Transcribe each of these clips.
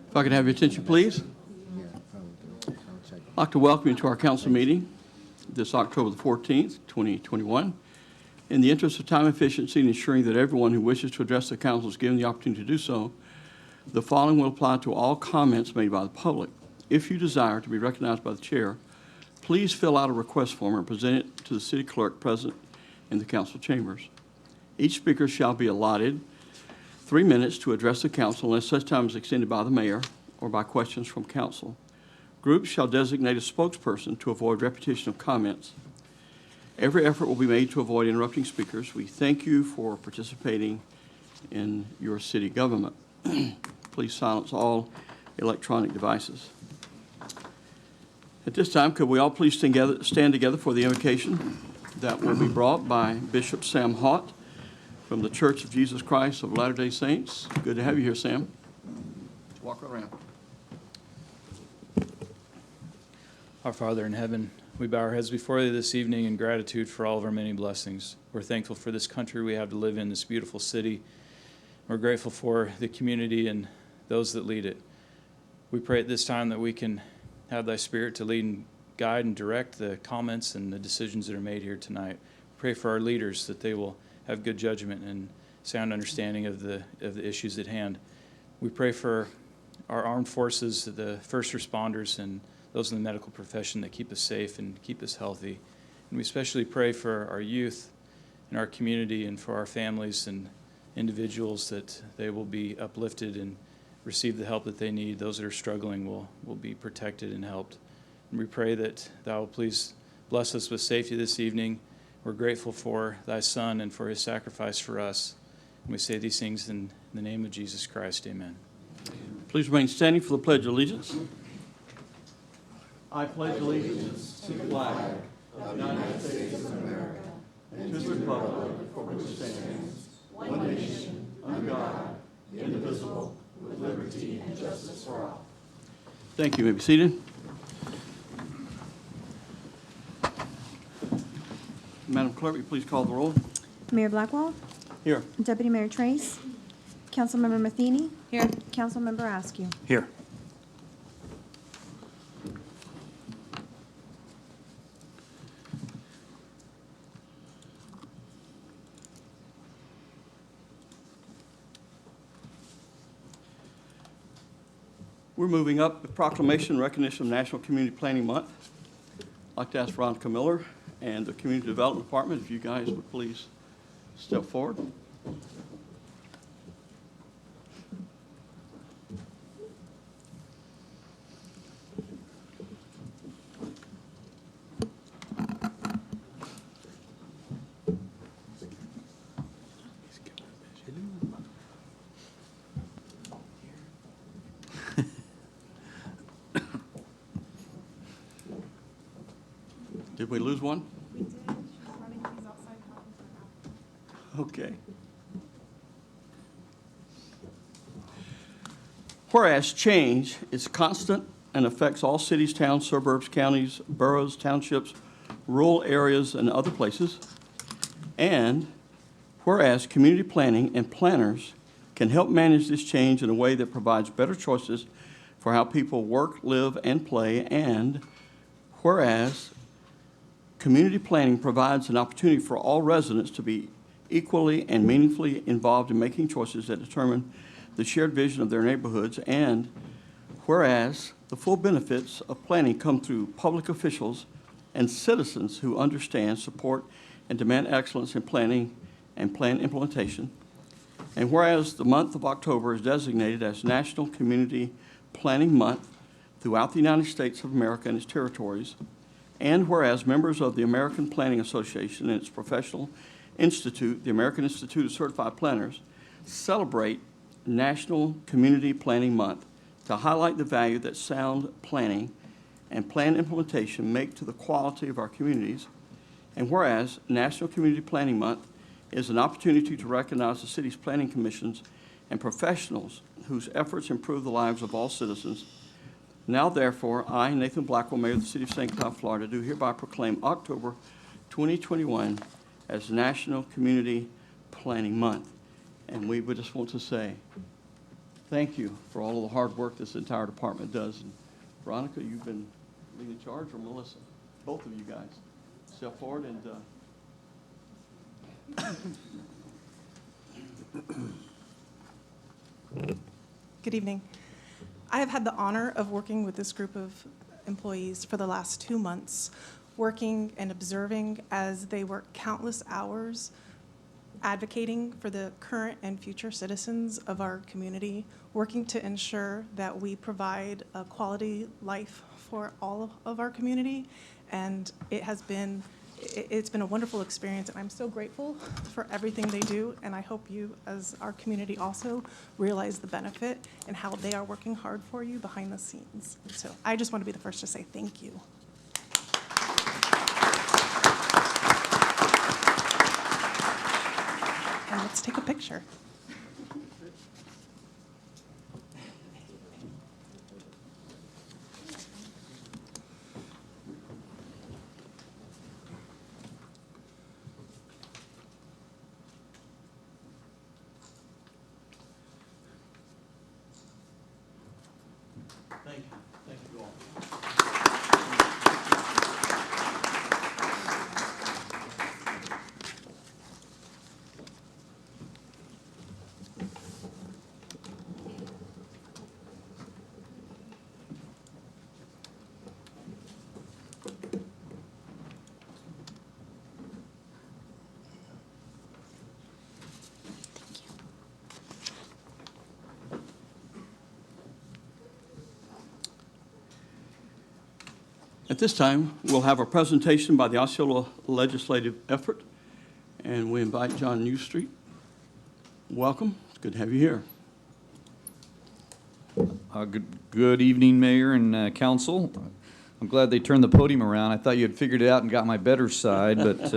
If I could have your attention, please. I'd like to welcome you to our council meeting this October the 14th, 2021. In the interest of time efficiency and ensuring that everyone who wishes to address the council is given the opportunity to do so, the following will apply to all comments made by the public. If you desire to be recognized by the chair, please fill out a request form and present it to the city clerk present in the council chambers. Each speaker shall be allotted 3 minutes to address the council unless such time is extended by the mayor or by questions from council. Groups shall designate a spokesperson to avoid repetition of comments. Every effort will be made to avoid interrupting speakers. We thank you for participating in your city government. Please silence all electronic devices. At this time, could we all please stand together for the invocation that will be brought by Bishop Sam Haught from the Church of Jesus Christ of Latter-day Saints. Good to have you here, Sam. Walk around. Our Father in heaven, we bow our heads before you this evening in gratitude for all of our many blessings. We're thankful for this country we have to live in, this beautiful city. We're grateful for the community and those that lead it. We pray at this time that we can have thy Spirit to lead and guide and direct the comments and the decisions that are made here tonight. Pray for our leaders that they will have good judgment and sound understanding of the issues at hand. We pray for our armed forces, the first responders, and those in the medical profession that keep us safe and keep us healthy. And we especially pray for our youth in our community and for our families and individuals that they will be uplifted and receive the help that they need. Those that are struggling will be protected and helped. And we pray that thou will please bless us with safety this evening. We're grateful for thy Son and for his sacrifice for us. And we say these things in the name of Jesus Christ. Amen. Please remain standing for the Pledge of Allegiance. I pledge allegiance to the flag of the United States of America and to the republic for which it stands, one nation, under God, indivisible, with liberty and justice for all. Thank you. You may be seated. Madam Clerk, will you please call the roll? Mayor Blackwell? Here. Deputy Mayor Trace? Councilmember Matheny? Here. Councilmember Askew? Here. We're moving up the proclamation and recognition of National Community Planning Month. I'd like to ask Veronica Miller and the Community Development Department if you guys would please step forward. Did we lose one? We did. She's running. She's outside talking to her. Okay. Whereas change is constant and affects all cities, towns, suburbs, counties, boroughs, townships, rural areas, and other places. And whereas community planning and planners can help manage this change in a way that provides better choices for how people work, live, and play. And whereas community planning provides an opportunity for all residents to be equally and meaningfully involved in making choices that determine the shared vision of their neighborhoods. And whereas the full benefits of planning come through public officials and citizens who understand, support, and demand excellence in planning and plan implementation. And whereas the month of October is designated as National Community Planning Month throughout the United States of America and its territories. And whereas members of the American Planning Association and its professional institute, the American Institute of Certified Planners, celebrate National Community Planning Month to highlight the value that sound planning and plan implementation make to the quality of our communities. And whereas National Community Planning Month is an opportunity to recognize the city's planning commissions and professionals whose efforts improve the lives of all citizens. Now, therefore, I, Nathan Blackwell, Mayor of the City of St. Cloud, Florida, do hereby proclaim October 2021 as National Community Planning Month. And we would just want to say thank you for all of the hard work this entire department does. And Veronica, you've been leading the charge, or Melissa? Both of you guys. Step forward and Good evening. I have had the honor of working with this group of employees for the last 2 months, working and observing as they work countless hours advocating for the current and future citizens of our community, working to ensure that we provide a quality life for all of our community. And it's been a wonderful experience, and I'm so grateful for everything they do, and I hope you, as our community, also realize the benefit and how they are working hard for you behind the scenes. So I just want to be the first to say thank you. And let's take a picture. thank you. Thank you all. At this time, we'll have a presentation by the Osceola Legislative Effort, and we invite John Newstreet. Welcome. It's good to have you here. Good evening, Mayor and Council. I'm glad they turned the podium around. I thought you had figured it out and got my better side, but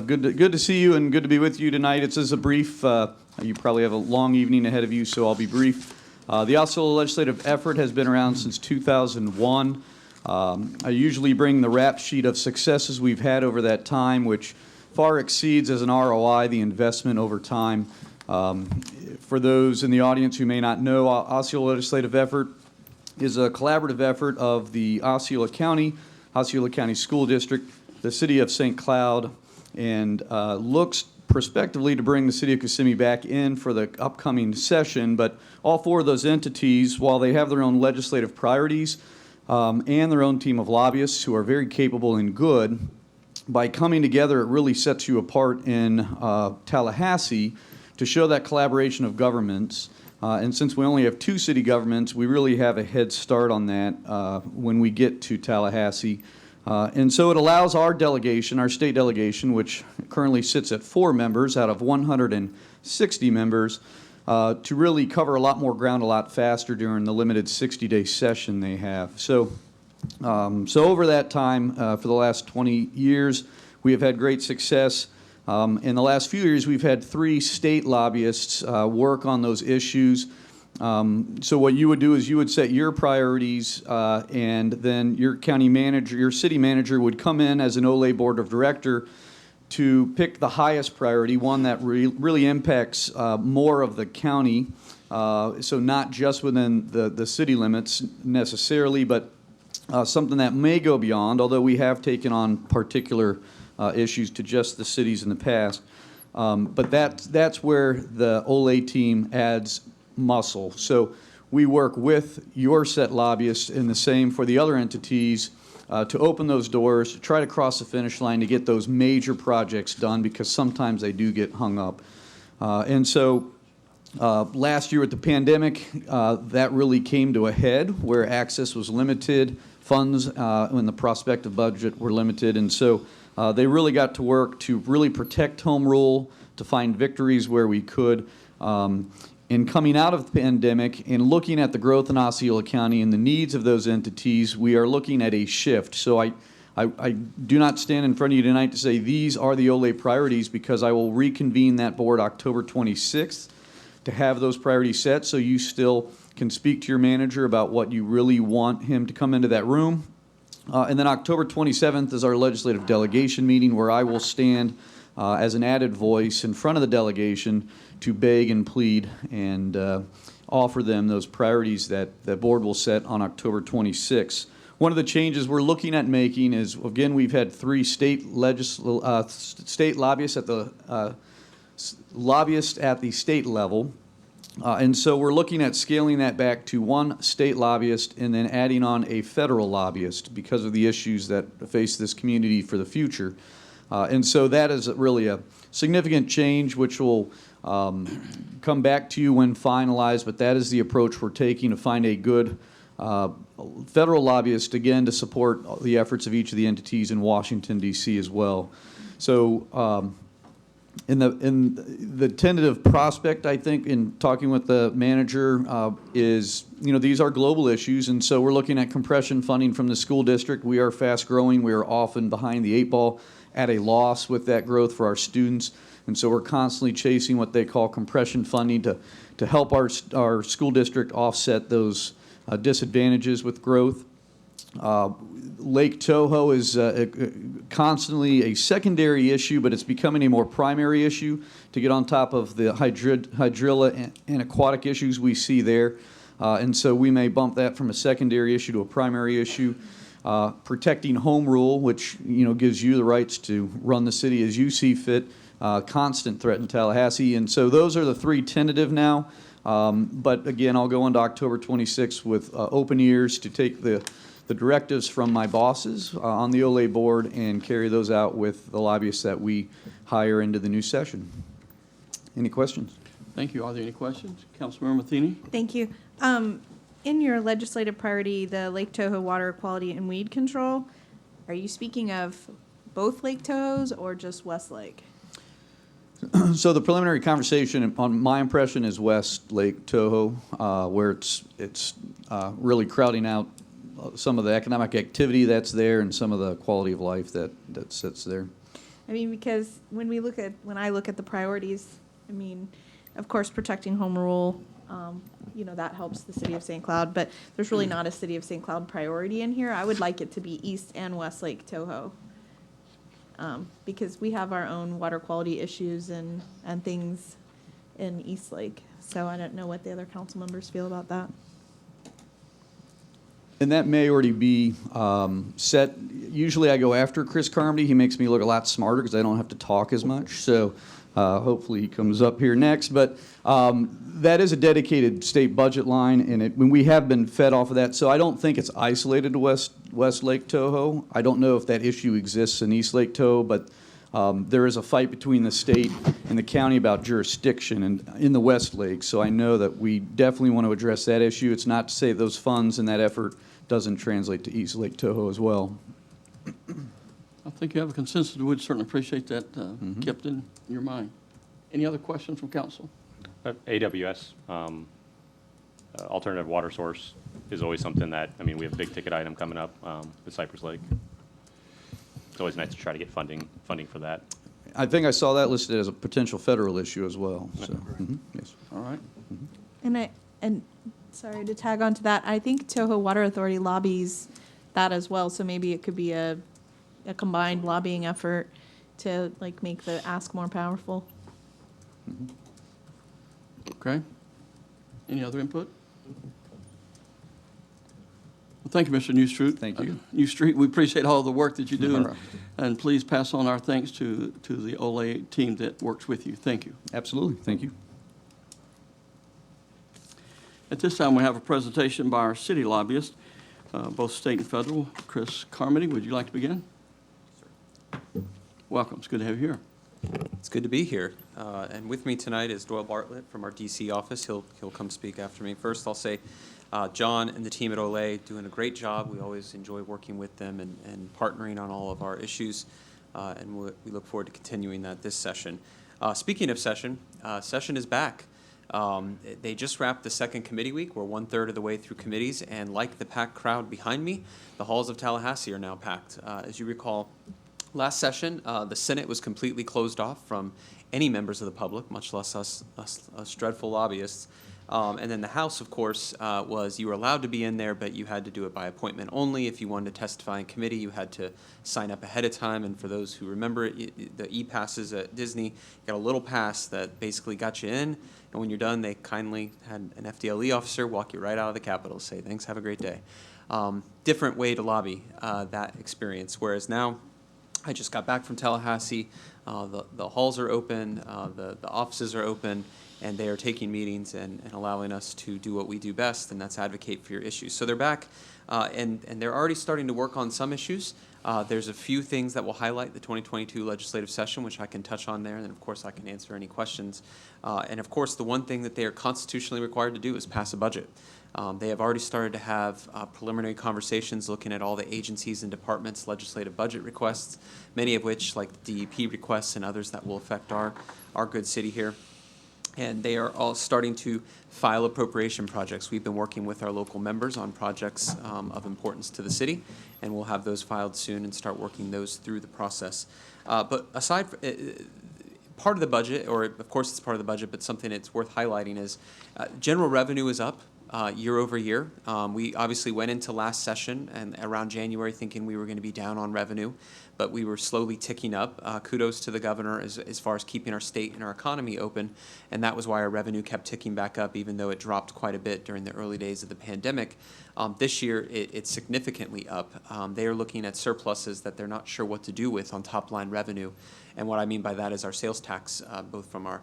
good to see you and good to be with you tonight. It's just a brief, you probably have a long evening ahead of you, so I'll be brief. The Osceola Legislative Effort has been around since 2001. I usually bring the rap sheet of successes we've had over that time, which far exceeds as an ROI the investment over time. For those in the audience who may not know, Osceola Legislative Effort is a collaborative effort of the Osceola County School District, the City of St. Cloud, and looks prospectively to bring the City of Kissimmee back in for the upcoming session. But all four of those entities, while they have their own legislative priorities, and their own team of lobbyists who are very capable and good, by coming together, it really sets you apart in Tallahassee to show that collaboration of governments. And since we only have 2 city governments, we really have a head start on that when we get to Tallahassee. And so it allows our delegation, our state delegation, which currently sits at 4 members out of 160 members, to really cover a lot more ground a lot faster during the limited 60-day session they have. So over that time, for the last 20 years, we have had great success. In the last few years, we've had 3 state lobbyists work on those issues. So what you would do is you would set your priorities, and then your county manager, your city manager would come in as an OLE board of director to pick the highest priority, one that really impacts more of the county, so not just within the city limits necessarily, but something that may go beyond, although we have taken on particular issues to just the cities in the past. But that's where the OLE team adds muscle. So we work with your set lobbyists and the same for the other entities to open those doors, to try to cross the finish line to get those major projects done, because sometimes they do get hung up. And so last year with the pandemic, that really came to a head where access was limited, funds in the prospective budget were limited, and so they really got to work to really protect home rule, to find victories where we could. In coming out of the pandemic and looking at the growth in Osceola County and the needs of those entities, we are looking at a shift. So I do not stand in front of you tonight to say these are the OLE priorities, because I will reconvene that board October 26th to have those priorities set, so you still can speak to your manager about what you really want him to come into that room. And then October 27th is our legislative delegation meeting, where I will stand as an added voice in front of the delegation to beg and plead and offer them those priorities that the board will set on October 26th. One of the changes we're looking at making is, again, we've had 3 state lobbyists at the state level. And so we're looking at scaling that back to 1 state lobbyist and then adding on a federal lobbyist because of the issues that face this community for the future. And so that is really a significant change, which will come back to you when finalized, but that is the approach we're taking to find a good federal lobbyist, again, to support the efforts of each of the entities in Washington, D.C. as well. So in the tentative prospect, I think, in talking with the manager, is, these are global issues, and so we're looking at compression funding from the school district. We are fast growing. We are often behind the 8 ball, at a loss with that growth for our students, and so we're constantly chasing what they call compression funding to help our school district offset those disadvantages with growth. Lake Toho is constantly a secondary issue, but it's becoming a more primary issue to get on top of the hydrilla and aquatic issues we see there. And so we may bump that from a secondary issue to a primary issue. Protecting home rule, which gives you the rights to run the city as you see fit, constant threat in Tallahassee. And so those are the 3 tentative now. But again, I'll go into October 26th with open ears to take the directives from my bosses on the OLA board and carry those out with the lobbyists that we hire into the new session. Any questions? Thank you. Are there any questions? Councilmember Matheny? Thank you. In your legislative priority, the Lake Toho water quality and weed control, are you speaking of both Lake Tohos or just Westlake? So the preliminary conversation, on my impression, is West Lake Toho, where it's really crowding out some of the economic activity that's there and some of the quality of life that sits there. I mean, because when I look at the priorities, I mean, of course, protecting home rule, that helps the city of St. Cloud, but there's really not a city of St. Cloud priority in here. I would like it to be East and West Lake Toho, because we have our own water quality issues and things in East Lake. So I don't know what the other council members feel about that. And that may already be set. Usually I go after Chris Carmody. He makes me look a lot smarter because I don't have to talk as much. So hopefully he comes up here next. But that is a dedicated state budget line, and we have been fed off of that. So I don't think it's isolated to West Lake Toho. I don't know if that issue exists in East Lake Toho, but there is a fight between the state and the county about jurisdiction in the West Lake. So I know that we definitely want to address that issue. It's not to say those funds and that effort doesn't translate to East Lake Toho as well. I think you have a consensus. We'd certainly appreciate that kept in your mind. Any other questions from council? AWS, alternative water source, is always something that, we have a big ticket item coming up with Cypress Lake. It's always nice to try to get funding for that. I think I saw that listed as a potential federal issue as well. So, yes. All right. And sorry to tag on to that, I think Toho Water Authority lobbies that as well. So maybe it could be a combined lobbying effort to make the ask more powerful. Okay. Any other input? Well, thank you, Mr. Newstreet. Thank you. Newstreet, we appreciate all the work that you do, All right. and please pass on our thanks to the OLA team that works with you. Thank you. Absolutely. Thank you. At this time, we have a presentation by our city lobbyist, both state and federal. Chris Carmody, would you like to begin? Welcome. It's good to have you here. It's good to be here. And with me tonight is Doyle Bartlett from our DC office. He'll come speak after me. First, I'll say John and the team at Olay doing a great job. We always enjoy working with them and partnering on all of our issues. And we look forward to continuing that this session. Speaking of session is back. They just wrapped the second committee week. We're 1/3 of the way through committees. And like the packed crowd behind me, the halls of Tallahassee are now packed. As you recall, last session, the Senate was completely closed off from any members of the public, much less us dreadful lobbyists. And then the House, of course, was you were allowed to be in there, but you had to do it by appointment only. If you wanted to testify in committee, you had to sign up ahead of time. And for those who remember it, the e-passes at Disney, you got a little pass that basically got you in. And when you're done, they kindly had an FDLE officer walk you right out of the Capitol, say, thanks, have a great day. Different way to lobby that experience. Whereas now, I just got back from Tallahassee. The halls are open, the offices are open, and they are taking meetings and allowing us to do what we do best, and that's advocate for your issues. So they're back, and they're already starting to work on some issues. There's a few things that will highlight the 2022 legislative session, which I can touch on there, and then of course I can answer any questions. And of course, the one thing that they are constitutionally required to do is pass a budget. They have already started to have preliminary conversations looking at all the agencies and departments' legislative budget requests, many of which, like the DEP requests and others that will affect our good city here. And they are all starting to file appropriation projects. We've been working with our local members on projects of importance to the city, and we'll have those filed soon and start working those through the process. But aside from part of the budget, or of course it's part of the budget, but something that's worth highlighting is general revenue is up year over year. We obviously went into last session and around January thinking we were going to be down on revenue, but we were slowly ticking up. Kudos to the governor as far as keeping our state and our economy open, and that was why our revenue kept ticking back up, even though it dropped quite a bit during the early days of the pandemic. This year, it's significantly up. They are looking at surpluses that they're not sure what to do with on top-line revenue, and what I mean by that is our sales tax, both from our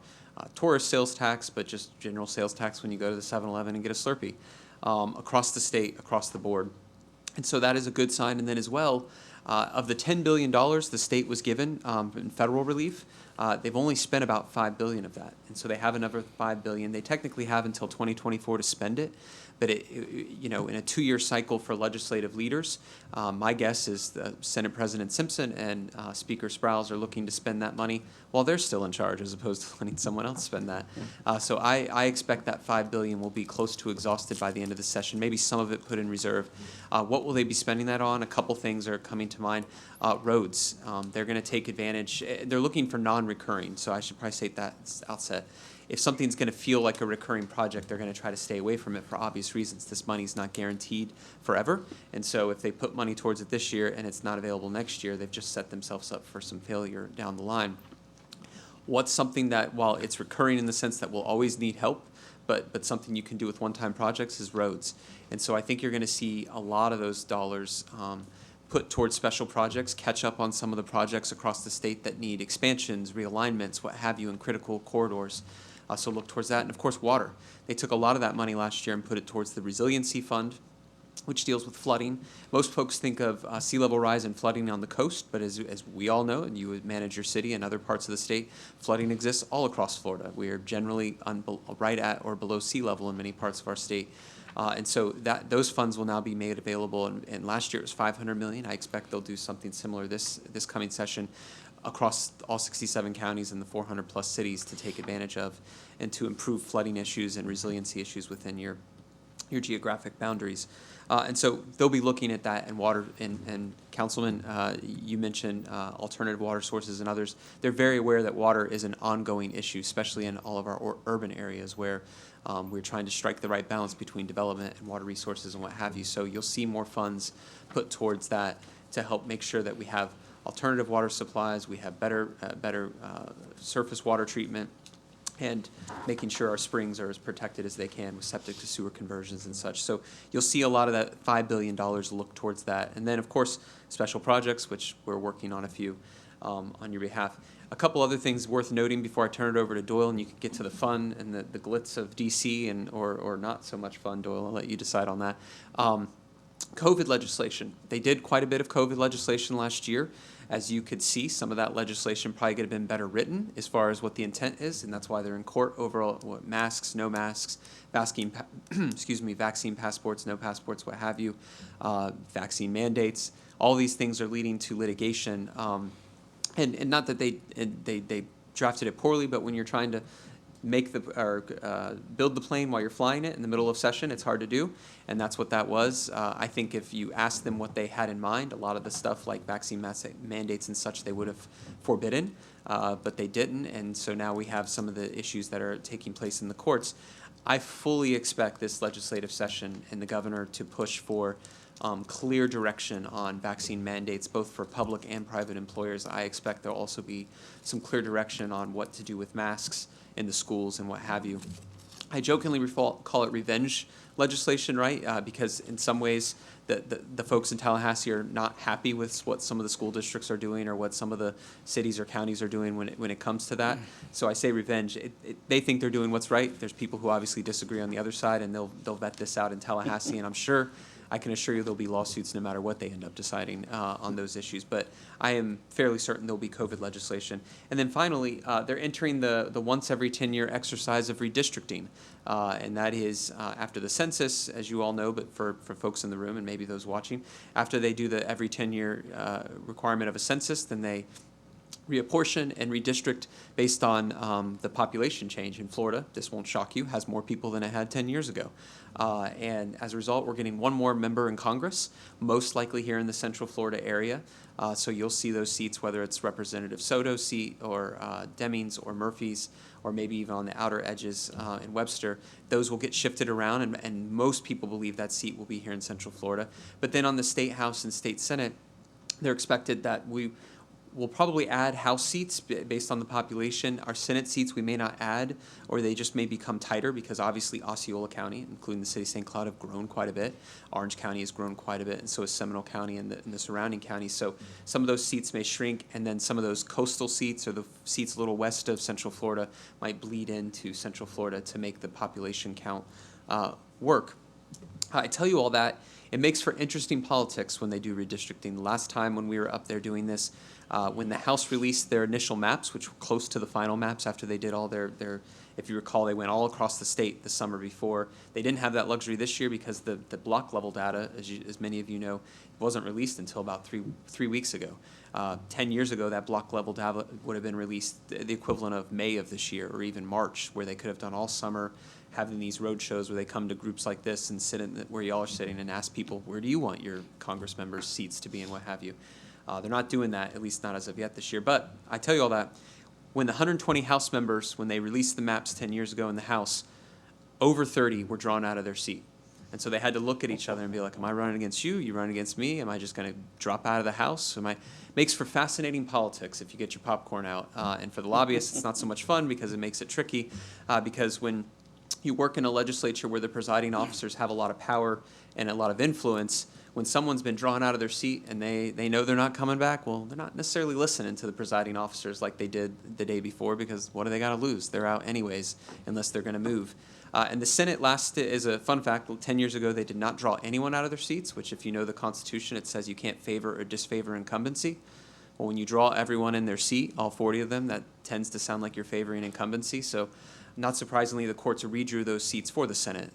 tourist sales tax, but just general sales tax when you go to the 7-Eleven and get a Slurpee, across the state, across the board. And so that is a good sign. And then as well, of the $10 billion the state was given in federal relief, they've only spent about $5 billion of that. And so they have another $5 billion. They technically have until 2024 to spend it. But in a 2-year cycle for legislative leaders, my guess is Senate President Simpson and Speaker Sprowls are looking to spend that money while they're still in charge, as opposed to letting someone else spend that. So I expect that $5 billion will be close to exhausted by the end of the session. Maybe some of it put in reserve. What will they be spending that on? A couple things are coming to mind. Roads. They're going to take advantage. They're looking for non-recurring. So I should probably say that outset. If something's going to feel like a recurring project, they're going to try to stay away from it for obvious reasons. This money's not guaranteed forever. And so if they put money towards it this year and it's not available next year, they've just set themselves up for some failure down the line. What's something that, while it's recurring in the sense that we'll always need help, but something you can do with one-time projects is roads. And so I think you're going to see a lot of those dollars put towards special projects, catch up on some of the projects across the state that need expansions, realignments, what have you, in critical corridors. So look towards that. And of course, water. They took a lot of that money last year and put it towards the Resiliency Fund, which deals with flooding. Most folks think of sea level rise and flooding on the coast, but as we all know, and you would manage your city and other parts of the state, flooding exists all across Florida. We are generally right at or below sea level in many parts of our state. And so those funds will now be made available. And last year it was $500 million. I expect they'll do something similar this coming session across all 67 counties and the 400-plus cities to take advantage of and to improve flooding issues and resiliency issues within your geographic boundaries. And so they'll be looking at that and water. And Councilman, you mentioned alternative water sources and others. They're very aware that water is an ongoing issue, especially in all of our urban areas where we're trying to strike the right balance between development and water resources and what have you. So you'll see more funds put towards that to help make sure that we have alternative water supplies, we have better surface water treatment, and making sure our springs are as protected as they can with septic to sewer conversions and such. So you'll see a lot of that $5 billion look towards that. And then, of course, special projects, which we're working on a few on your behalf. A couple other things worth noting before I turn it over to Doyle, and you can get to the fun and the glitz of DC and or not so much fun, Doyle. I'll let you decide on that. COVID legislation. They did quite a bit of COVID legislation last year. As you could see, some of that legislation probably could have been better written as far as what the intent is, and that's why they're in court over masks, no masks, vaccine passports, no passports, what have you, vaccine mandates. All these things are leading to litigation, and not that they drafted it poorly, but when you're trying to build the plane while you're flying it in the middle of session, it's hard to do, and that's what that was. I think if you asked them what they had in mind, a lot of the stuff like vaccine mandates and such, they would have forbidden, but they didn't, and so now we have some of the issues that are taking place in the courts. I fully expect this legislative session and the governor to push for clear direction on vaccine mandates, both for public and private employers. I expect there'll also be some clear direction on what to do with masks in the schools and what have you. I jokingly call it revenge legislation, right? Because in some ways, the folks in Tallahassee are not happy with what some of the school districts are doing or what some of the cities or counties are doing when it comes to that. So I say revenge. They think they're doing what's right. There's people who obviously disagree on the other side, and they'll vet this out in Tallahassee, and I can assure you there'll be lawsuits no matter what they end up deciding on those issues. But I am fairly certain there'll be COVID legislation. And then finally, they're entering the once every 10-year exercise of redistricting. And that is after the census, as you all know, but for folks in the room and maybe those watching, after they do the every 10-year requirement of a census, then they reapportion and redistrict based on the population change. In Florida, this won't shock you, has more people than it had 10 years ago. And as a result, we're getting one more member in Congress, most likely here in the Central Florida area. So you'll see those seats, whether it's Representative Soto's seat or Deming's or Murphy's, or maybe even on the outer edges in Webster, those will get shifted around, and most people believe that seat will be here in Central Florida. But then on the State House and State Senate, they're expected that we'll probably add House seats based on the population. Our Senate seats we may not add, or they just may become tighter because obviously Osceola County, including the city of St. Cloud, have grown quite a bit. Orange County has grown quite a bit, and so has Seminole County and the surrounding counties. So some of those seats may shrink, and then some of those coastal seats or the seats a little west of Central Florida might bleed into Central Florida to make the population count work. I tell you all that. It makes for interesting politics when they do redistricting. The last time when we were up there doing this, when the House released their initial maps, which were close to the final maps after they did all their if you recall, they went all across the state the summer before. They didn't have that luxury this year because the block level data, as many of you know, wasn't released until about three weeks ago. 10 years ago, that block level data would have been released the equivalent of May of this year or even March, where they could have done all summer having these road shows where they come to groups like this and sit in where y'all are sitting and ask people, where do you want your Congress members' seats to be and what have you. They're not doing that, at least not as of yet this year. But I tell you all that, when the 120 House members, when they released the maps 10 years ago in the House, over 30 were drawn out of their seat. And so they had to look at each other and be like, am I running against you? You running against me? Am I just going to drop out of the House? Makes for fascinating politics if you get your popcorn out. And for the lobbyists, it's not so much fun because it makes it tricky. Because when you work in a legislature where the presiding officers have a lot of power and a lot of influence, when someone's been drawn out of their seat and they know they're not coming back, well, they're not necessarily listening to the presiding officers like they did the day before, because what do they got to lose? They're out anyways, unless they're going to move. And the Senate is a fun fact, 10 years ago they did not draw anyone out of their seats, which if you know the Constitution, it says you can't favor or disfavor incumbency. Well, when you draw everyone in their seat, all 40 of them, that tends to sound like you're favoring incumbency. So not surprisingly, the courts redrew those seats for the Senate.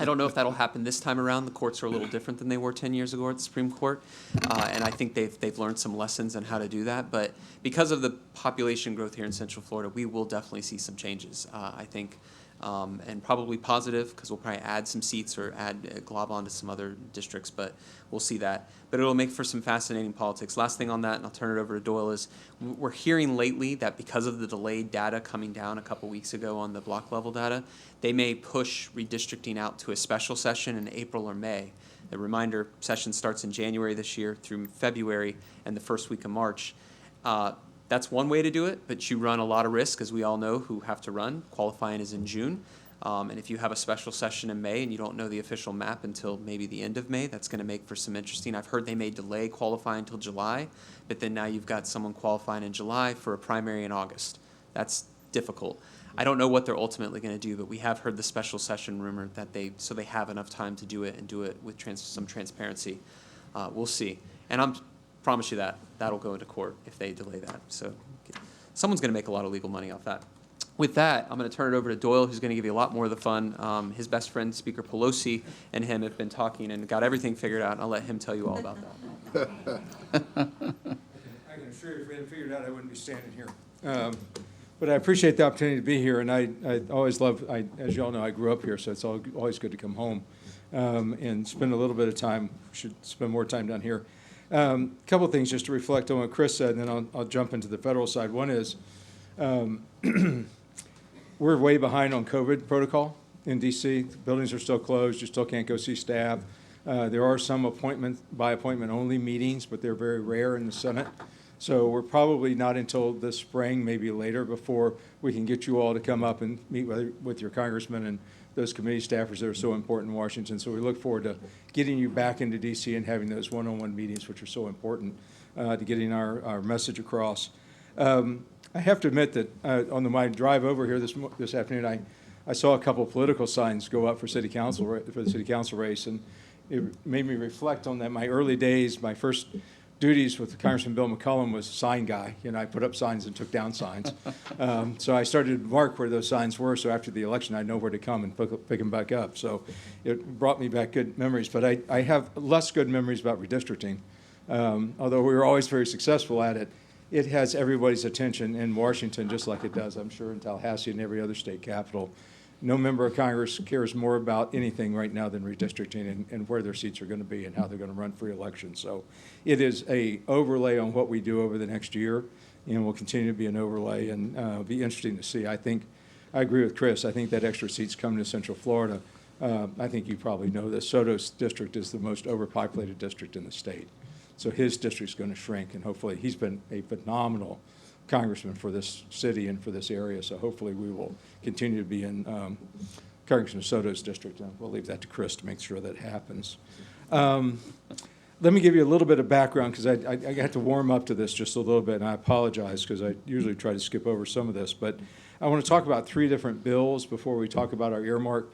I don't know if that'll happen this time around. The courts are a little different than they were 10 years ago at the Supreme Court. And I think they've learned some lessons on how to do that. But because of the population growth here in Central Florida, we will definitely see some changes, I think. And probably positive, because we'll probably add some seats or add glob onto some other districts, but we'll see that. But it'll make for some fascinating politics. Last thing on that, and I'll turn it over to Doyle, is we're hearing lately that because of the delayed data coming down a couple weeks ago on the block level data, they may push redistricting out to a special session in April or May. A reminder, session starts in January this year through February and the first week of March. That's one way to do it, but you run a lot of risk, as we all know who have to run. Qualifying is in June. And if you have a special session in May and you don't know the official map until maybe the end of May, that's going to make for some interesting. I've heard they may delay qualifying until July, but then now you've got someone qualifying in July for a primary in August. That's difficult. I don't know what they're ultimately going to do, but we have heard the special session rumor that they have enough time to do it and do it with some transparency. We'll see. And I'm promise you that'll go into court if they delay that. So someone's going to make a lot of legal money off that. With that, I'm going to turn it over to Doyle, who's going to give you a lot more of the fun. His best friend, Speaker Pelosi, and him have been talking and got everything figured out, and I'll let him tell you all about that. I can assure you, if we hadn't figured it out, I wouldn't be standing here. But I appreciate the opportunity to be here, and I always love, as you all know, I grew up here, so it's always good to come home and spend a little bit of time. Should spend more time down here. Couple of things just to reflect on what Chris said, and then I'll jump into the federal side. One is, we're way behind on COVID protocol in DC. Buildings are still closed. You still can't go see staff. There are some by appointment only meetings, but they're very rare in the Senate. So we're probably not until this spring, maybe later, before we can get you all to come up and meet with your congressmen and those committee staffers that are so important in Washington. So we look forward to getting you back into DC and having those one-on-one meetings, which are so important to getting our message across. I have to admit that on my drive over here this afternoon, I saw a couple of political signs go up for the city council race, and it made me reflect on that. My early days, my first duties with Congressman Bill McCollum was a sign guy. I put up signs and took down signs. So I started to mark where those signs were, so after the election, I know where to come and pick them back up. So it brought me back good memories, but I have less good memories about redistricting. Although we were always very successful at it, it has everybody's attention in Washington, just like it does, I'm sure, in Tallahassee and every other state capital. No member of Congress cares more about anything right now than redistricting and where their seats are going to be and how they're going to run free elections. So it is a overlay on what we do over the next year, and will continue to be an overlay, and be interesting to see. I agree with Chris. I think that extra seats coming to Central Florida. I think you probably know this. Soto's district is the most overpopulated district in the state. So his district's going to shrink, and hopefully he's been a phenomenal congressman for this city and for this area. So hopefully we will continue to be in Congressman Soto's district. And we'll leave that to Chris to make sure that happens. Let me give you a little bit of background, because I got to warm up to this just a little bit, and I apologize because I usually try to skip over some of this. But I want to talk about 3 different bills before we talk about our earmark,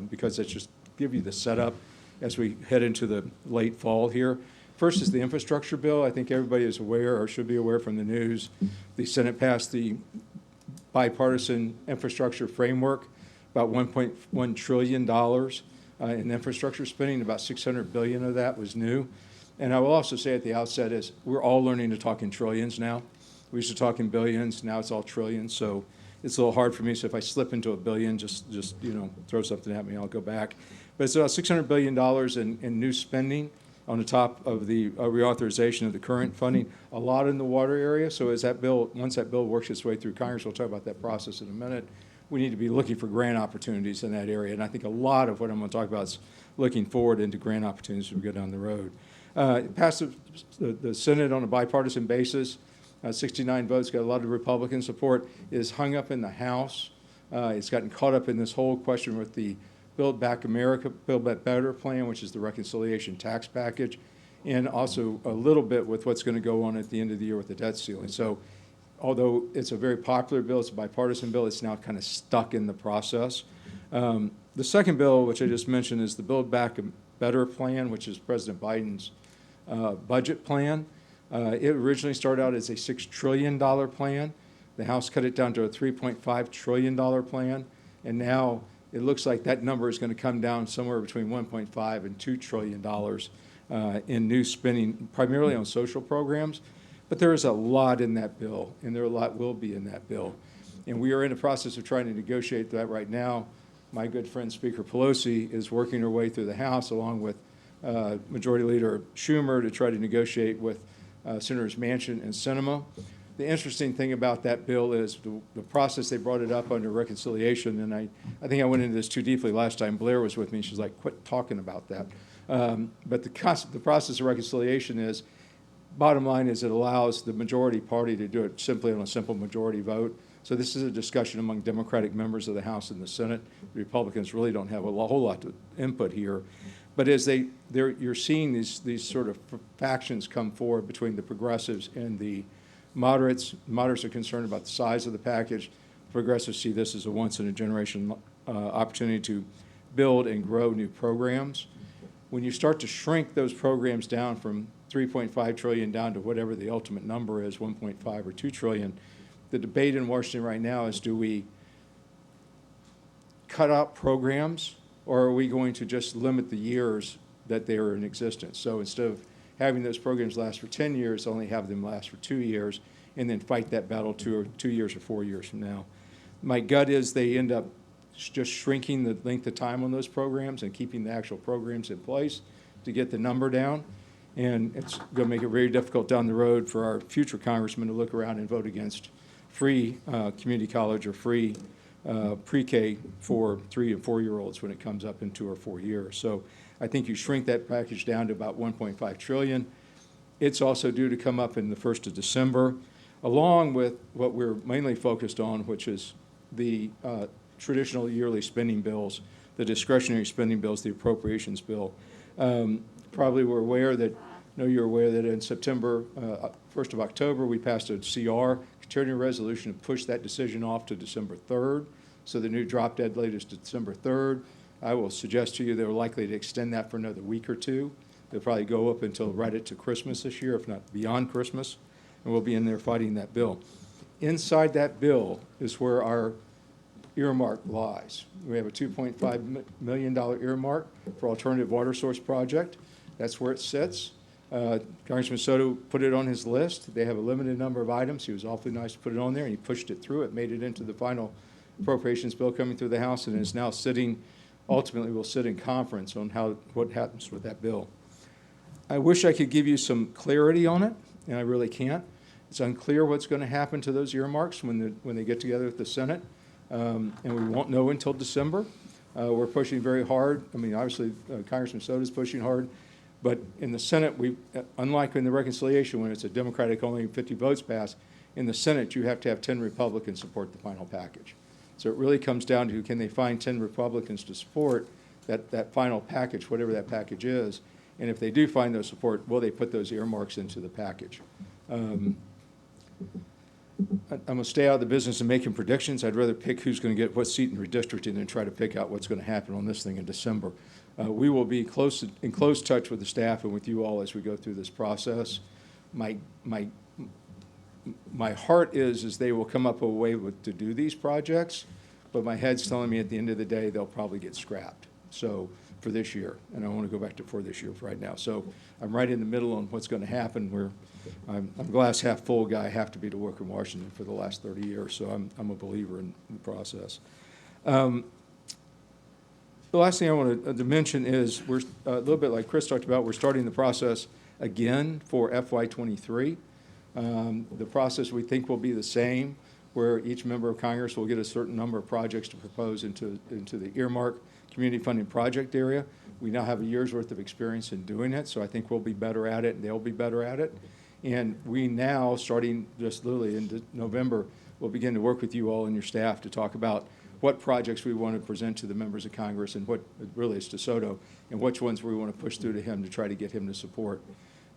because it's just give you the setup as we head into the late fall here. First is the infrastructure bill. I think everybody is aware, or should be aware from the news. The Senate passed the bipartisan infrastructure framework, about $1.1 trillion in infrastructure spending. About $600 billion of that was new. And I will also say at the outset is we're all learning to talk in trillions now. We used to talk in billions. Now it's all trillions. So it's a little hard for me. So if I slip into a billion, just throw something at me. I'll go back. But it's about $600 billion in new spending on the top of the reauthorization of the current funding, a lot in the water area. So once that bill works its way through Congress, we'll talk about that process in a minute, we need to be looking for grant opportunities in that area. And I think a lot of what I'm going to talk about is looking forward into grant opportunities as we go down the road. It passed the Senate on a bipartisan basis, 69 votes, got a lot of Republican support. It is hung up in the House. It's gotten caught up in this whole question with the Build Back America, Build Back Better plan, which is the reconciliation tax package, and also a little bit with what's going to go on at the end of the year with the debt ceiling. So although it's a very popular bill, it's a bipartisan bill, it's now kind of stuck in the process. The second bill, which I just mentioned, is the Build Back Better plan, which is President Biden's budget plan. It originally started out as a $6 trillion plan. The House cut it down to a $3.5 trillion plan, and now it looks like that number is going to come down somewhere between $1.5 and $2 trillion in new spending, primarily on social programs. But there is a lot in that bill, and there a lot will be in that bill. And we are in the process of trying to negotiate that right now. My good friend Speaker Pelosi is working her way through the House along with Majority Leader Schumer to try to negotiate with Senators Manchin and Sinema. The interesting thing about that bill is the process they brought it up under reconciliation, and I think I went into this too deeply last time. Blair was with me. She's like, quit talking about that. But the process of reconciliation is, bottom line is it allows the majority party to do it simply on a simple majority vote. So this is a discussion among Democratic members of the House and the Senate. The Republicans really don't have a whole lot of input here. But as you're seeing these sort of factions come forward between the progressives and the moderates. Moderates are concerned about the size of the package. Progressives see this as a once-in-a-generation opportunity to build and grow new programs. When you start to shrink those programs down from $3.5 trillion down to whatever the ultimate number is, 1.5 or 2 trillion, the debate in Washington right now is, do we cut out programs, or are we going to just limit the years that they are in existence? So instead of having those programs last for 10 years, only have them last for 2 years, and then fight that battle 2 years or 4 years from now. My gut is they end up just shrinking the length of time on those programs and keeping the actual programs in place to get the number down. And it's going to make it very difficult down the road for our future congressmen to look around and vote against free community college or free pre-K for 3 and 4-year-olds when it comes up in 2 or 4 years. So I think you shrink that package down to about 1.5 trillion. It's also due to come up in the 1st of December, along with what we're mainly focused on, which is the traditional yearly spending bills, the discretionary spending bills, the appropriations bill. Probably you're aware that in September, 1st of October, we passed a CR, continuing resolution, to push that decision off to December 3rd. So the new drop dead date is December 3rd. I will suggest to you they're likely to extend that for another week or two. They'll probably go up until right into Christmas this year, if not beyond Christmas, and we'll be in there fighting that bill. Inside that bill is where our earmark lies. We have a $2.5 million earmark for alternative water source project. That's where it sits. Congressman Soto put it on his list. They have a limited number of items. He was awfully nice to put it on there, and he pushed it through. It made it into the final appropriations bill coming through the House, and is now sitting, ultimately will sit in conference on what happens with that bill. I wish I could give you some clarity on it, and I really can't. It's unclear what's going to happen to those earmarks when they get together with the Senate, and we won't know until December. We're pushing very hard. I mean, obviously, Congressman Soto is pushing hard. But in the Senate, unlike in the reconciliation when it's a Democratic only 50 votes passed, in the Senate you have to have 10 Republicans support the final package. So it really comes down to, can they find 10 Republicans to support that final package, whatever that package is? And if they do find those support, will they put those earmarks into the package? I'm going to stay out of the business of making predictions. I'd rather pick who's going to get what seat in redistricting than try to pick out what's going to happen on this thing in December. We will be in close touch with the staff and with you all as we go through this process. My heart is they will come up with a way to do these projects, but my head's telling me at the end of the day they'll probably get scrapped. So for this year, and I want to go back to for this year for right now. So I'm right in the middle on what's going to happen. I'm glass half full guy. I have to be to work in Washington for the last 30 years, so I'm a believer in the process. The last thing I want to mention is we're a little bit like Chris talked about. We're starting the process again for FY23. The process we think will be the same, where each member of Congress will get a certain number of projects to propose into the earmark community funding project area. We now have a year's worth of experience in doing it, so I think we'll be better at it, and they'll be better at it. And we now, starting just literally in November, will begin to work with you all and your staff to talk about what projects we want to present to the members of Congress and what really is to Soto, and which ones we want to push through to him to try to get him to support.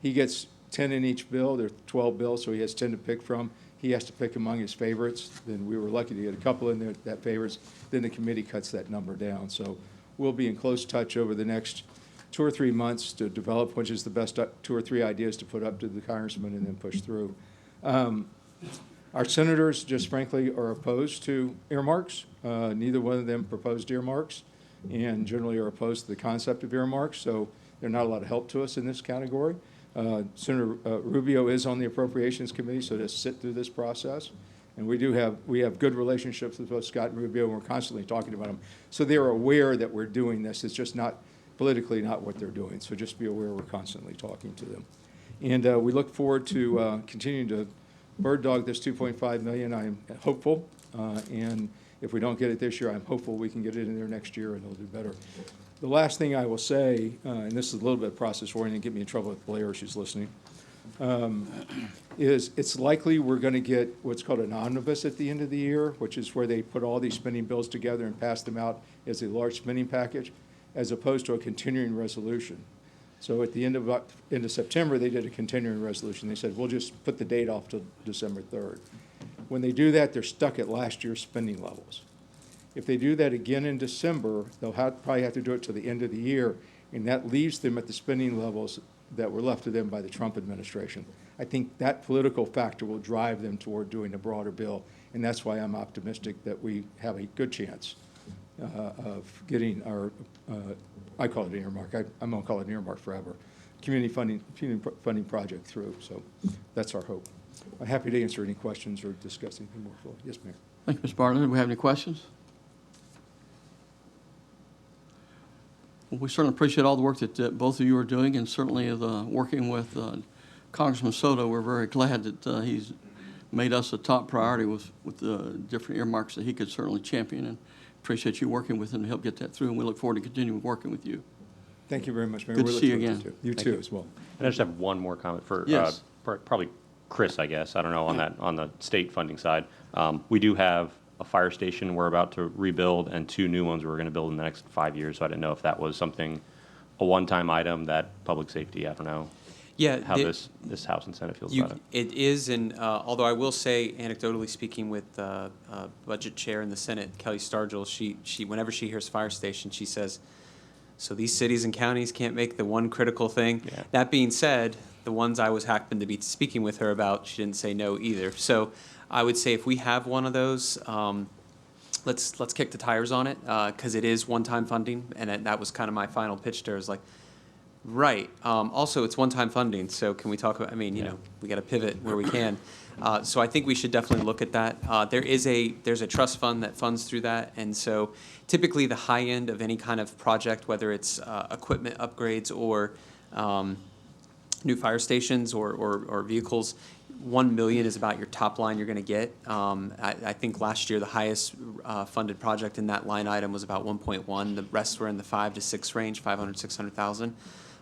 He gets 10 in each bill. There are 12 bills, so he has 10 to pick from. He has to pick among his favorites. Then we were lucky to get a couple in there that favorites. Then the committee cuts that number down. So we'll be in close touch over the next 2 or 3 months to develop which is the best 2 or 3 ideas to put up to the congressman and then push through. Our senators, just frankly, are opposed to earmarks. Neither one of them proposed earmarks and generally are opposed to the concept of earmarks, so they're not a lot of help to us in this category. Senator Rubio is on the Appropriations Committee, so to sit through this process. And we have good relationships with both Scott and Rubio, and we're constantly talking about them. So they're aware that we're doing this. It's just not politically not what they're doing. So just be aware we're constantly talking to them. And we look forward to continuing to bird dog this $2.5 million. I am hopeful, and if we don't get it this year, I'm hopeful we can get it in there next year and it'll do better. The last thing I will say, and this is a little bit of process oriented, get me in trouble with Blair, she's listening, is it's likely we're going to get what's called an omnibus at the end of the year, which is where they put all these spending bills together and pass them out as a large spending package, as opposed to a continuing resolution. So at the end of September, they did a continuing resolution. They said, we'll just put the date off till December 3rd. When they do that, they're stuck at last year's spending levels. If they do that again in December, they'll probably have to do it till the end of the year, and that leaves them at the spending levels that were left to them by the Trump administration. I think that political factor will drive them toward doing a broader bill, and that's why I'm optimistic that we have a good chance of getting our, I call it an earmark, I'm going to call it an earmark forever, community funding project through. So that's our hope. I'm happy to answer any questions or discuss anything more fully. Yes, Mayor. Thank you, Mr. Bartlett. Do we have any questions? Well, we certainly appreciate all the work that both of you are doing, and certainly working with Congressman Soto. We're very glad that he's made us a top priority with the different earmarks that he could certainly champion, and appreciate you working with him to help get that through, and we look forward to continuing working with you. Thank you very much, Mayor. Good We to look see you forward to again. it, too. You Thank too, you. as well. And I just have one more comment for Yes. probably Chris, I guess. I don't know on the state funding side. We do have a fire station we're about to rebuild and 2 new ones we're going to build in the next 5 years. So I didn't know if that was something, a one-time item that public safety. I don't know Yeah, how this House and Senate feels about it. It is, and although I will say, anecdotally speaking, with Budget Chair in the Senate, Kelly Stargell, she whenever she hears fire station, she says, "So these cities and counties can't make the one critical thing." Yeah. That being said, the ones I was happened to be speaking with her about, she didn't say no either. So I would say if we have one of those, let's kick the tires on it, because it is one-time funding, and that was kind of my final pitch to her. Is like, right. Also, it's one-time funding, so can we talk about? I mean, you know, we got to pivot where we can. So I think we should definitely look at that. There's a trust fund that funds through that, and so typically the high end of any kind of project, whether it's equipment upgrades or new fire stations or vehicles, 1 million is about your top line you're going to get. I think last year the highest funded project in that line item was about 1.1. The rest were in the 5 to 6 range, 500, 600,000.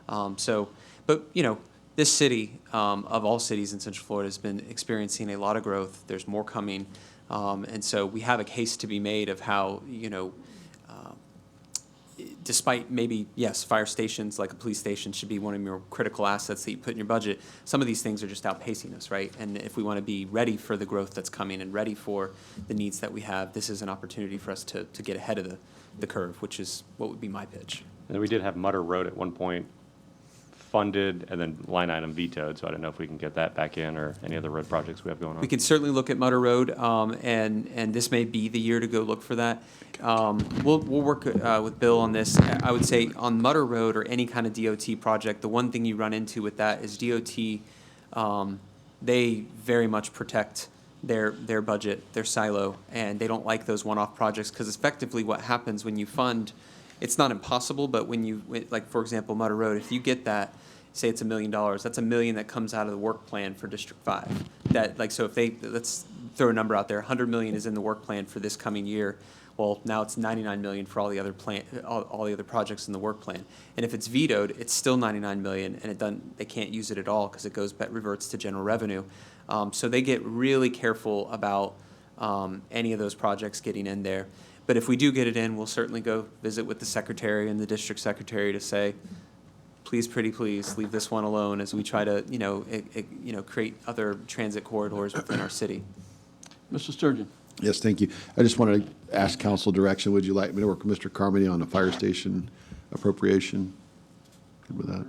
But you know, this city, of all cities in Central Florida, has been experiencing a lot of growth. There's more coming, and so we have a case to be made of how, you know, despite maybe, yes, fire stations like a police station should be one of your critical assets that you put in your budget, some of these things are just outpacing us, right? And if we want to be ready for the growth that's coming and ready for the needs that we have, this is an opportunity for us to get ahead of the curve, which is what would be my pitch. And we did have Mutter Road at one point funded and then line item vetoed, so I don't know if we can get that back in or any other road projects we have going on. We can certainly look at Mutter Road, and this may be the year to go look for that. We'll work with Bill on this. I would say on Mutter Road or any kind of DOT project, the one thing you run into with that is DOT, they very much protect their budget, their silo, and they don't like those one-off projects because effectively what happens when you fund, it's not impossible, but when you, like for example, Mutter Road, if you get that, say it's $1 million, that's $1 million that comes out of the work plan for District 5. That, like, so if they, let's throw a number out there, $100 million is in the work plan for this coming year. Well, now it's $99 million for all the other all the other projects in the work plan. And if it's vetoed, it's still $99 million, and they can't use it at all because it reverts to general revenue. So they get really careful about any of those projects getting in there. But if we do get it in, we'll certainly go visit with the secretary and the district secretary to say, please, pretty please, leave this one alone as we try to, create other transit corridors within our city. Mr. Sturgeon. Yes, thank you. I just wanted to ask council direction. Would you like me to work with Mr. Carmody on the fire station appropriation? Good with that.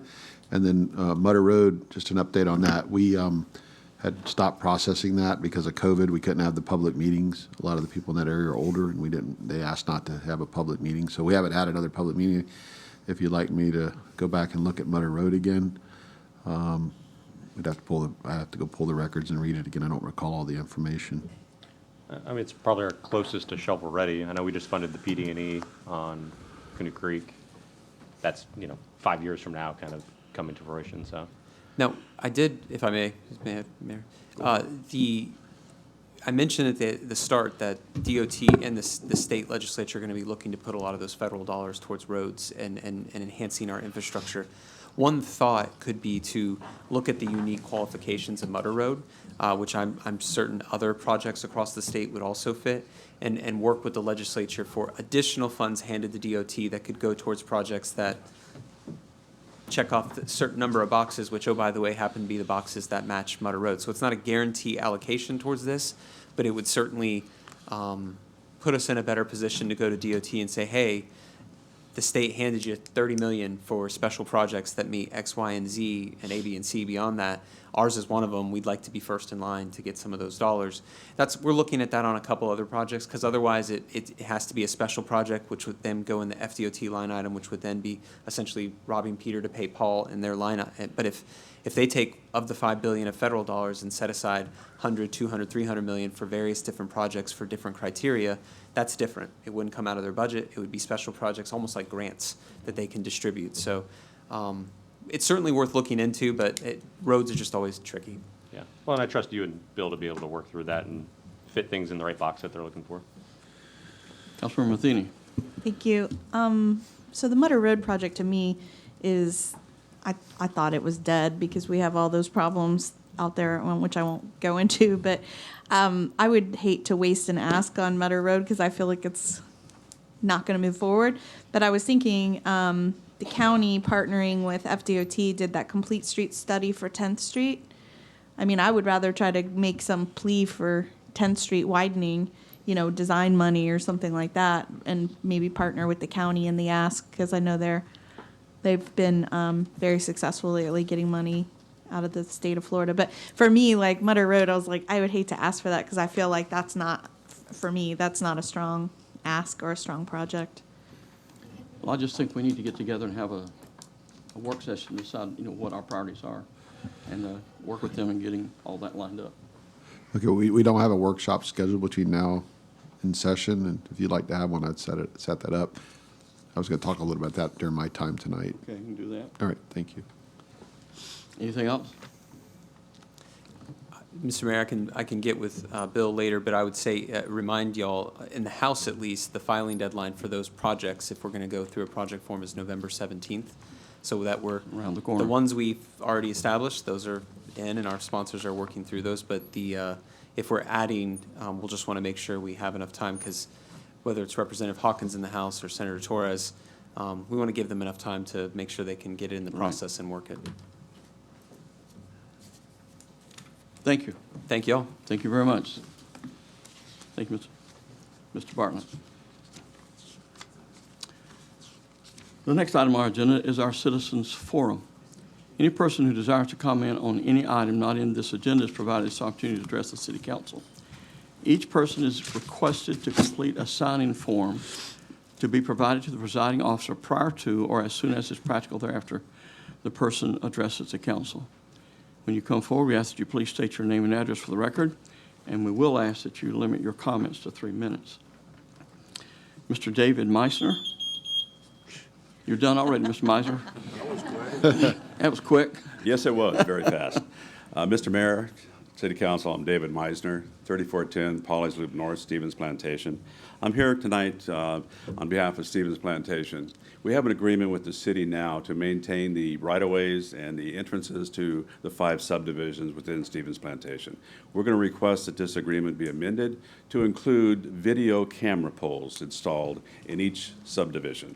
And then Mutter Road, just an update on that. We had stopped processing that because of COVID. We couldn't have the public meetings. A lot of the people in that area are older, and they asked not to have a public meeting. So we haven't had another public meeting. If you'd like me to go back and look at Mutter Road again, I have to go pull the records and read it again. I don't recall all the information. I mean, it's probably our closest to shovel ready. I know we just funded the PD&E on Canoe Creek. That's, 5 years from now kind of coming to fruition, so. Now, I did, if I may, Mayor, I mentioned at the start that DOT and the state legislature are going to be looking to put a lot of those federal dollars towards roads and enhancing our infrastructure. One thought could be to look at the unique qualifications of Mutter Road, which I'm certain other projects across the state would also fit, and work with the legislature for additional funds handed to DOT that could go towards projects that check off a certain number of boxes, which, oh, by the way, happen to be the boxes that match Mutter Road. So it's not a guarantee allocation towards this, but it would certainly put us in a better position to go to DOT and say, hey, the state handed you $30 million for special projects that meet X, Y, and Z, and A, B, and C beyond that. Ours is one of them. We'd like to be first in line to get some of those dollars. We're looking at that on a couple other projects, because otherwise it has to be a special project, which would then go in the FDOT line item, which would then be essentially robbing Peter to pay Paul in their line item. But if they take of the $5 billion of federal dollars and set aside 100, 200, 300 million for various different projects for different criteria, that's different. It wouldn't come out of their budget. It would be special projects, almost like grants that they can distribute. So it's certainly worth looking into, but roads are just always tricky. Yeah. Well, and I trust you and Bill to be able to work through that and fit things in the right box that they're looking for. Councilmember Matheny. Thank you. So the Mutter Road project to me is, I thought it was dead because we have all those problems out there, which I won't go into, but I would hate to waste an ask on Mutter Road because I feel like it's not going to move forward. But I was thinking the county partnering with FDOT did that complete street study for 10th Street. I mean, I would rather try to make some plea for 10th Street widening, design money or something like that, and maybe partner with the county in the ask, because I know they've been very successful lately getting money out of the state of Florida. But for me, like Mutter Road, I was like, I would hate to ask for that because I feel like that's not, for me, that's not a strong ask or a strong project. Well, I just think we need to get together and have a work session, decide, what our priorities are, and work with them in getting all that lined up. Okay, we don't have a workshop scheduled between now and session, and if you'd like to have one, I'd set that up. I was going to talk a little about that during my time tonight. Okay, you can do that. All right, thank you. Anything else? Mr. Mayor, I can get with Bill later, but I would say, remind y'all, in the House at least, the filing deadline for those projects, if we're going to go through a project form, is November 17th. So that we're Around the corner. The ones we've already established, those are in, and our sponsors are working through those. But if we're adding, we'll just want to make sure we have enough time, because whether it's Representative Hawkins in the House or Senator Torres, we want to give them enough time to make sure they can get it in the process and work it. Thank you. Thank you all. Thank you very much. Thank you, Mr. Bartlett. The next item on our agenda is our Citizens Forum. Any person who desires to comment on any item not in this agenda is provided this opportunity to address the City Council. Each person is requested to complete a sign-in form to be provided to the presiding officer prior to or as soon as is practical thereafter the person addresses the council. When you come forward, we ask that you please state your name and address for the record, and we will ask that you limit your comments to 3 minutes. Mr. David Meissner. You're done already, Mr. Meissner? That was quick. That was quick. Yes, it was, very fast. Mr. Mayor, City Council, I'm David Meissner, 3410 Polly's Loop North, Stevens Plantation. I'm here tonight on behalf of Stevens Plantation. We have an agreement with the city now to maintain the right-of-ways and the entrances to the 5 subdivisions within Stevens Plantation. We're going to request that this agreement be amended to include video camera poles installed in each subdivision.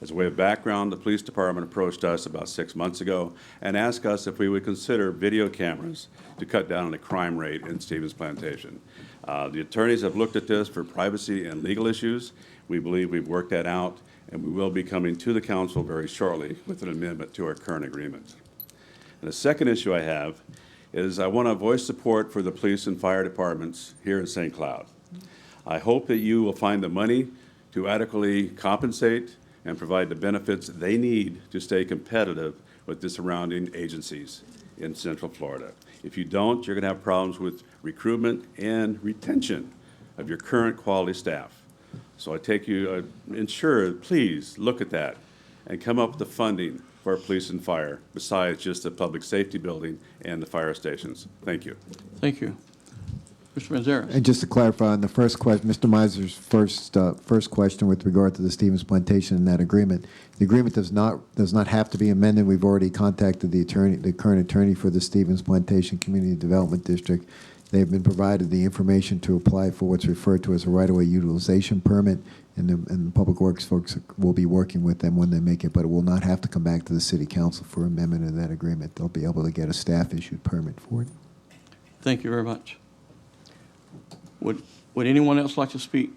As a way of background, the police department approached us about 6 months ago and asked us if we would consider video cameras to cut down on the crime rate in Stevens Plantation. The attorneys have looked at this for privacy and legal issues. We believe we've worked that out, and we will be coming to the council very shortly with an amendment to our current agreement. And the second issue I have is I want to voice support for the police and fire departments here in St. Cloud. I hope that you will find the money to adequately compensate and provide the benefits they need to stay competitive with the surrounding agencies in Central Florida. If you don't, you're going to have problems with recruitment and retention of your current quality staff. So I take you, ensure, please look at that and come up with the funding for our police and fire, besides just the public safety building and the fire stations. Thank you. Thank you. Mr. Manzares. And just to clarify on the first question, Mr. Miser's first question with regard to the Stevens Plantation and that agreement, the agreement does not have to be amended. We've already contacted the current attorney for the Stevens Plantation Community Development District. They've been provided the information to apply for what's referred to as a right-of-way utilization permit, and the Public Works folks will be working with them when they make it, but it will not have to come back to the City Council for amendment of that agreement. They'll be able to get a staff-issued permit for it. Thank you very much. Would anyone else like to speak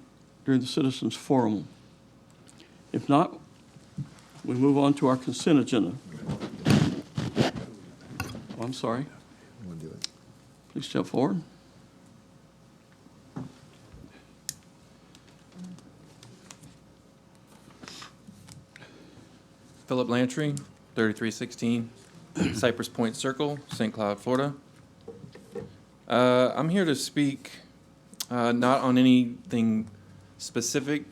during the Citizens Forum? If not, we move on to our consent agenda. Oh, I'm sorry. Please step forward. Philip Lantry, 3316 Cypress Point Circle, St. Cloud, Florida. I'm here to speak not on anything specific.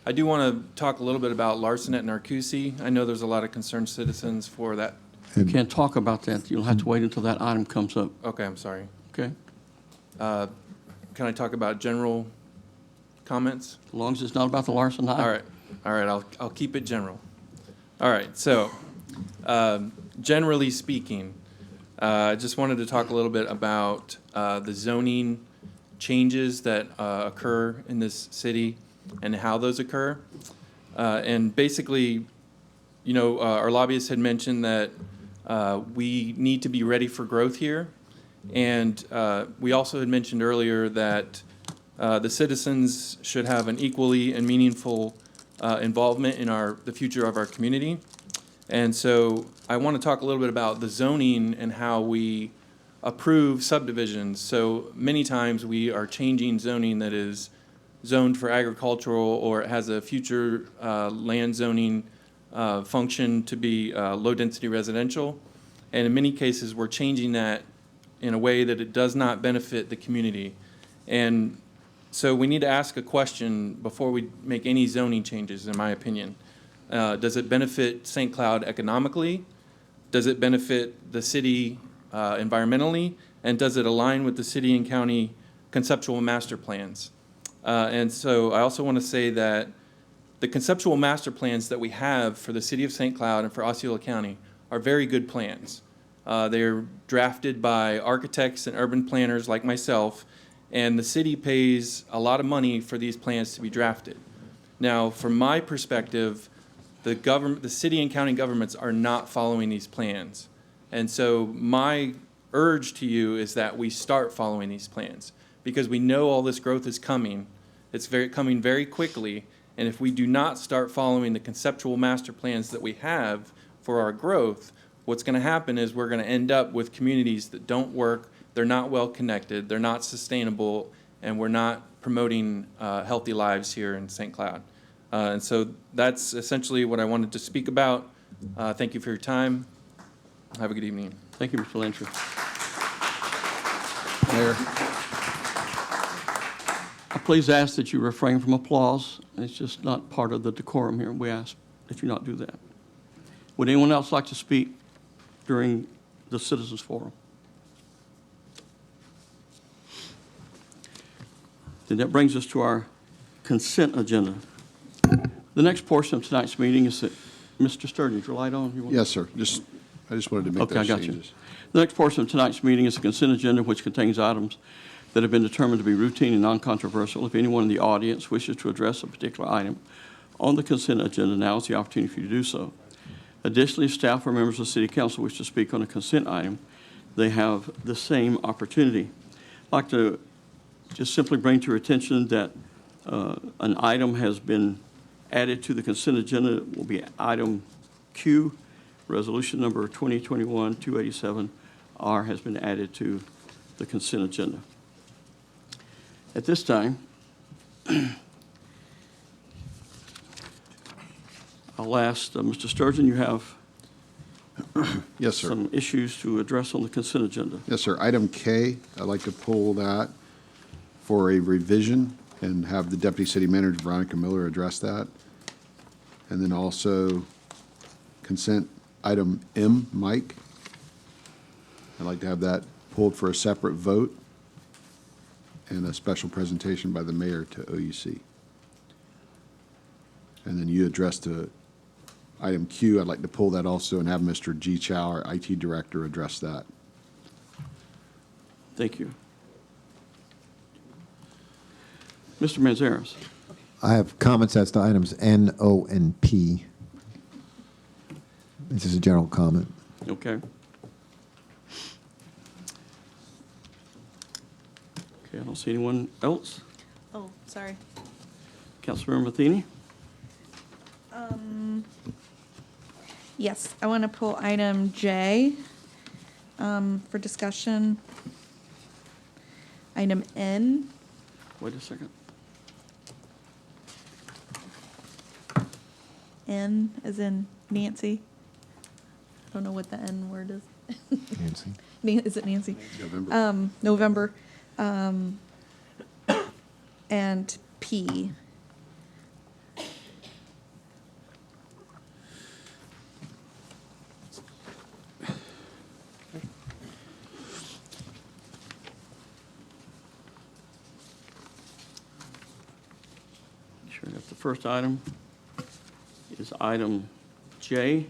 I do want to talk a little bit about larceny at Narcoossee. I know there's a lot of concerned citizens for that You can't talk about that. You'll have to wait until that item comes up, Okay, I'm sorry. okay? Can I talk about general comments? As long as it's not about the Larson High. All right, I'll keep it general. All right, so, generally speaking, I just wanted to talk a little bit about the zoning changes that occur in this city and how those occur. And basically, you know, our lobbyists had mentioned that we need to be ready for growth here. And we also had mentioned earlier that the citizens should have an equally and meaningful involvement in the future of our community. And so I want to talk a little bit about the zoning and how we approve subdivisions. So many times we are changing zoning that is zoned for agricultural, or it has a future land zoning function to be low-density residential. And in many cases, we're changing that in a way that it does not benefit the community. And so we need to ask a question before we make any zoning changes, in my opinion. Does it benefit St. Cloud economically? Does it benefit the city environmentally? And does it align with the city and county conceptual master plans? And so I also want to say that the conceptual master plans that we have for the city of St. Cloud and for Osceola County are very good plans. They're drafted by architects and urban planners like myself, and the city pays a lot of money for these plans to be drafted. Now, from my perspective, the city and county governments are not following these plans. And so my urge to you is that we start following these plans, because we know all this growth is coming. It's coming very quickly. And if we do not start following the conceptual master plans that we have for our growth, what's going to happen is we're going to end up with communities that don't work, they're not well connected, they're not sustainable, and we're not promoting healthy lives here in St. Cloud. And so that's essentially what I wanted to speak about. Thank you for your time. Have a good evening. Thank you, Mr. Lantry. Mayor? I please ask that you refrain from applause. It's just not part of the decorum here. We ask that you not do that. Would anyone else like to speak during the citizens forum? Then that brings us to our consent agenda. The next portion of tonight's meeting is that, Mr. Sturgeon, is your light on? You want- Yes, sir. I just wanted to make Okay, I those got you. changes. The next portion of tonight's meeting is the consent agenda, which contains items that have been determined to be routine and non-controversial. If anyone in the audience wishes to address a particular item on the consent agenda, now is the opportunity for you to do so. Additionally, if staff or members of the City Council wish to speak on a consent item, they have the same opportunity. I'd like to just simply bring to your attention that an item has been added to the consent agenda. It will be item Q, resolution number 2021-287R has been added to the consent agenda. At this time, I'll ask Mr. Sturgeon, you have Yes, sir. some issues to address on the consent agenda. Yes, sir. Item K, I'd like to pull that for a revision and have the Deputy City Manager, Veronica Miller, address that. And then also consent item M, Mike. I'd like to have that pulled for a separate vote and a special presentation by the mayor to OUC. And then you addressed item Q. I'd like to pull that also and have Mr. G. Chow, our IT Director, address that. Thank you. Mr. Manzares. I have comments as to items N, O, and P. This is a general comment. Okay. Okay, I don't see anyone else. Oh, sorry. Councilmember Matheny? Yes, I want to pull item J for discussion. Item N. Wait a second. N as in Nancy. I don't know what the N word is. Nancy. Is it Nancy? November. November. And P. Okay, that's the first item. Is item J.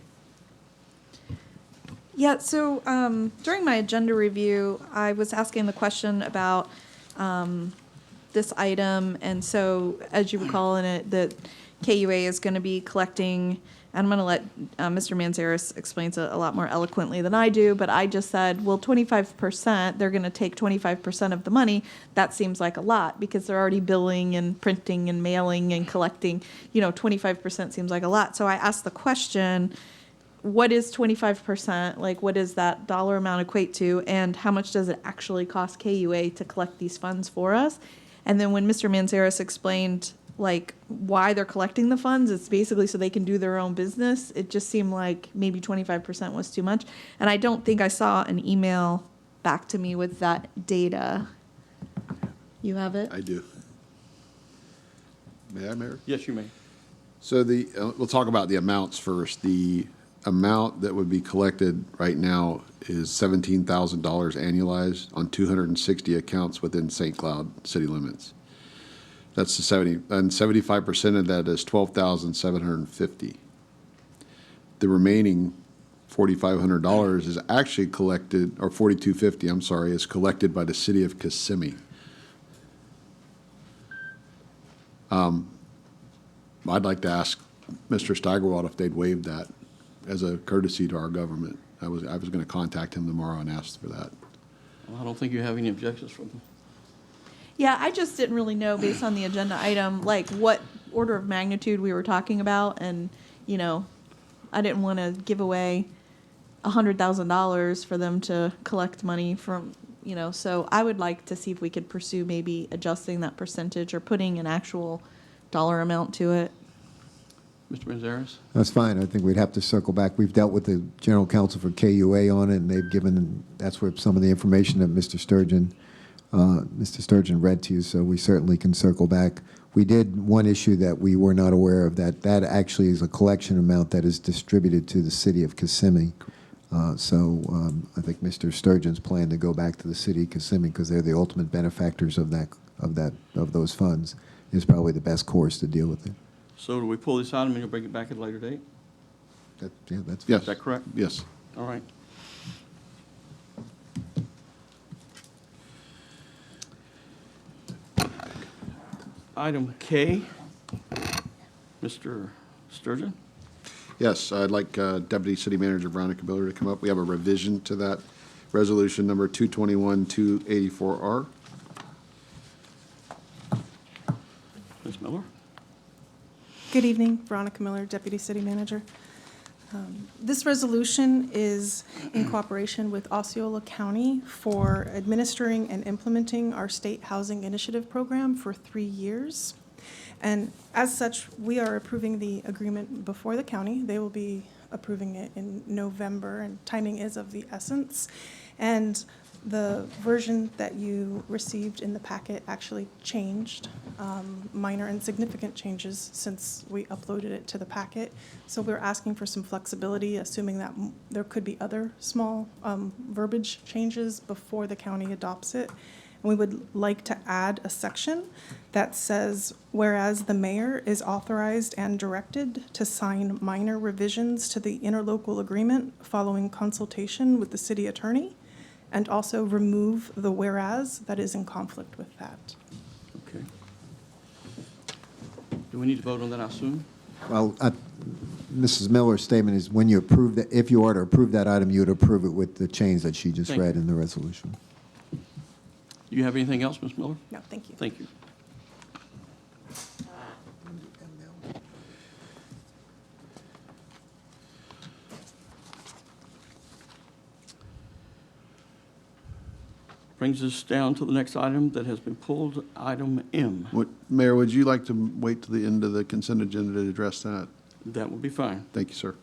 Yeah, so during my agenda review, I was asking the question about this item, and so as you recall in it, that KUA is going to be collecting, and I'm going to let Mr. Manzares explains it a lot more eloquently than I do, but I just said, well, 25%, they're going to take 25% of the money. That seems like a lot because they're already billing and printing and mailing and collecting. 25% seems like a lot. So I asked the question, what is 25%? Like, what does that dollar amount equate to? And how much does it actually cost KUA to collect these funds for us? And then when Mr. Manzares explained, like, why they're collecting the funds, it's basically so they can do their own business. It just seemed like maybe 25% was too much. And I don't think I saw an email back to me with that data. You have it? I do. May I, Mayor? Yes, you may. So we'll talk about the amounts first. The amount that would be collected right now is $17,000 annualized on 260 accounts within St. Cloud city limits. That's the 75% of that is $12,750. The remaining $4,500 is actually collected, or $4,250, I'm sorry, is collected by the city of Kissimmee. I'd like to ask Mr. Steigerwald if they'd waive that as a courtesy to our government. I was going to contact him tomorrow and ask for that. Well, I don't think you have any objections from them. Yeah, I just didn't really know based on the agenda item, like what order of magnitude we were talking about. And, I didn't want to give away $100,000 for them to collect money from, so I would like to see if we could pursue maybe adjusting that percentage or putting an actual dollar amount to it. Mr. Manzares? That's fine. I think we'd have to circle back. We've dealt with the general counsel for KUA on it, and they've given, that's where some of the information that Mr. Sturgeon read to you, so we certainly can circle back. We did one issue that we were not aware of, that actually is a collection amount that is distributed to the city of Kissimmee. I think Mr. Sturgeon's plan to go back to the city of Kissimmee, because they're the ultimate benefactors of those funds, is probably the best course to deal with it. So do we pull this item and you'll bring it back at a later date? That's Yes. Is that correct? Yes. All right. Item K, Mr. Sturgeon? Yes, I'd like Deputy City Manager Veronica Miller to come up. We have a revision to that resolution number 221-284R. Ms. Miller? Good evening, Veronica Miller, Deputy City Manager. This resolution is in cooperation with Osceola County for administering and implementing our state housing initiative program for 3 years. And as such, we are approving the agreement before the county. They will be approving it in November, and timing is of the essence. And the version that you received in the packet actually changed, minor and significant changes since we uploaded it to the packet. So we're asking for some flexibility, assuming that there could be other small verbiage changes before the county adopts it. And we would like to add a section that says, whereas the mayor is authorized and directed to sign minor revisions to the interlocal agreement following consultation with the city attorney, and also remove the whereas that is in conflict with that. Okay. Do we need to vote on that, I assume? Well, Mrs. Miller's statement is when you approve that, if you are to approve that item, you would approve it with the change that she just Thank read you. in the resolution. Do you have anything else, Ms. Miller? No, thank you. Thank you. Brings us down to the next item that has been pulled, item M. Mayor, would you like to wait to the end of the consent agenda to address that? That will be fine. Thank you, sir.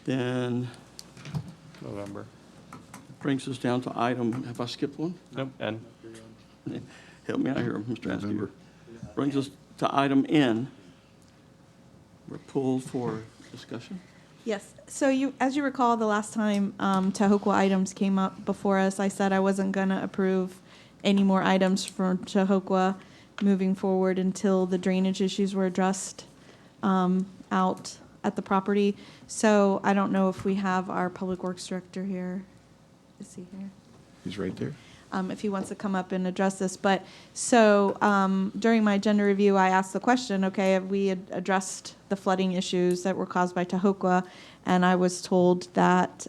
Then November. brings us down to item, have I skipped one? Nope, N. Help me out here, Mr. Askew. November. Brings us to item N. We're pulled for discussion. Yes. So as you recall, the last time Tahokwa items came up before us, I said I wasn't going to approve any more items for Chahoqua moving forward until the drainage issues were addressed out at the property. So I don't know if we have our Public Works Director here. Is he here? He's right there. If he wants to come up and address this. But so during my agenda review, I asked the question, okay, have we addressed the flooding issues that were caused by Chahoqua? And I was told that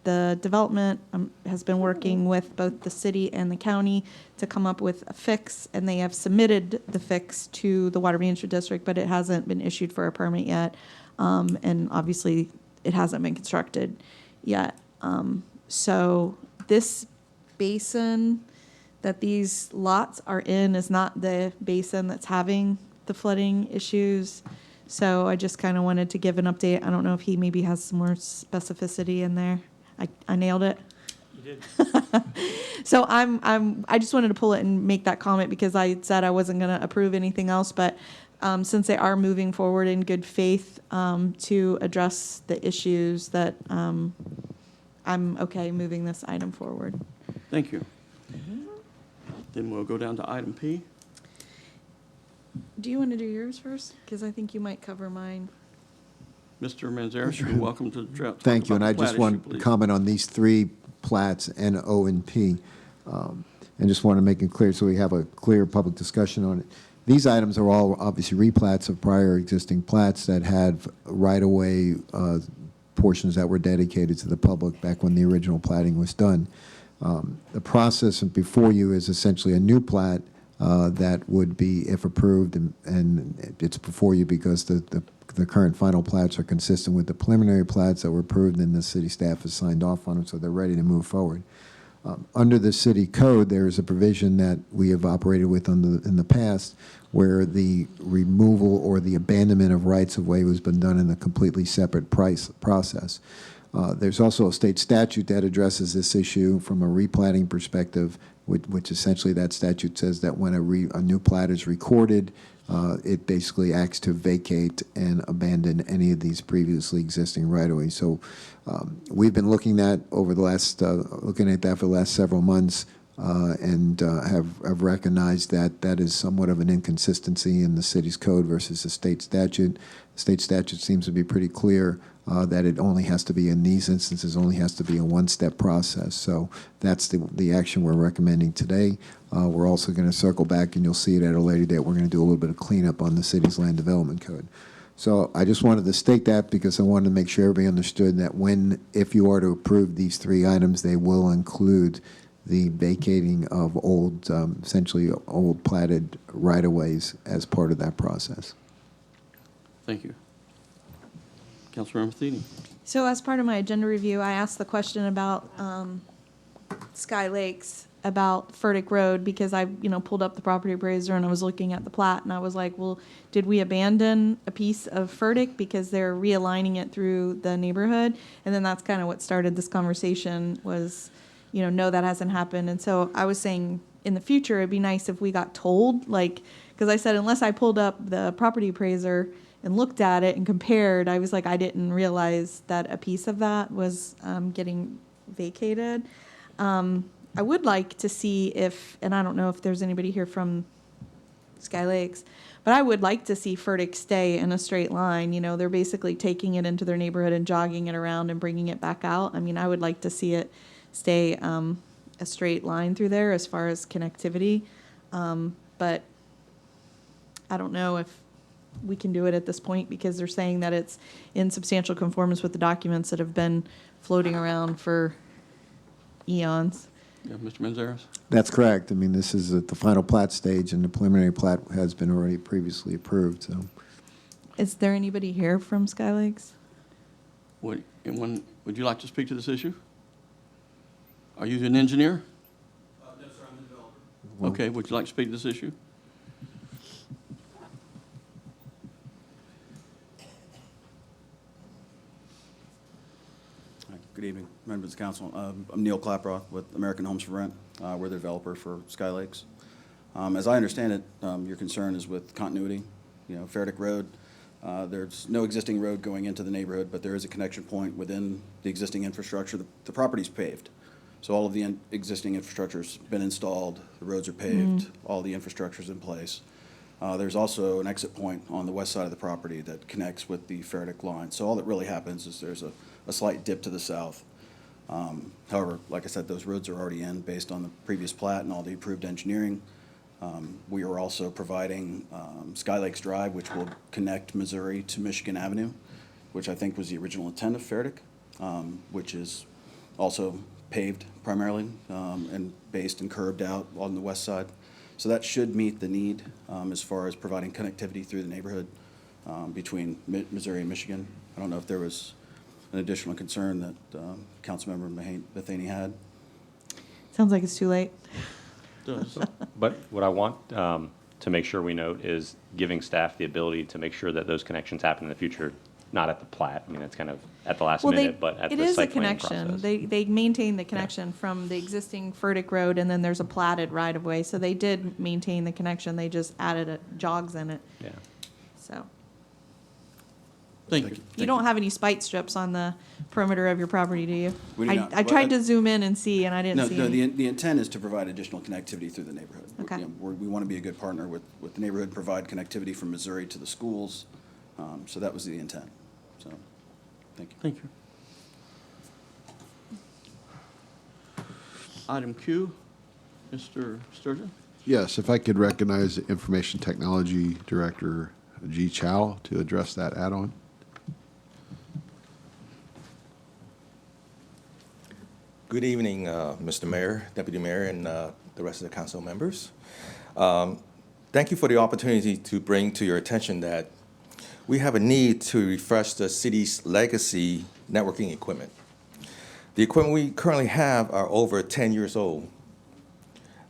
the development has been working with both the city and the county to come up with a fix, and they have submitted the fix to the Water Management District, but it hasn't been issued for a permit yet. And obviously, it hasn't been constructed yet. So this basin that these lots are in is not the basin that's having the flooding issues. So I just kind of wanted to give an update. I don't know if he maybe has some more specificity in there. I nailed it. You did. So I just wanted to pull it and make that comment because I said I wasn't going to approve anything else, but since they are moving forward in good faith to address the issues, that I'm okay moving this item forward. Thank you. Then we'll go down to item P. Do you want to do yours first? Because I think you might cover mine. Mr. Manzares, you're welcome to talk Thank you, about and I the plat just issue, want to please. comment on these three plats, N, O, and P, and just want to make it clear so we have a clear public discussion on it. These items are all obviously replats of prior existing plats that had right-of-way portions that were dedicated to the public back when the original platting was done. The process before you is essentially a new plat that would be, if approved, and it's before you because the current final plats are consistent with the preliminary plats that were approved, and the city staff has signed off on them, so they're ready to move forward. Under the city code, there is a provision that we have operated with in the past where the removal or the abandonment of rights-of-way has been done in a completely separate process. There's also a state statute that addresses this issue from a replatting perspective, which essentially that statute says that when a new plat is recorded, it basically acts to vacate and abandon any of these previously existing right-of-ways. So we've been looking at that for the last several months and have recognized that that is somewhat of an inconsistency in the city's code versus the state statute. The state statute seems to be pretty clear that it only has to be, in these instances, only has to be a one-step process. So that's the action we're recommending today. We're also going to circle back, and you'll see it at a later date. We're going to do a little bit of cleanup on the city's land development code. So I just wanted to state that because I wanted to make sure everybody understood that if you are to approve these three items, they will include the vacating of essentially old platted right-of-ways as part of that process. Thank you. Councilmember Matheny. So as part of my agenda review, I asked the question about Sky Lakes, about Furtick Road, because I, pulled up the property appraiser and I was looking at the plat and I was like, well, did we abandon a piece of Furtick because they're realigning it through the neighborhood? And then that's kind of what started this conversation was, no, that hasn't happened. And so I was saying in the future, it'd be nice if we got told, because I said, unless I pulled up the property appraiser and looked at it and compared, I was like, I didn't realize that a piece of that was getting vacated. I would like to see if, and I don't know if there's anybody here from Sky Lakes, but I would like to see Furtick stay in a straight line. They're basically taking it into their neighborhood and jogging it around and bringing it back out. I mean, I would like to see it stay a straight line through there as far as connectivity. But I don't know if we can do it at this point because they're saying that it's in substantial conformance with the documents that have been floating around for eons. Yeah, Mr. Manzares. That's correct. I mean, this is at the final plat stage, and the preliminary plat has been already previously approved. So, is there anybody here from Sky Lakes? Would you like to speak to this issue? Are you an engineer? No, sir, I'm the developer. Okay, would you like to speak to this issue? Good evening, members of the council. I'm Neil Klaproth with American Homes for Rent. We're the developer for Sky Lakes. As I understand it, your concern is with continuity. Furtick Road, there's no existing road going into the neighborhood, but there is a connection point within the existing infrastructure. The property's paved. So all of the existing infrastructure's been installed, the roads are paved, all the infrastructure's in place. There's also an exit point on the west side of the property that connects with the Faraday line. So all that really happens is there's a slight dip to the south. However, like I said, those roads are already in based on the previous plat and all the approved engineering. We are also providing Sky Lakes Drive, which will connect Missouri to Michigan Avenue, which I think was the original intent of Faraday, which is also paved primarily and based and curbed out on the west side. So that should meet the need as far as providing connectivity through the neighborhood between Missouri and Michigan. I don't know if there was an additional concern that Councilmember Matheny had. Sounds like it's too late. Does. But what I want to make sure we note is giving staff the ability to make sure that those connections happen in the future, not at the plat. I mean, it's kind of at the last minute, but at the site planning process. It is a connection. They maintain the connection from the existing Furtick Road, and then there's a platted right-of-way. So they did maintain the connection. They just added jogs in it. Yeah. So Thank you. you don't have any spite strips on the perimeter of your property, do you? We do not. I tried to zoom in and see, and I didn't see No, any. the intent is to provide additional connectivity through the neighborhood. Okay. You know, we want to be a good partner with the neighborhood, provide connectivity from Missouri to the schools. So that was the intent. So, thank you. Thank you. Item Q, Mr. Sturgeon. Yes, if I could recognize the Information Technology Director, G. Chow, to address that add-on. Good evening, Mr. Mayor, Deputy Mayor, and the rest of the council members. Thank you for the opportunity to bring to your attention that we have a need to refresh the city's legacy networking equipment. The equipment we currently have are over 10 years old.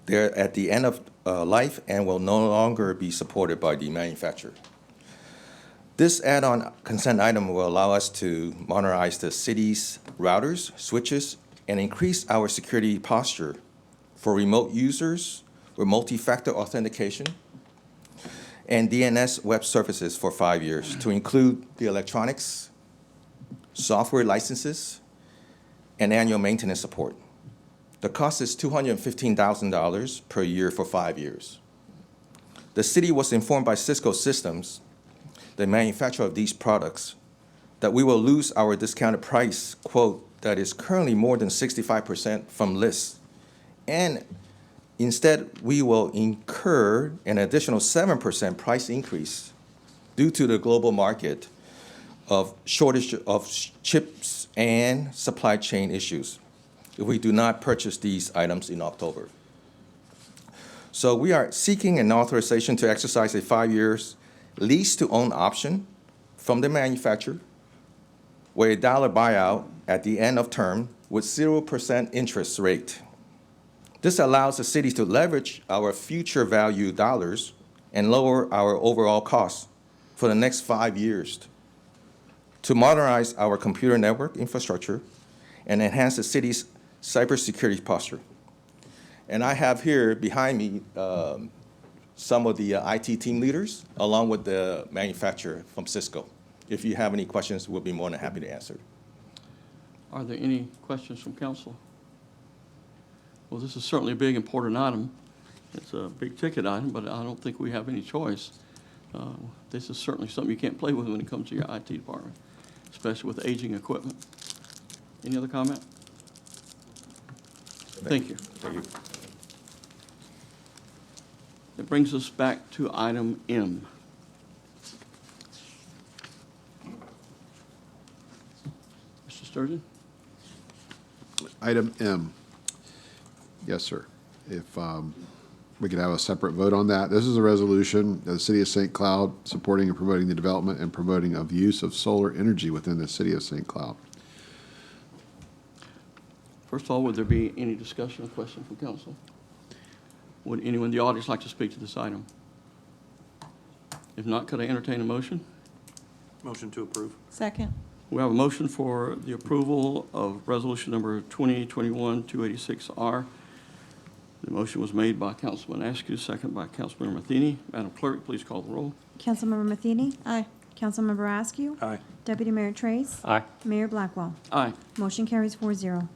They're at the end of life and will no longer be supported by the manufacturer. This add-on consent item will allow us to modernize the city's routers, switches, and increase our security posture for remote users with multi-factor authentication and DNS web services for 5 years to include the electronics, software licenses, and annual maintenance support. The cost is $215,000 per year for 5 years. The city was informed by Cisco Systems, the manufacturer of these products, that we will lose our discounted price quote that is currently more than 65% from list. And instead, we will incur an additional 7% price increase due to the global market of shortage of chips and supply chain issues if we do not purchase these items in October. So we are seeking an authorization to exercise a 5 years lease-to-own option from the manufacturer with a dollar buyout at the end of term with 0% interest rate. This allows the city to leverage our future value dollars and lower our overall costs for the next 5 years to modernize our computer network infrastructure and enhance the city's cybersecurity posture. And I have here behind me some of the IT team leaders along with the manufacturer from Cisco. If you have any questions, we'll be more than happy to answer. Are there any questions from council? Well, this is certainly a big, important item. It's a big ticket item, but I don't think we have any choice. This is certainly something you can't play with when it comes to your IT department, especially with aging equipment. Any other comment? Thank you. Thank you. That brings us back to item M. Mr. Sturgeon? Item M. Yes, sir. If we could have a separate vote on that. This is a resolution of the City of St. Cloud supporting and promoting the development and promoting of use of solar energy within the City of St. Cloud. First of all, would there be any discussion or question from council? Would anyone in the audience like to speak to this item? If not, could I entertain a motion? Motion to approve. Second. We have a motion for the approval of resolution number 2021-286R. The motion was made by Councilman Askew, second by Councilmember Matheny. Madam Clerk, please call the roll. Councilmember Matheny? Aye. Councilmember Askew? Aye. Deputy Mayor Trace? Aye. Mayor Blackwell? Aye. Motion carries 4-0.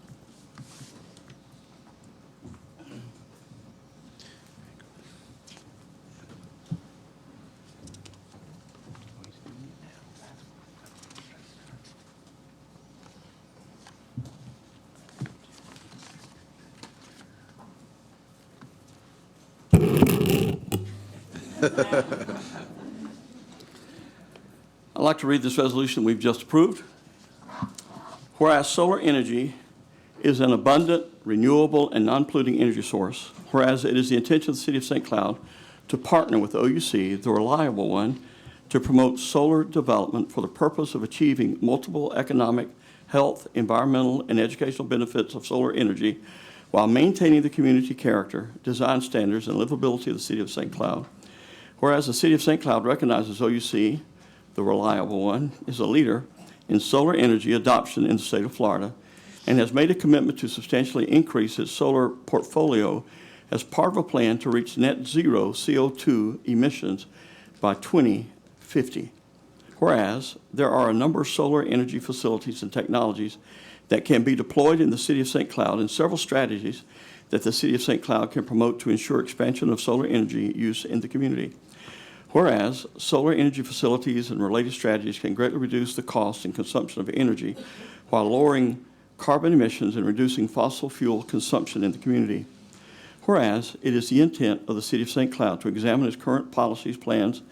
I'd like to read this resolution we've just approved. Whereas solar energy is an abundant, renewable, and non-polluting energy source, whereas it is the intention of the City of St. Cloud to partner with OUC, the reliable one, to promote solar development for the purpose of achieving multiple economic, health, environmental, and educational benefits of solar energy while maintaining the community character, design standards, and livability of the City of St. Cloud. Whereas the City of St. Cloud recognizes OUC, the reliable one, is a leader in solar energy adoption in the state of Florida and has made a commitment to substantially increase its solar portfolio as part of a plan to reach net zero CO2 emissions by 2050. Whereas there are a number of solar energy facilities and technologies that can be deployed in the City of St. Cloud and several strategies that the City of St. Cloud can promote to ensure expansion of solar energy use in the community. Whereas solar energy facilities and related strategies can greatly reduce the cost and consumption of energy while lowering carbon emissions and reducing fossil fuel consumption in the community. Whereas it is the intent of the City of St. Cloud to examine its current policies, plans,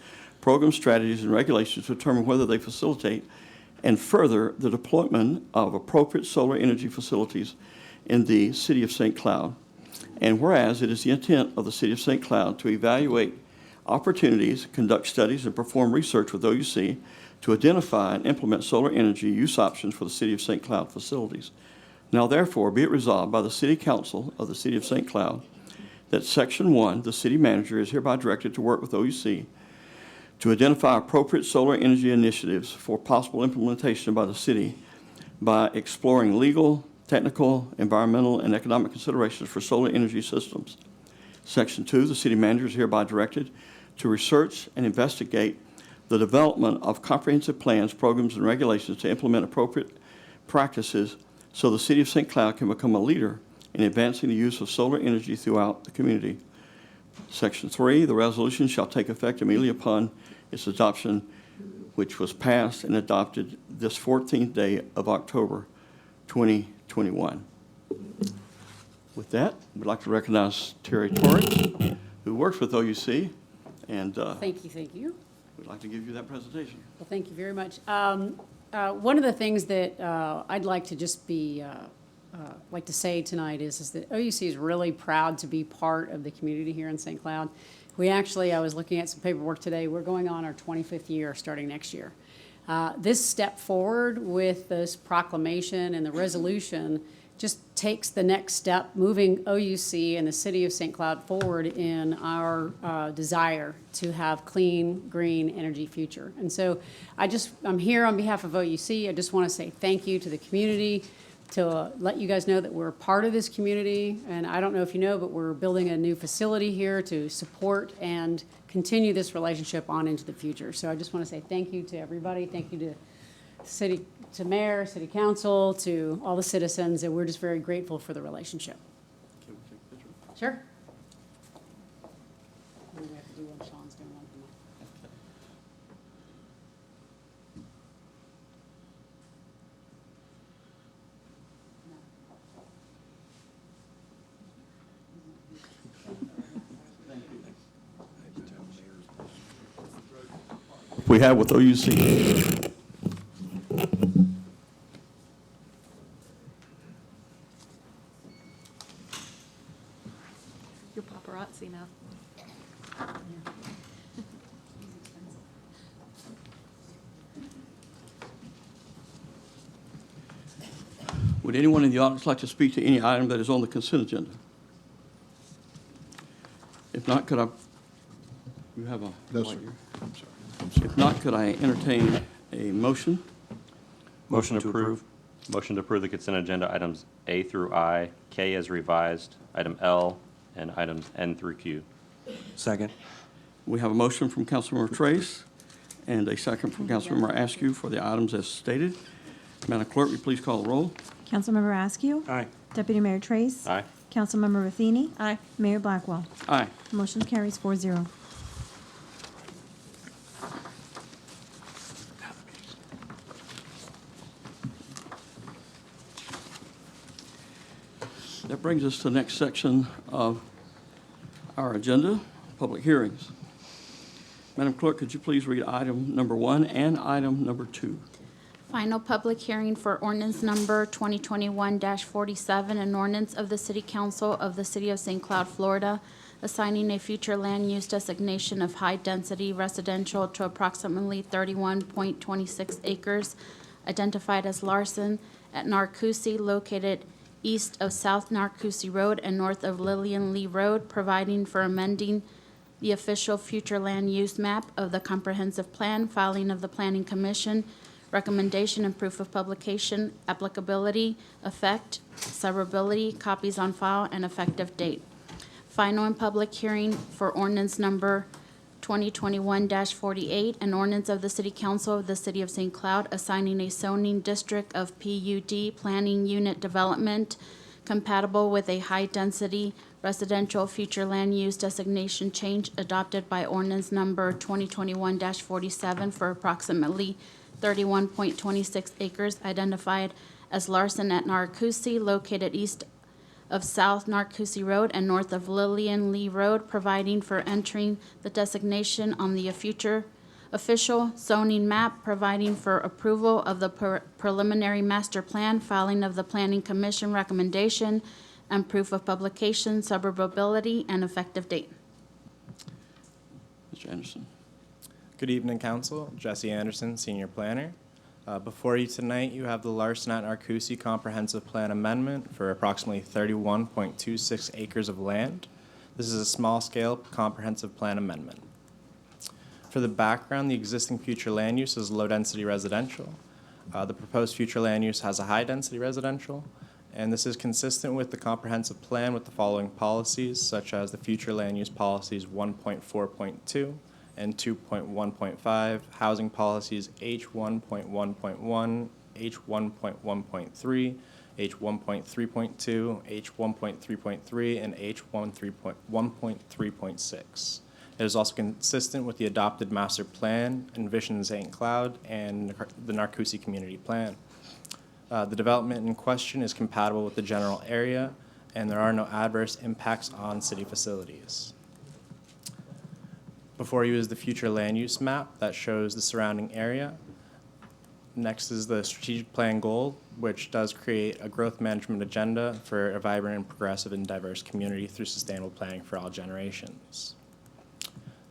programs, strategies, and regulations to determine whether they facilitate and further the deployment of appropriate solar energy facilities in the City of St. Cloud. And whereas it is the intent of the City of St. Cloud to evaluate opportunities, conduct studies, and perform research with OUC to identify and implement solar energy use options for the City of St. Cloud facilities. Now therefore, be it resolved by the City Council of the City of St. Cloud that Section 1, the City Manager is hereby directed to work with OUC to identify appropriate solar energy initiatives for possible implementation by the city by exploring legal, technical, environmental, and economic considerations for solar energy systems. Section 2, the City Manager is hereby directed to research and investigate the development of comprehensive plans, programs, and regulations to implement appropriate practices so the City of St. Cloud can become a leader in advancing the use of solar energy throughout the community. Section 3, the resolution shall take effect immediately upon its adoption, which was passed and adopted this 14th day of October 2021. With that, we'd like to recognize Terry Torrance, who works with OUC, and Thank you. we'd like to give you that presentation. Well, thank you very much. One of the things that I'd like to just like to say tonight is that OUC is really proud to be part of the community here in St. Cloud. We actually, I was looking at some paperwork today, we're going on our 25th year starting next year. This step forward with this proclamation and the resolution just takes the next step, moving OUC and the City of St. Cloud forward in our desire to have clean, green energy future. And so I'm here on behalf of OUC. I just want to say thank you to the community, to let you guys know that we're a part of this community. And I don't know if you know, but we're building a new facility here to support and continue this relationship on into the future. So I just want to say thank you to everybody. Thank you to Mayor, City Council, to all the citizens, and we're just very grateful for the relationship. Can we take a picture? Sure. We have to do one. Sean's doing one for me. We have with OUC. You're paparazzi now. Would anyone in the audience like to speak to any item that is on the consent agenda? If not, could I, you have a. No, sir. I'm sorry. If not, could I entertain a motion? Motion to approve. Motion to approve the consent agenda items A through I, K as revised, item L, and items N through Q. Second. We have a motion from Councilmember Trace and a second from Councilmember Askew for the items as stated. Madam Clerk, will you please call the roll? Councilmember Askew. Aye. Deputy Mayor Trace. Aye. Councilmember Matheny. Aye. Mayor Blackwell. Aye. Motion carries 4-0. That brings us to the next section of our agenda, public hearings. Madam Clerk, could you please read item number 1 and item number 2? Final public hearing for ordinance number 2021-47, an ordinance of the City Council of the City of St. Cloud, Florida, assigning a future land use designation of high-density residential to approximately 31.26 acres, identified as Larson at Narcoossee, located east of South Narcoossee Road and north of Lillian Lee Road, providing for amending the official future land use map of the comprehensive plan, filing of the Planning Commission, recommendation and proof of publication, applicability, effect, severability, copies on file, and effective date. Final and public hearing for ordinance number 2021-48, an ordinance of the City Council of the City of St. Cloud assigning a zoning district of PUD planning unit development compatible with a high-density residential future land use designation change adopted by ordinance number 2021-47 for approximately 31.26 acres, identified as Larson at Narcoossee, located east of South Narcoossee Road and north of Lillian Lee Road, providing for entering the designation on the future official zoning map, providing for approval of the preliminary master plan, filing of the Planning Commission recommendation, and proof of publication, suburbanability, and effective date. Mr. Anderson. Good evening, Council. Jesse Anderson, Senior Planner. Before you tonight, you have the Larson at Narcoossee Comprehensive Plan Amendment for approximately 31.26 acres of land. This is a small-scale comprehensive plan amendment. For the background, the existing future land use is low-density residential. The proposed future land use has a high-density residential, and this is consistent with the comprehensive plan with the following policies, such as the future land use policies 1.4.2, and 2.1.5, housing policies H1.1.1, H1.1.3, H1.3.2, H1.3.3, and H1.3.6. It is also consistent with the adopted master plan, Envision St. Cloud, and the Narcoossee Community Plan. The development in question is compatible with the general area, and there are no adverse impacts on city facilities. Before you is the future land use map that shows the surrounding area. Next is the strategic plan goal, which does create a growth management agenda for a vibrant and progressive and diverse community through sustainable planning for all generations.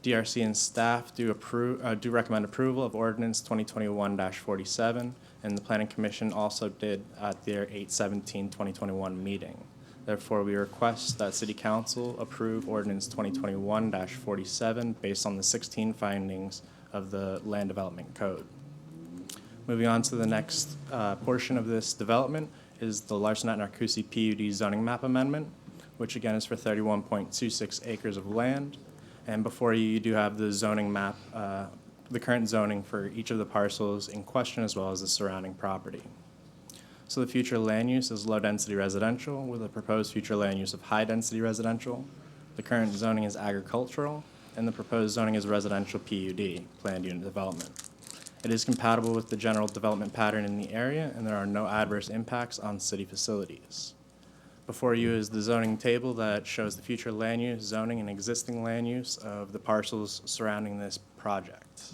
DRC and staff do recommend approval of ordinance 2021-47, and the Planning Commission also did at their 8/17/2021 meeting. Therefore, we request that City Council approve ordinance 2021-47 based on the 16 findings of the Land Development Code. Moving on to the next portion of this development is the Larson at Narcoossee PUD zoning map amendment, which again is for 31.26 acres of land. And before you, you do have the zoning map, the current zoning for each of the parcels in question, as well as the surrounding property. So the future land use is low-density residential with a proposed future land use of high-density residential. The current zoning is agricultural, and the proposed zoning is residential PUD, planned unit development. It is compatible with the general development pattern in the area, and there are no adverse impacts on city facilities. Before you is the zoning table that shows the future land use, zoning, and existing land use of the parcels surrounding this project.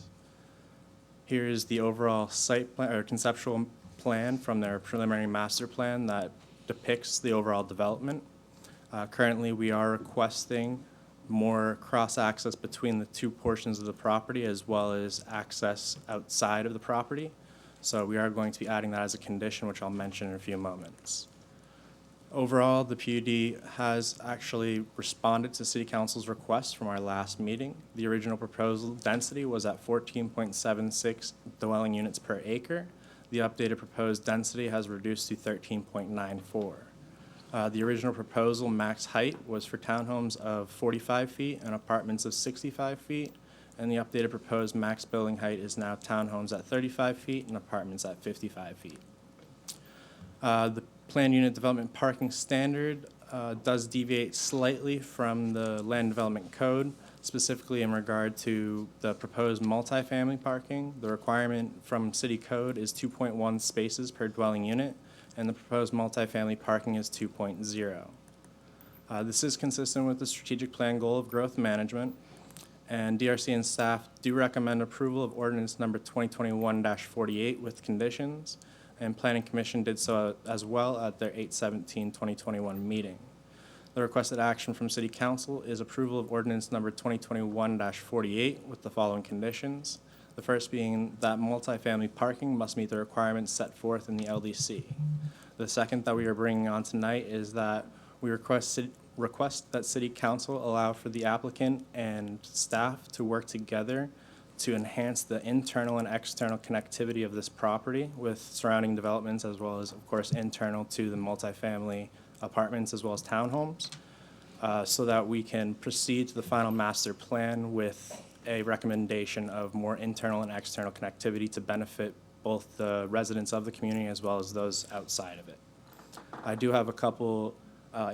Here is the overall site plan or conceptual plan from their preliminary master plan that depicts the overall development. Currently, we are requesting more cross-access between the two portions of the property as well as access outside of the property. So we are going to be adding that as a condition, which I'll mention in a few moments. Overall, the PUD has actually responded to City Council's request from our last meeting. The original proposal density was at 14.76 dwelling units per acre. The updated proposed density has reduced to 13.94. The original proposal max height was for townhomes of 45 feet and apartments of 65 feet, and the updated proposed max building height is now townhomes at 35 feet and apartments at 55 feet. The planned unit development parking standard does deviate slightly from the Land Development Code, specifically in regard to the proposed multifamily parking. The requirement from City Code is 2.1 spaces per dwelling unit, and the proposed multifamily parking is 2.0. This is consistent with the strategic plan goal of growth management, And DRC and staff do recommend approval of ordinance number 2021-48 with conditions, and Planning Commission did so as well at their 8/17/2021 meeting. The requested action from City Council is approval of ordinance number 2021-48 with the following conditions. The first being that multifamily parking must meet the requirements set forth in the LDC. The second that we are bringing on tonight is that we request that City Council allow for the applicant and staff to work together to enhance the internal and external connectivity of this property with surrounding developments, as well as, of course, internal to the multifamily apartments as well as townhomes, so that we can proceed to the final master plan with a recommendation of more internal and external connectivity to benefit both the residents of the community as well as those outside of it. I do have a couple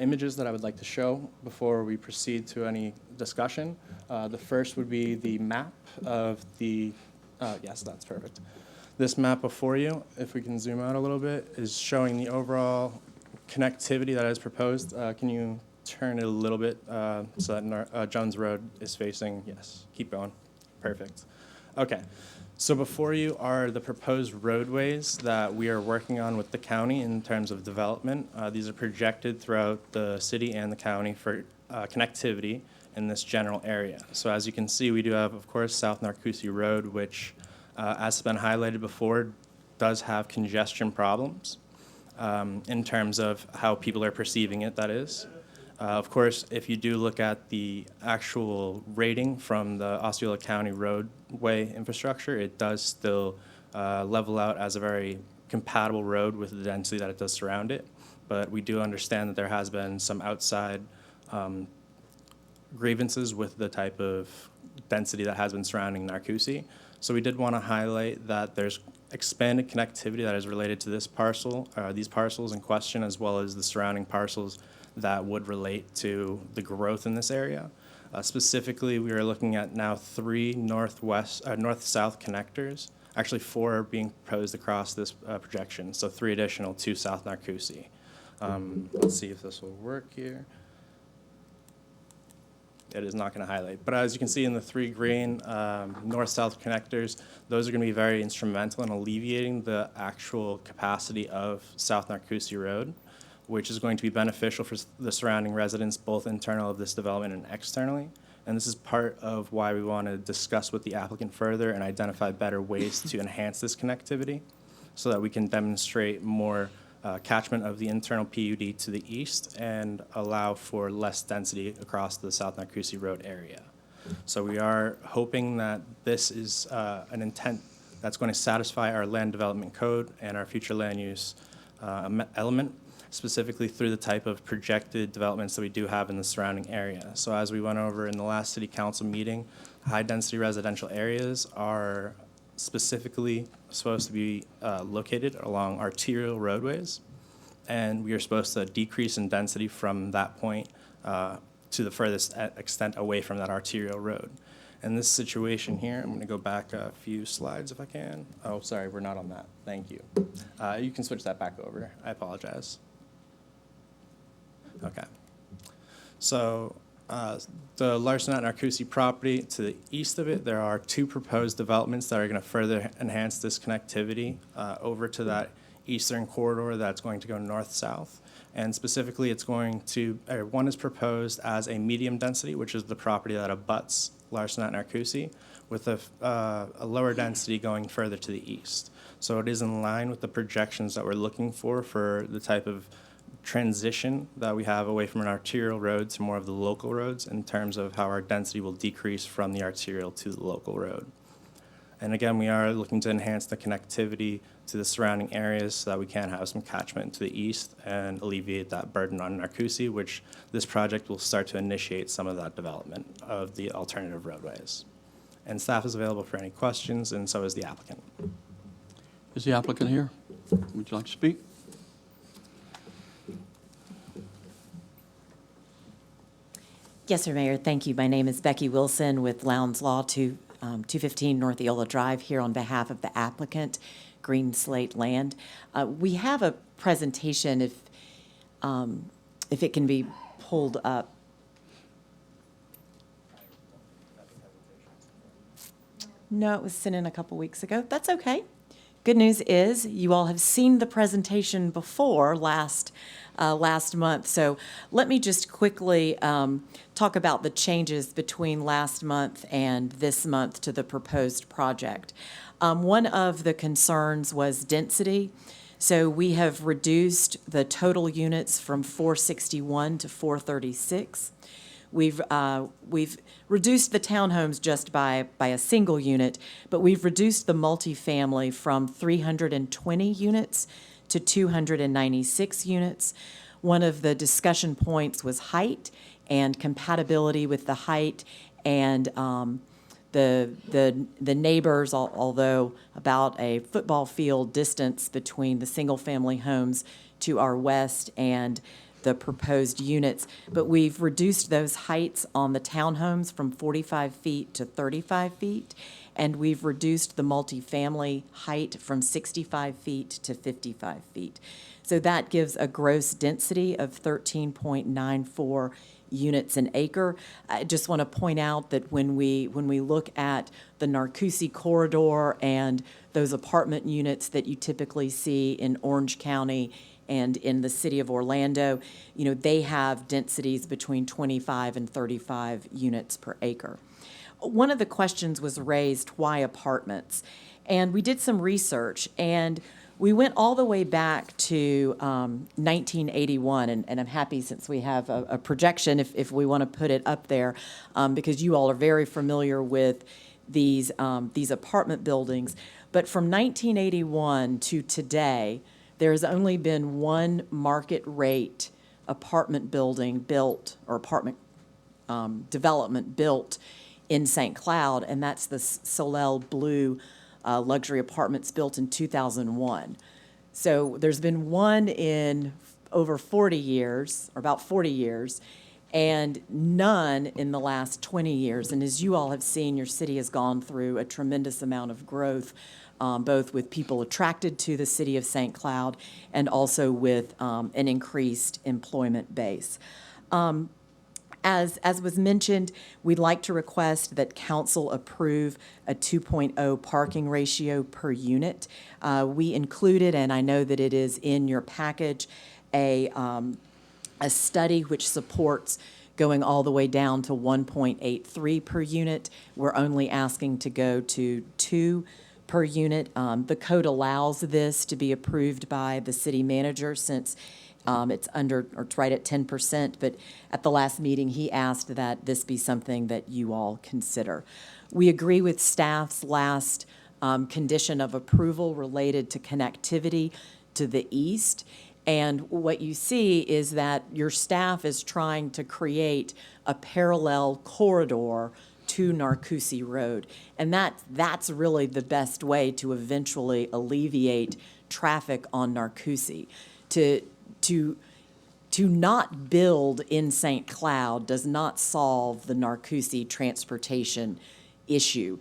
images that I would like to show before we proceed to any discussion. The first would be the map of the, yes, that's perfect. This map before you, if we can zoom out a little bit, is showing the overall connectivity that is proposed. Can you turn it a little bit so that Jones Road is facing, yes, keep going, perfect. Okay, so before you are the proposed roadways that we are working on with the county in terms of development. These are projected throughout the city and the county for connectivity in this general area. So as you can see, we do have, of course, South Narcoossee Road, which, as has been highlighted before, does have congestion problems in terms of how people are perceiving it, that is. Of course, if you do look at the actual rating from the Osceola County roadway infrastructure, it does still level out as a very compatible road with the density that it does surround it. But we do understand that there has been some outside grievances with the type of density that has been surrounding Narcoossee. So we did want to highlight that there's expanded connectivity that is related to this parcel, these parcels in question, as well as the surrounding parcels that would relate to the growth in this area. Specifically, we are looking at now 3 north-south connectors. Actually, 4 are being proposed across this projection, so 3 additional to South Narcoossee. Let's see if this will work here. It is not going to highlight. But as you can see in the 3 green north-south connectors, those are going to be very instrumental in alleviating the actual capacity of South Narcoossee Road, which is going to be beneficial for the surrounding residents, both internal of this development and externally. And this is part of why we want to discuss with the applicant further and identify better ways to enhance this connectivity so that we can demonstrate more catchment of the internal PUD to the east and allow for less density across the South Narcoossee Road area. So we are hoping that this is an intent that's going to satisfy our land development code and our future land use element, specifically through the type of projected developments that we do have in the surrounding area. So as we went over in the last city council meeting, high-density residential areas are specifically supposed to be located along arterial roadways, and we are supposed to decrease in density from that point to the furthest extent away from that arterial road. In this situation here, I'm going to go back a few slides if I can. Oh, sorry, we're not on that. Thank you. You can switch that back over. I apologize. Okay. So the Larson at Narcoossee property, to the east of it, there are 2 proposed developments that are going to further enhance this connectivity over to that eastern corridor that's going to go north-south. And specifically, it's going to, one is proposed as a medium density, which is the property that abuts Larson at Narcoossee, with a lower density going further to the east. So it is in line with the projections that we're looking for the type of transition that we have away from an arterial road to more of the local roads in terms of how our density will decrease from the arterial to the local road. And again, we are looking to enhance the connectivity to the surrounding areas so that we can have some catchment to the east and alleviate that burden on Narcoossee, which this project will start to initiate some of that development of the alternative roadways. And staff is available for any questions, and so is the applicant. Is the applicant here? Would you like to speak? Yes, sir, Mayor. Thank you. My name is Becky Wilson with Lowndes Law, 215 North Eola Drive, here on behalf of the applicant, Green Slate Land. We have a presentation, if it can be pulled up. No, it was sent in a couple weeks ago. That's okay. Good news is you all have seen the presentation before last month. So let me just quickly talk about the changes between last month and this month to the proposed project. One of the concerns was density. So we have reduced the total units from 461 to 436. We've reduced the townhomes just by a single unit, but we've reduced the multifamily from 320 units to 296 units. One of the discussion points was height and compatibility with the height, and the neighbors, although about a football field distance between the single-family homes to our west and the proposed units, but we've reduced those heights on the townhomes from 45 feet to 35 feet, and we've reduced the multifamily height from 65 feet to 55 feet. So that gives a gross density of 13.94 units an acre. I just want to point out that when we look at the Narcoossee corridor and those apartment units that you typically see in Orange County and in the city of Orlando, they have densities between 25 and 35 units per acre. One of the questions was raised, why apartments? And we did some research, and we went all the way back to 1981, and I'm happy since we have a projection, if we want to put it up there, because you all are very familiar with these apartment buildings. But from 1981 to today, there's only been one market rate apartment building built, or apartment development built in St. Cloud, and that's the Soleil Blue luxury apartments built in 2001. So there's been one in over 40 years, or about 40 years, and none in the last 20 years. And as you all have seen, your city has gone through a tremendous amount of growth, both with people attracted to the city of St. Cloud and also with an increased employment base. As was mentioned, we'd like to request that council approve a 2.0 parking ratio per unit. We included, and I know that it is in your package, a study which supports going all the way down to 1.83 per unit. We're only asking to go to 2 per unit. The code allows this to be approved by the city manager since it's it's right at 10%, but at the last meeting, he asked that this be something that you all consider. We agree with staff's last condition of approval related to connectivity to the east. And what you see is that your staff is trying to create a parallel corridor to Narcoossee Road. And that's really the best way to eventually alleviate traffic on Narcoossee. To not build in St. Cloud does not solve the Narcoossee transportation issue.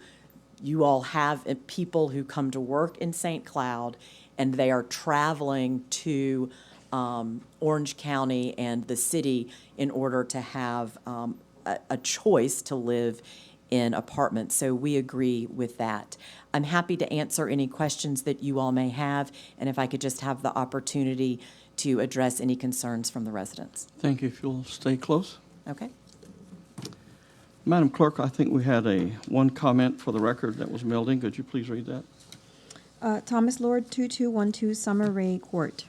You all have people who come to work in St. Cloud, and they are traveling to Orange County and the city in order to have a choice to live in apartments. So we agree with that. I'm happy to answer any questions that you all may have, and if I could just have the opportunity to address any concerns from the residents. Thank you. If you'll stay close. Okay. Madam Clerk, I think we had one comment for the record that was mailed in. Could you please read that? Thomas Lord, 2212 Summer Ray Court.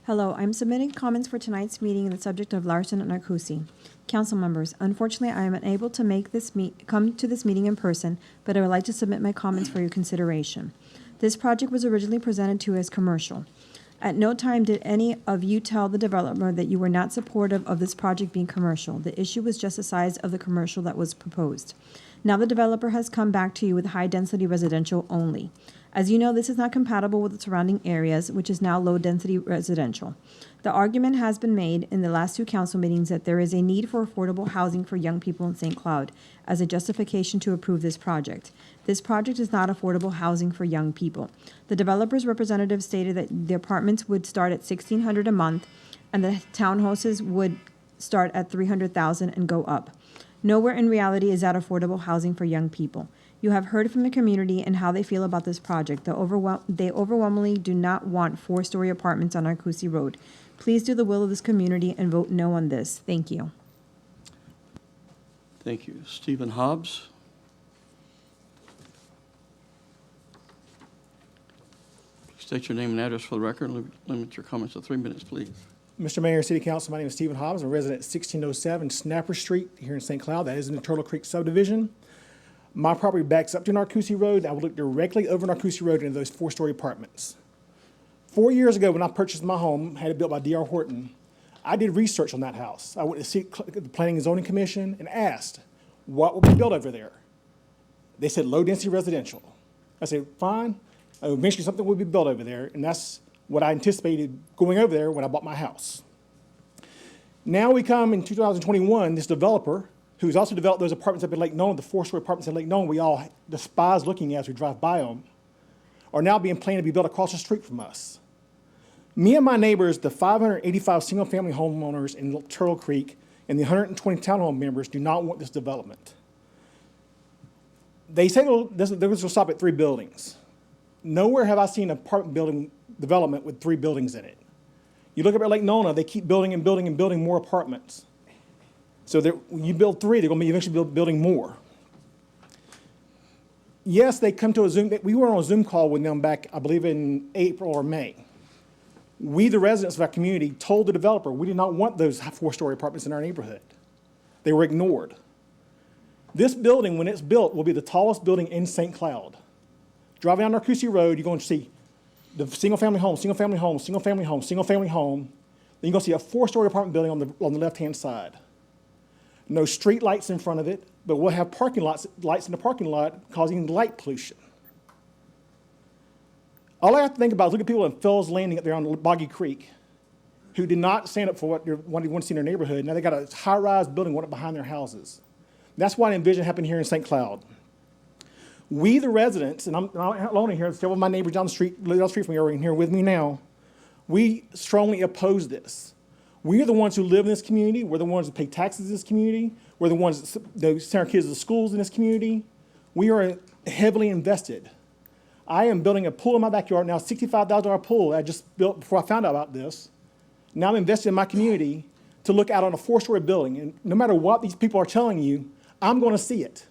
Hello, I'm submitting comments for tonight's meeting on the subject of larceny at Narcoossee. Council members, unfortunately, I am unable to make come to this meeting in person, but I would like to submit my comments for your consideration. This project was originally presented to as commercial. At no time did any of you tell the developer that you were not supportive of this project being commercial. The issue was just the size of the commercial that was proposed. Now the developer has come back to you with high-density residential only. As you know, this is not compatible with the surrounding areas, which is now low-density residential. The argument has been made in the last 2 council meetings that there is a need for affordable housing for young people in St. Cloud as a justification to approve this project. This project is not affordable housing for young people. The developer's representative stated that the apartments would start at $1,600 a month and the townhouses would start at $300,000 and go up. Nowhere in reality is that affordable housing for young people. You have heard from the community and how they feel about this project. They overwhelmingly do not want 4-story apartments on Narcoossee Road. Please do the will of this community and vote no on this. Thank you. Thank you. Stephen Hobbs. Please state your name and address for the record. Limit your comments to 3 minutes, please. Mr. Mayor, City Council, my name is Stephen Hobbs. I'm a resident at 1607 Snapper Street here in St. Cloud. That is in the Turtle Creek subdivision. My property backs up to Narcoossee Road. I would look directly over Narcoossee Road into those 4-story apartments. 4 years ago, when I purchased my home, had it built by D.R. Horton, I did research on that house. I went to the Planning and Zoning Commission and asked, what will be built over there? They said low-density residential. I said, fine. Eventually something will be built over there, and that's what I anticipated going over there when I bought my house. Now we come in 2021, this developer, who's also developed those apartments up in Lake Nona, the 4-story apartments in Lake Nona we all despise looking at as we drive by them, are now being planned to be built across the street from us. Me and my neighbors, the 585 single-family homeowners in Turtle Creek and the 120 townhome members do not want this development. They say they will stop at 3 buildings. Nowhere have I seen an apartment building development with 3 buildings in it. You look up at Lake Nona, they keep building and building and building more apartments. So when you build 3, they're going to be eventually building more. Yes, they come to a Zoom. We were on a Zoom call with them back, I believe, in April or May. We, the residents of our community, told the developer we did not want those 4-story apartments in our neighborhood. They were ignored. This building, when it's built, will be the tallest building in St. Cloud. Driving down Narcoossee Road, you're going to see the single-family home, single-family home, single-family home, single-family home. Then you're going to see a 4-story apartment building on the left-hand side. No street lights in front of it, but we'll have parking lights in the parking lot causing light pollution. All I have to think about is look at people in Fells Landing up there on Boggy Creek who did not stand up for what they want to see in their neighborhood. Now they got a high-rise building right up behind their houses. That's what I envision happening here in St. Cloud. We, the residents, and I'm not alone here, several of my neighbors down the street from me are in here with me now, we strongly oppose this. We are the ones who live in this community. We're the ones who pay taxes in this community. We're the ones that send our kids to schools in this community. We are heavily invested. I am building a pool in my backyard now, $65,000 pool I just built before I found out about this. Now I'm invested in my community to look out on a 4-story building. And no matter what these people are telling you, I'm going to see it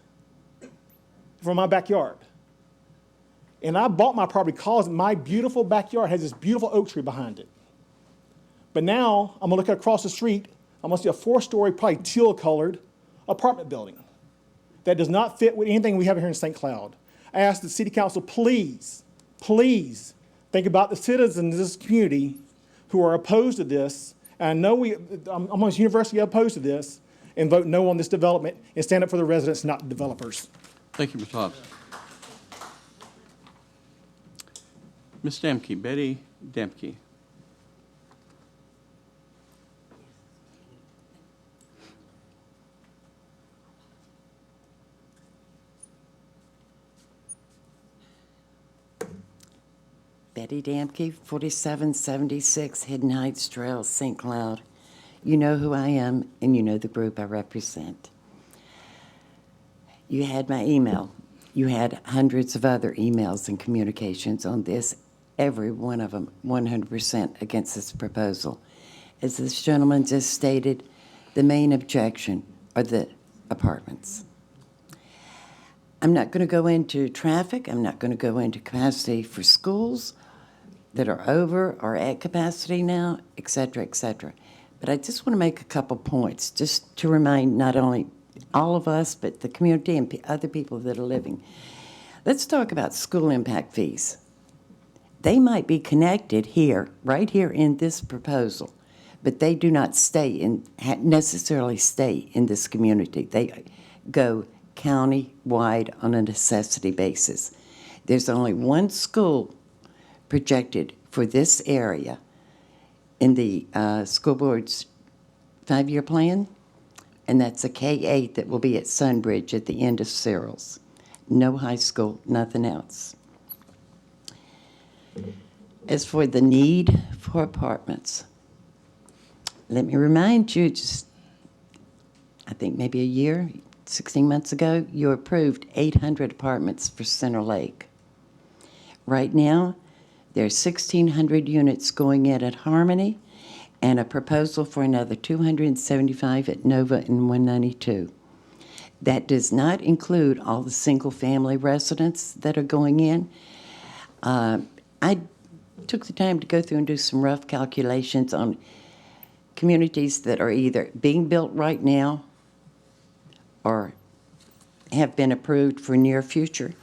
from my backyard. And I bought my property because my beautiful backyard has this beautiful oak tree behind it. But now I'm going to look across the street, I'm going to see a 4-story, probably teal-colored apartment building that does not fit with anything we have here in St. Cloud. I ask the City Council, please, please think about the citizens of this community who are opposed to this. And I know I'm almost universally opposed to this, and vote no on this development and stand up for the residents, not the developers. Thank you, Mr. Hobbs. Ms. Damke, Betty Damke. Betty Damke, 4776 Hidden Heights Trail, St. Cloud. You know who I am, and you know the group I represent. You had my email. You had hundreds of other emails and communications on this, every one of them 100% against this proposal. As this gentleman just stated, the main objection are the apartments. I'm not going to go into traffic. I'm not going to go into capacity for schools that are over or at capacity now, et cetera, et cetera. But I just want to make a couple points just to remind not only all of us, but the community and other people that are living. Let's talk about school impact fees. They might be connected here, right here in this proposal, but they do not necessarily stay in this community. They go county-wide on a necessity basis. There's only one school projected for this area in the school board's 5-year plan, and that's a K-8 that will be at Sunbridge at the end of Cyril's. No high school, nothing else. As for the need for apartments, let me remind you, just I think maybe a year, 16 months ago, you approved 800 apartments for Center Lake. Right now, there's 1,600 units going in at Harmony and a proposal for another 275 at Nova and 192. That does not include all the single-family residents that are going in. I took the time to go through and do some rough calculations on communities that are either being built right now or have been approved for near future.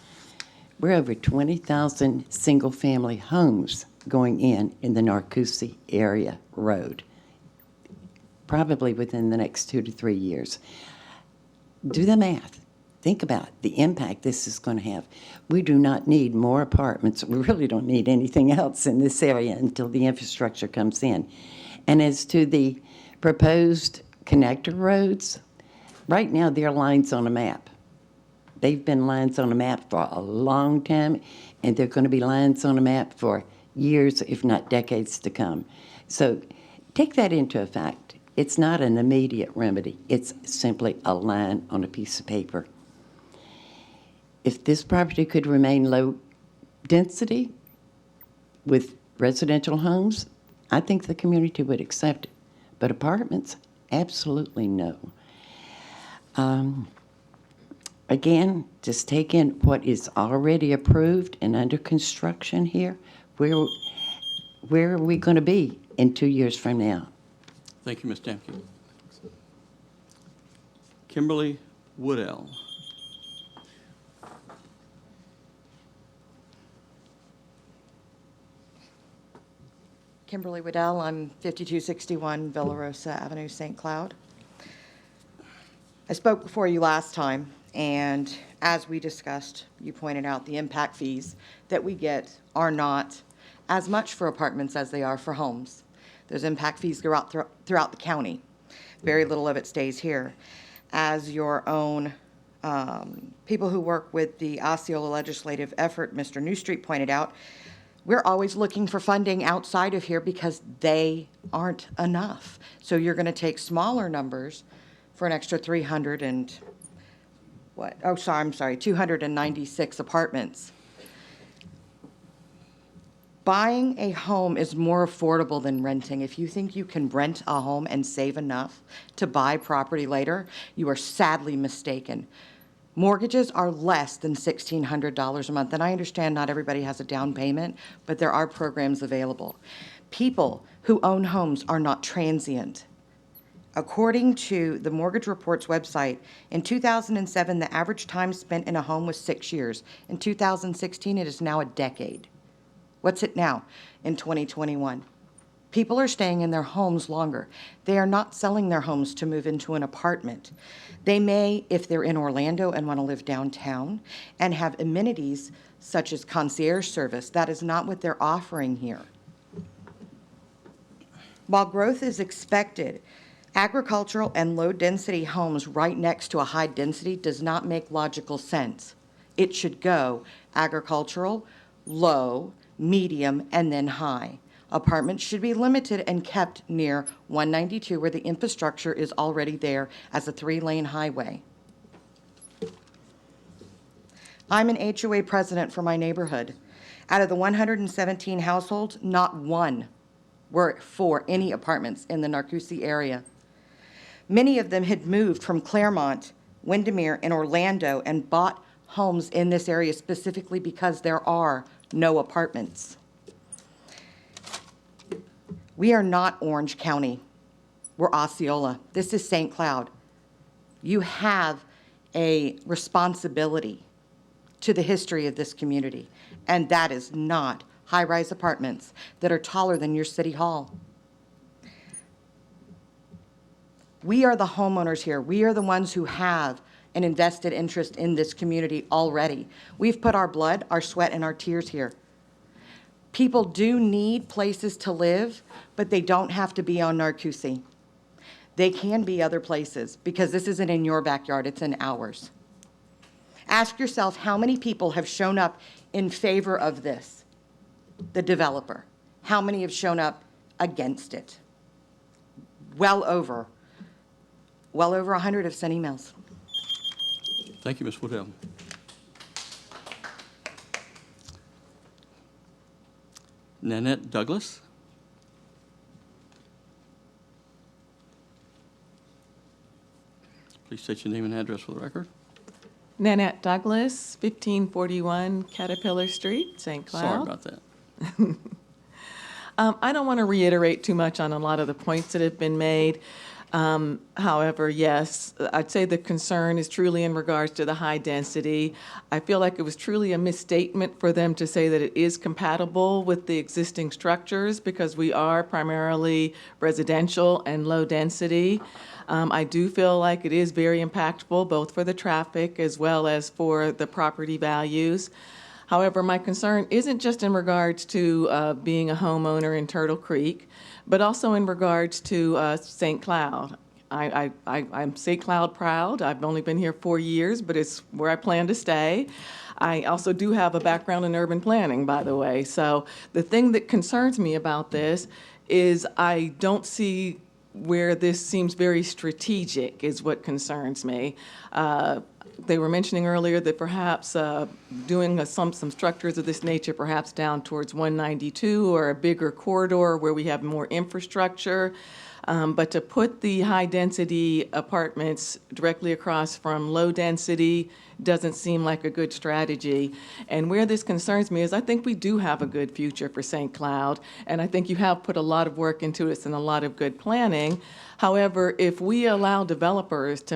We're over 20,000 single-family homes going in the Narcoossee area road, probably within the next 2 to 3 years. Do the math. Think about the impact this is going to have. We do not need more apartments. We really don't need anything else in this area until the infrastructure comes in. And as to the proposed connector roads, right now they're lines on a map. They've been lines on a map for a long time, and they're going to be lines on a map for years, if not decades to come. So take that into effect. It's not an immediate remedy. It's simply a line on a piece of paper. If this property could remain low density with residential homes, I think the community would accept it. But apartments, absolutely no. Again, just take in what is already approved and under construction here. Where are we going to be in 2 years from now? Thank you, Ms. Damke. Kimberly Woodell. Kimberly Waddell, I'm 5261 Villa Rosa Avenue, St. Cloud. I spoke before you last time, and as we discussed, you pointed out the impact fees that we get are not as much for apartments as they are for homes. Those impact fees go out throughout the county. Very little of it stays here. As your own people who work with the Osceola legislative effort, Mr. Newstreet pointed out, we're always looking for funding outside of here because they aren't enough. So you're going to take smaller numbers for an extra 296 apartments. Buying a home is more affordable than renting. If you think you can rent a home and save enough to buy property later, you are sadly mistaken. Mortgages are less than $1,600 a month, and I understand not everybody has a down payment, but there are programs available. People who own homes are not transient. According to the Mortgage Report's website, in 2007, the average time spent in a home was 6 years. In 2016, it is now a decade. What's it now in 2021? People are staying in their homes longer. They are not selling their homes to move into an apartment. They may, if they're in Orlando and want to live downtown and have amenities such as concierge service. That is not what they're offering here. While growth is expected, agricultural and low-density homes right next to a high density does not make logical sense. It should go agricultural, low, medium, and then high. Apartments should be limited and kept near 192 where the infrastructure is already there as a 3-lane highway. I'm an HOA president for my neighborhood. Out of the 117 households, not one were for any apartments in the Narcoossee area. Many of them had moved from Claremont, Windermere, and Orlando and bought homes in this area specifically because there are no apartments. We are not Orange County. We're Osceola. This is St. Cloud. You have a responsibility to the history of this community, and that is not high-rise apartments that are taller than your city hall. We are the homeowners here. We are the ones who have an invested interest in this community already. We've put our blood, our sweat, and our tears here. People do need places to live, but they don't have to be on Narcoossee. They can be other places because this isn't in your backyard, it's in ours. Ask yourself how many people have shown up in favor of this, the developer. How many have shown up against it? Well over 100 have sent emails. Thank you, Ms. Woodhill. Nanette Douglas. Please state your name and address for the record. Nanette Douglas, 1541 Caterpillar Street, St. Cloud. Sorry about that. I don't want to reiterate too much on a lot of the points that have been made. However, yes, I'd say the concern is truly in regards to the high density. I feel like it was truly a misstatement for them to say that it is compatible with the existing structures because we are primarily residential and low density. I do feel like it is very impactful both for the traffic as well as for the property values. However, my concern isn't just in regards to being a homeowner in Turtle Creek, but also in regards to St. Cloud. I'm St. Cloud proud. I've only been here 4 years, but it's where I plan to stay. I also do have a background in urban planning, by the way. So the thing that concerns me about this is I don't see where this seems very strategic is what concerns me. They were mentioning earlier that perhaps doing some structures of this nature, perhaps down towards 192 or a bigger corridor where we have more infrastructure. But to put the high-density apartments directly across from low-density doesn't seem like a good strategy. And where this concerns me is I think we do have a good future for St. Cloud, and I think you have put a lot of work into it and a lot of good planning. However, if we allow developers to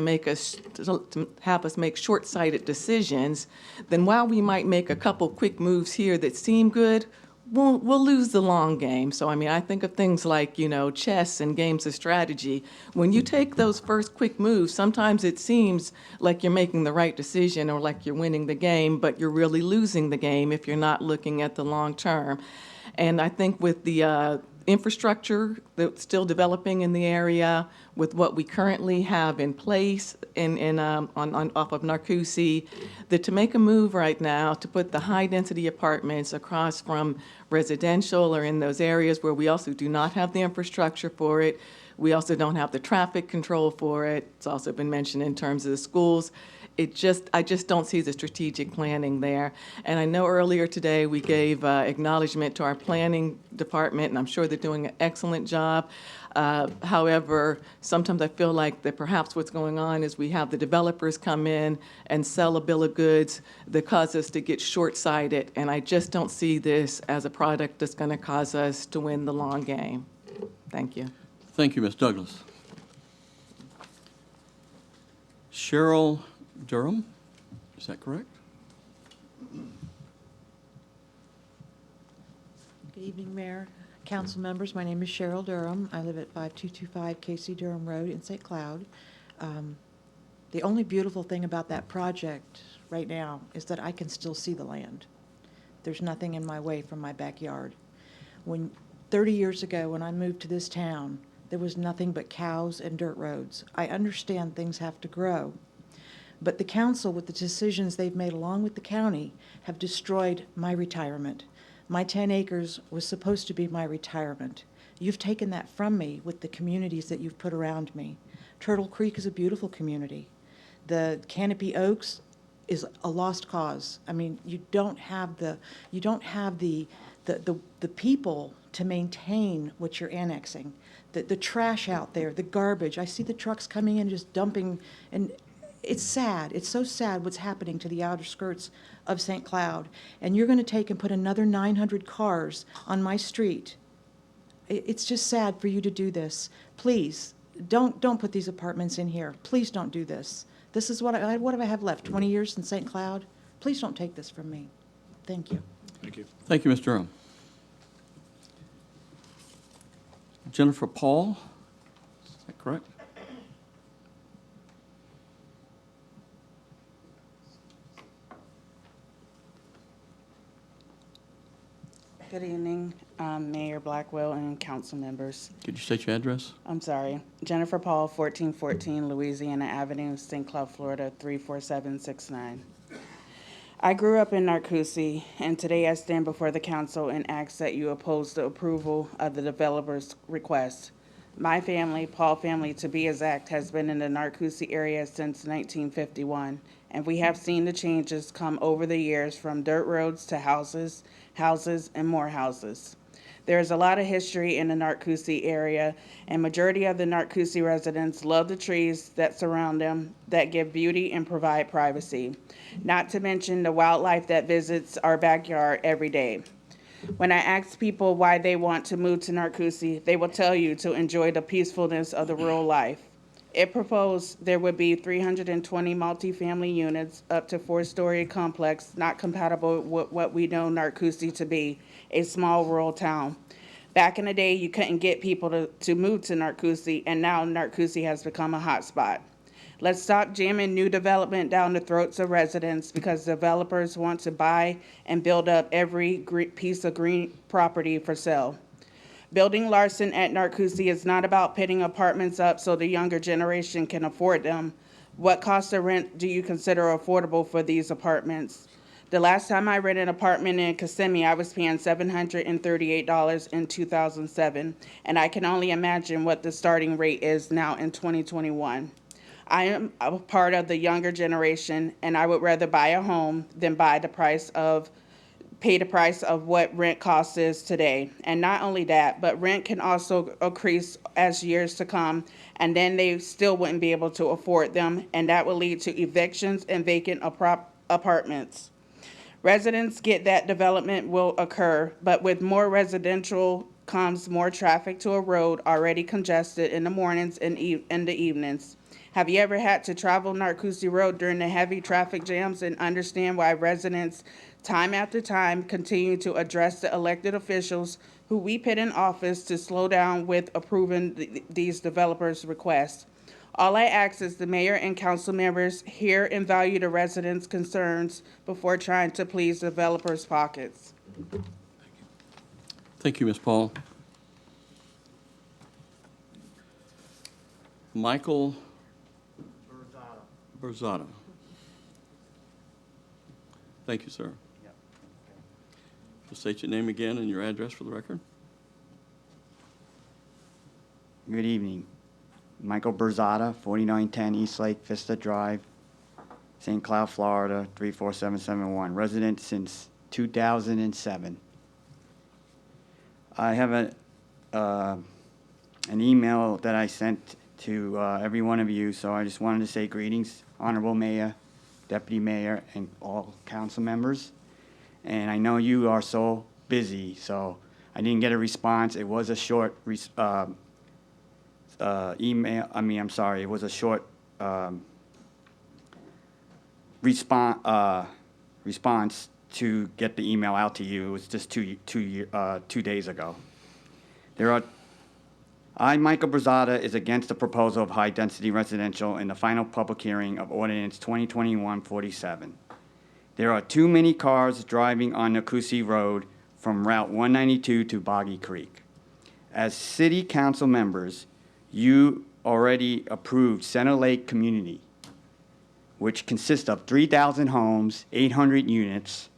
have us make short-sighted decisions, then while we might make a couple quick moves here that seem good, we'll lose the long game. So, I mean, I think of things like, chess and games of strategy. When you take those first quick moves, sometimes it seems like you're making the right decision or like you're winning the game, but you're really losing the game if you're not looking at the long term. And I think with the infrastructure that's still developing in the area, with what we currently have in place off of Narcoossee, that to make a move right now to put the high-density apartments across from residential or in those areas where we also do not have the infrastructure for it, we also don't have the traffic control for it. It's also been mentioned in terms of the schools. I just don't see the strategic planning there. And I know earlier today we gave acknowledgement to our planning department, and I'm sure they're doing an excellent job. However, sometimes I feel like that perhaps what's going on is we have the developers come in and sell a bill of goods that cause us to get short-sighted, and I just don't see this as a product that's going to cause us to win the long game. Thank you. Thank you, Ms. Douglas. Cheryl Durham, is that correct? Good evening, Mayor, Council members. My name is Cheryl Durham. I live at 5225 Casey Durham Road in St. Cloud. The only beautiful thing about that project right now is that I can still see the land. There's nothing in my way from my backyard. 30 years ago, when I moved to this town, there was nothing but cows and dirt roads. I understand things have to grow. But the council, with the decisions they've made along with the county, have destroyed my retirement. My 10 acres was supposed to be my retirement. You've taken that from me with the communities that you've put around me. Turtle Creek is a beautiful community. The Canopy Oaks is a lost cause. I mean, you don't have the people to maintain what you're annexing. The trash out there, the garbage. I see the trucks coming in just dumping, and it's sad. It's so sad what's happening to the outer skirts of St. Cloud. And you're going to take and put another 900 cars on my street. It's just sad for you to do this. Please, don't put these apartments in here. Please don't do this. This is what do I have left? 20 years in St. Cloud? Please don't take this from me. Thank you. Thank you. Thank you, Ms. Durham. Jennifer Paul, is that correct? Good evening, Mayor Blackwell and council members. Could you state your address? I'm sorry. Jennifer Paul, 1414 Louisiana Avenue, St. Cloud, Florida, 34769. I grew up in Narcoossee, and today I stand before the council and ask that you oppose the approval of the developer's request. My family, Paul family to be exact, has been in the Narcoossee area since 1951, and we have seen the changes come over the years from dirt roads to houses, and more houses. There is a lot of history in the Narcoossee area, and majority of the Narcoossee residents love the trees that surround them that give beauty and provide privacy, not to mention the wildlife that visits our backyard every day. When I ask people why they want to move to Narcoossee, they will tell you to enjoy the peacefulness of the rural life. It proposed there would be 320 multifamily units up to 4-story complex, not compatible with what we know Narcoossee to be, a small rural town. Back in the day, you couldn't get people to move to Narcoossee, and now Narcoossee has become a hot spot. Let's stop jamming new development down the throats of residents because developers want to buy and build up every piece of green property for sale. Building Larson at Narcoossee is not about putting apartments up so the younger generation can afford them. What cost of rent do you consider affordable for these apartments? The last time I rented an apartment in Kissimmee, I was paying $738 in 2007, and I can only imagine what the starting rate is now in 2021. I am a part of the younger generation, and I would rather buy a home than pay the price of what rent cost is today. And not only that, but rent can also increase as years to come, and then they still wouldn't be able to afford them, and that will lead to evictions and vacant apartments. Residents get that development will occur, but with more residential comes more traffic to a road already congested in the mornings and in the evenings. Have you ever had to travel Narcoossee Road during the heavy traffic jams and understand why residents time after time continue to address the elected officials who we put in office to slow down with approving these developers' requests? All I ask is the mayor and council members hear and value the residents' concerns before trying to please developers' pockets. Thank you, Ms. Paul. Michael Berzada. Thank you, sir. Just state your name again and your address for the record. Good evening. Michael Berzada, 4910 East Lake Vista Drive, St. Cloud, Florida, 34771. Resident since 2007. I have an email that I sent to every one of you, so I just wanted to say greetings, Honorable Mayor, Deputy Mayor, and all council members. And I know you are so busy, so I didn't get a response. It was a short email. It was a short response to get the email out to you. It was just 2 days ago. Michael Berzada, is against the proposal of high-density residential in the final public hearing of Ordinance 2021-47. There are too many cars driving on Narcoossee Road from Route 192 to Boggy Creek. As city council members, you already approved Center Lake Community, which consists of 3,000 homes, 800 units,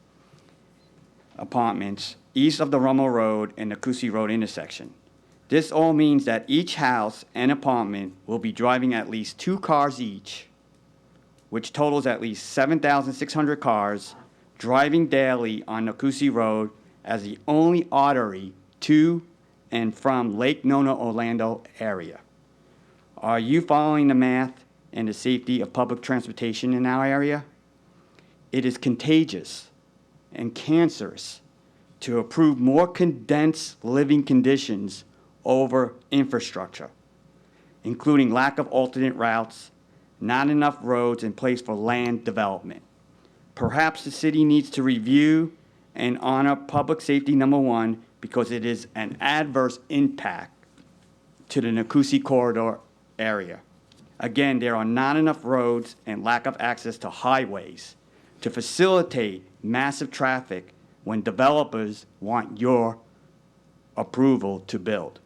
apartments, east of the Rummel Road and Narcoossee Road intersection. This all means that each house and apartment will be driving at least 2 cars each, which totals at least 7,600 cars driving daily on Narcoossee Road as the only artery to and from Lake Nona, Orlando area. Are you following the math and the safety of public transportation in our area? It is contagious and cancerous to approve more condensed living conditions over infrastructure, including lack of alternate routes, not enough roads in place for land development. Perhaps the city needs to review and honor public safety #1 because it is an adverse impact to the Narcoossee corridor area. Again, there are not enough roads and lack of access to highways to facilitate massive traffic when developers want your approval to build.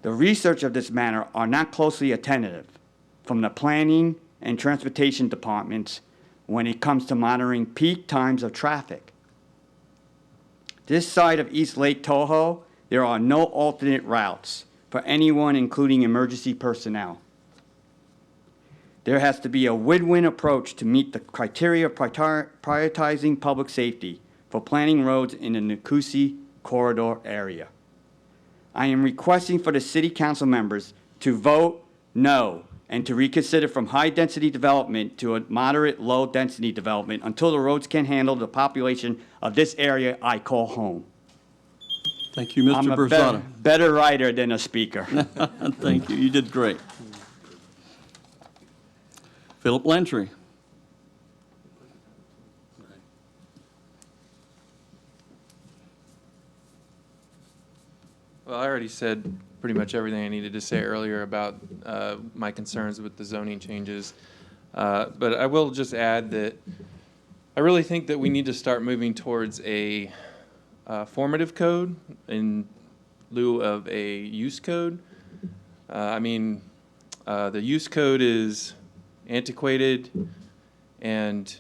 The research of this matter are not closely attentive from the planning and transportation departments when it comes to monitoring peak times of traffic. This side of East Lake Toho, there are no alternate routes for anyone, including emergency personnel. There has to be a win-win approach to meet the criteria of prioritizing public safety for planning roads in the Narcoossee corridor area. I am requesting for the city council members to vote no and to reconsider from high-density development to a moderate, low-density development until the roads can handle the population of this area I call home. Thank you, Mr. I'm a Berzada. better writer than a speaker. Thank you. You did great. Philip Lantry. Well, I already said pretty much everything I needed to say earlier about my concerns with the zoning changes. But I will just add that I really think that we need to start moving towards a formative code in lieu of a use code. The use code is antiquated, and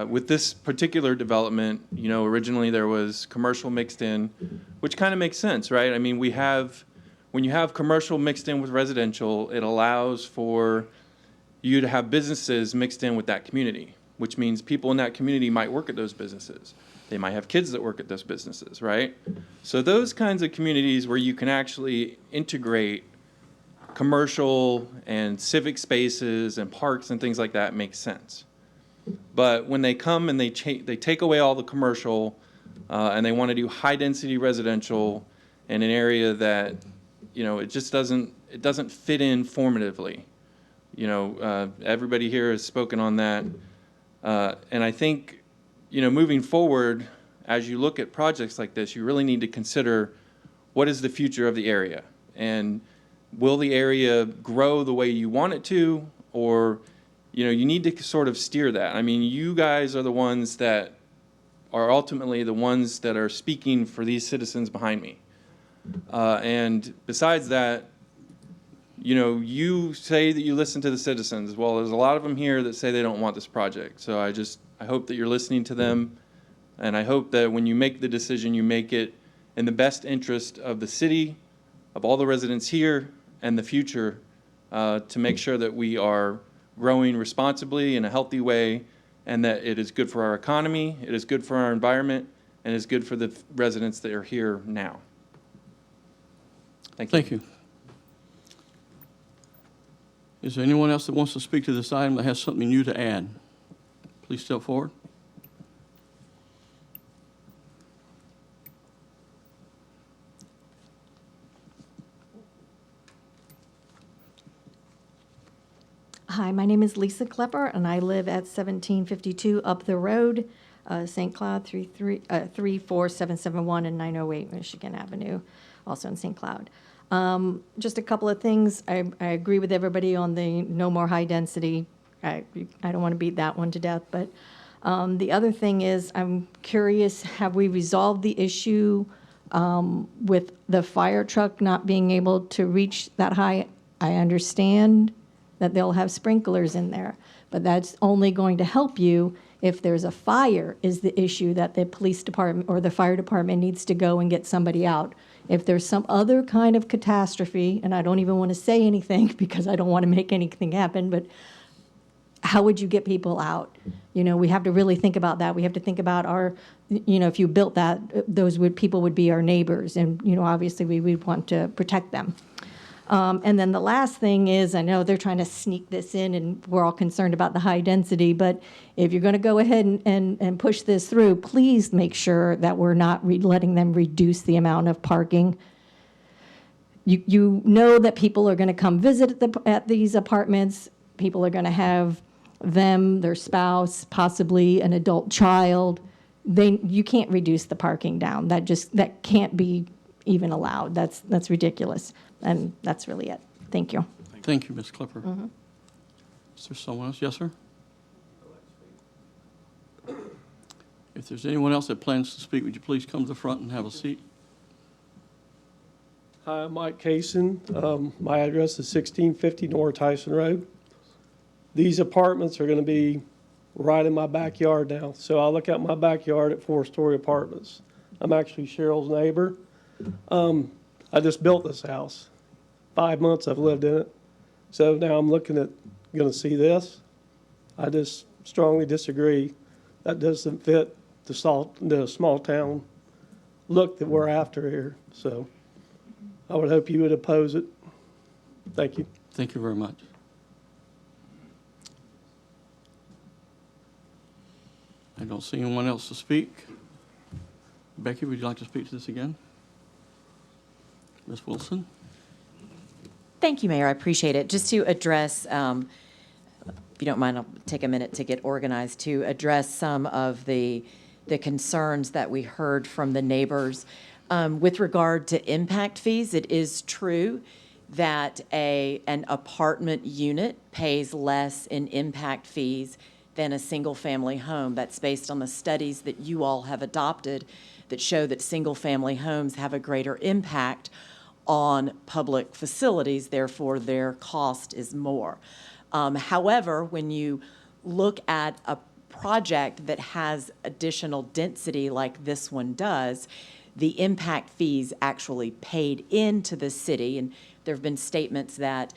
with this particular development, originally there was commercial mixed in, which kind of makes sense, right? I mean, when you have commercial mixed in with residential, it allows for you to have businesses mixed in with that community, which means people in that community might work at those businesses. They might have kids that work at those businesses, right? So those kinds of communities where you can actually integrate commercial and civic spaces and parks and things like that makes sense. But when they come and they take away all the commercial and they want to do high density residential in an area that, it just doesn't fit in formatively. Everybody here has spoken on that. And I think, moving forward, as you look at projects like this, you really need to consider what is the future of the area, and will the area grow the way you want it to, or, you need to sort of steer that. I mean, you guys are the ones that are ultimately the ones that are speaking for these citizens behind me. And besides that, you say that you listen to the citizens. Well, there's a lot of them here that say they don't want this project. So I hope that you're listening to them, and I hope that when you make the decision, you make it in the best interest of the city, of all the residents here, and the future, to make sure that we are growing responsibly in a healthy way, and that it is good for our economy, it is good for our environment, and it's good for the residents that are here now. Thank you. Thank you. Is there anyone else that wants to speak to this item that has something new to add? Please step forward. Hi, my name is Lisa Klepper, and I live at 1752 Up the Road, St. Cloud, 34771 and 908 Michigan Avenue, also in St. Cloud. Just a couple of things. I agree with everybody on the no more high density. I don't want to beat that one to death, but the other thing is I'm curious, have we resolved the issue with the fire truck not being able to reach that high? I understand that they'll have sprinklers in there, but that's only going to help you if there's a fire is the issue that the police department or the fire department needs to go and get somebody out. If there's some other kind of catastrophe, and I don't even want to say anything because I don't want to make anything happen, but how would you get people out? We have to really think about that. We have to think about our, if you built that, people would be our neighbors, and, obviously we would want to protect them. And then the last thing is, I know they're trying to sneak this in, and we're all concerned about the high density, but if you're going to go ahead and push this through, please make sure that we're not letting them reduce the amount of parking. You know that people are going to come visit at these apartments. People are going to have their spouse, possibly an adult child. You can't reduce the parking down. That can't be even allowed. That's ridiculous. And that's really it. Thank you. Thank you, Ms. Klepper. Is there someone else? Yes, sir? If there's anyone else that plans to speak, would you please come to the front and have a seat? Hi, I'm Mike Kaysen. My address is 1650 North Tyson Road. These apartments are going to be right in my backyard now. So I look out my backyard at 4-story apartments. I'm actually Cheryl's neighbor. I just built this house. 5 months I've lived in it. So now I'm looking at, gonna see this. I just strongly disagree. That doesn't fit the small town look that we're after here. So I would hope you would oppose it. Thank you. Thank you very much. I don't see anyone else to speak. Becky, would you like to speak to this again? Ms. Wilson? Thank you, Mayor. I appreciate it. Just to address, if you don't mind, I'll take a minute to get organized, to address some of the concerns that we heard from the neighbors. With regard to impact fees, it is true that an apartment unit pays less in impact fees than a single-family home. That's based on the studies that you all have adopted that show that single-family homes have a greater impact on public facilities, therefore their cost is more. However, when you look at a project that has additional density like this one does, the impact fees actually paid into the city, and there have been statements that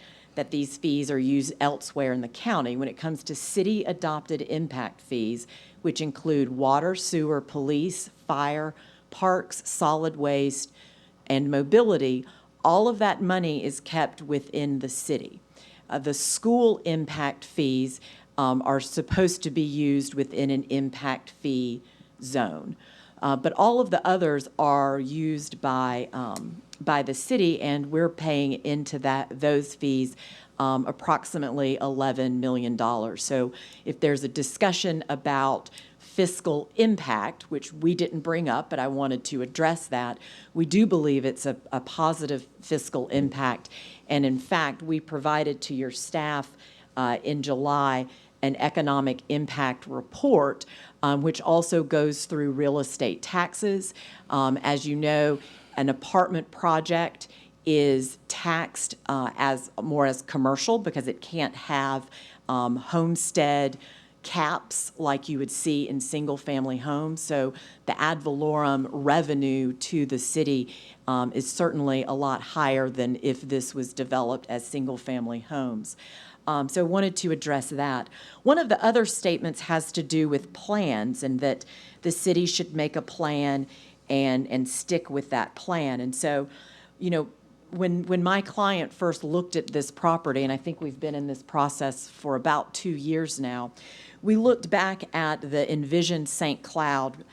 these fees are used elsewhere in the county. When it comes to city-adopted impact fees, which include water, sewer, police, fire, parks, solid waste, and mobility, all of that money is kept within the city. The school impact fees are supposed to be used within an impact fee zone. But all of the others are used by the city, and we're paying into those fees approximately $11 million. So if there's a discussion about fiscal impact, which we didn't bring up, but I wanted to address that, we do believe it's a positive fiscal impact. And in fact, we provided to your staff in July an economic impact report, which also goes through real estate taxes. As you know, an apartment project is taxed as commercial because it can't have homestead caps like you would see in single-family homes. So the ad valorem revenue to the city is certainly a lot higher than if this was developed as single-family homes. So I wanted to address that. One of the other statements has to do with plans, and that the city should make a plan and stick with that plan. And so, you know, when my client first looked at this property, and I think we've been in this process for about 2 years now, we looked back at the Envision St. Cloud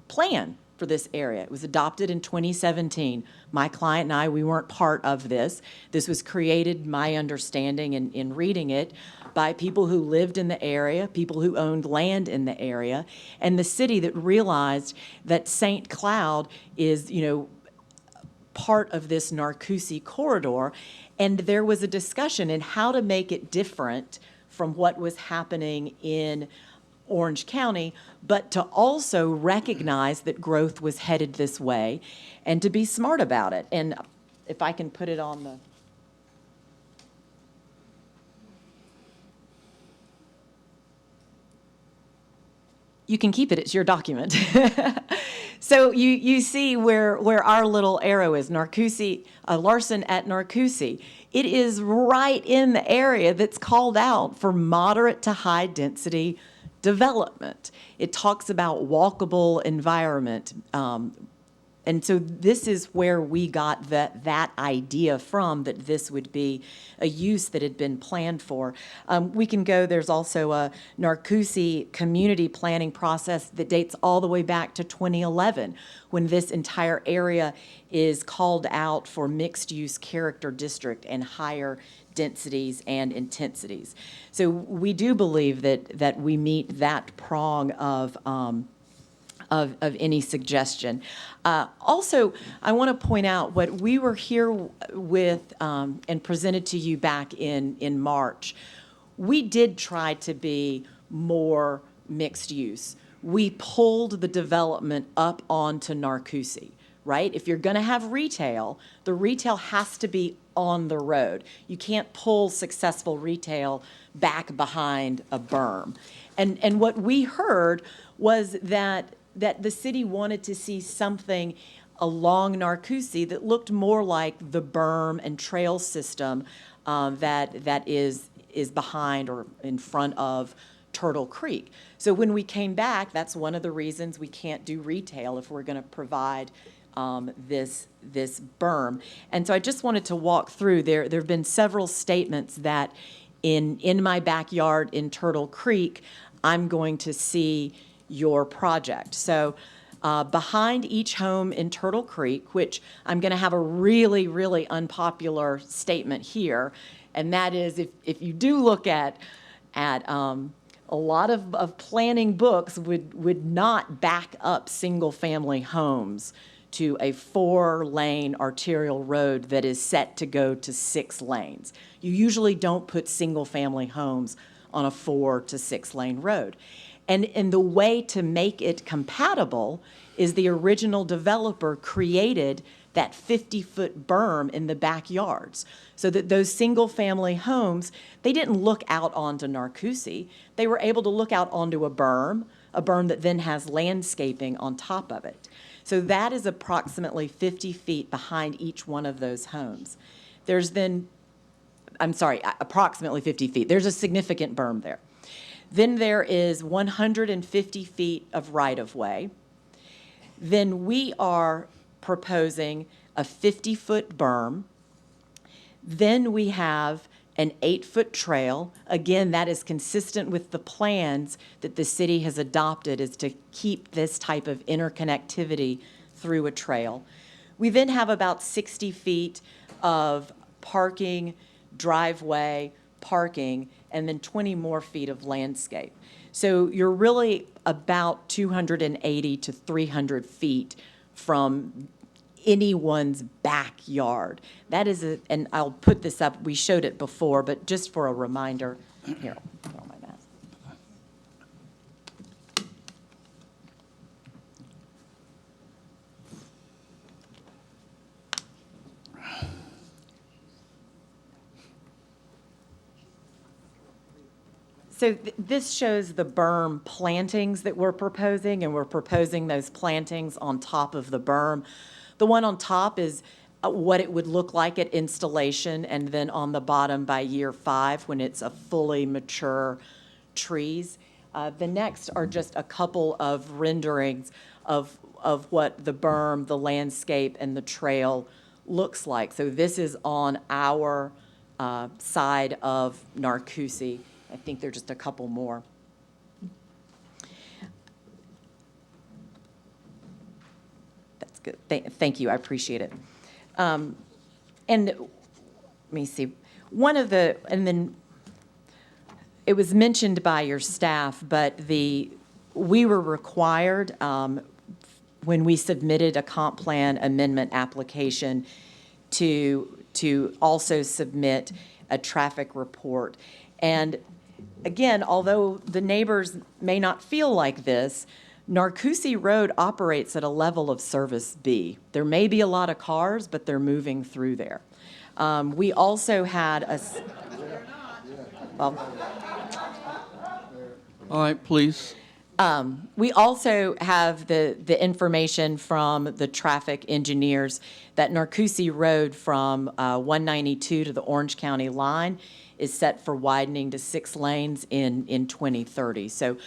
plan for this area. It was adopted in 2017. My client and I, we weren't part of this. This was created, my understanding in reading it, by people who lived in the area, people who owned land in the area, and the city that realized that St. Cloud is, you know, part of this Narcoossee corridor, and there was a discussion in how to make it different from what was happening in Orange County, but to also recognize that growth was headed this way and to be smart about it. And if I can put it on the... You can keep it, it's your document. So you see where our little arrow is, Narcoossee, Larson at Narcoossee. It is right in the area that's called out for moderate to high density development. It talks about walkable environment. And so this is where we got that idea from, that this would be a use that had been planned for. We can go, there's also a Narcoossee community planning process that dates all the way back to 2011, when this entire area is called out for mixed-use character district and higher densities and intensities. So we do believe that we meet that prong of any suggestion. Also, I want to point out what we were here with and presented to you back in March. We did try to be more mixed use. We pulled the development up onto Narcoossee, right? If you're going to have retail, the retail has to be on the road. You can't pull successful retail back behind a berm. And what we heard was that the city wanted to see something along Narcoossee that looked more like the berm and trail system that is behind or in front of Turtle Creek. So when we came back, that's one of the reasons we can't do retail if we're going to provide this berm. And so I just wanted to walk through. There have been several statements that in my backyard in Turtle Creek, I'm going to see your project. So behind each home in Turtle Creek, which I'm going to have a really, really unpopular statement here, and that is if you do look at a lot of planning books would not back up single-family homes to a 4-lane arterial road that is set to go to 6 lanes. You usually don't put single-family homes on a 4 to 6 lane road. And the way to make it compatible is the original developer created that 50-foot berm in the backyards so that those single-family homes, they didn't look out onto Narcoossee. They were able to look out onto a berm that then has landscaping on top of it. So that is approximately 50 feet behind each one of those homes. There's then, I'm sorry, approximately 50 feet. There's a significant berm there. Then there is 150 feet of right-of-way. Then we are proposing a 50-foot berm. Then we have an 8-foot trail. Again, that is consistent with the plans that the city has adopted, is to keep this type of interconnectivity through a trail. We then have about 60 feet of parking, driveway, parking, and then 20 more feet of landscape. So you're really about 280 to 300 feet from anyone's backyard. That is and I'll put this up, we showed it before, but just for a reminder, here, I'll put on my mask. So this shows the berm plantings that we're proposing, and we're proposing those plantings on top of the berm. The one on top is what it would look like at installation, and then on the bottom by year 5 when it's a fully mature trees. The next are just a couple of renderings of what the berm, the landscape, and the trail looks like. So this is on our side of Narcoossee. I think there are just a couple more. That's good. Thank you. I appreciate it. And let me see. And then it was mentioned by your staff, but we were required when we submitted a comp plan amendment application to also submit a traffic report. And again, although the neighbors may not feel like this, Narcoossee Road operates at a level of service B. There may be a lot of cars, but they're moving through there. We also had well, all right, please. We also have the information from the traffic engineers that Narcoossee Road from 192 to the Orange County line is set for widening to 6 lanes in 2030. So,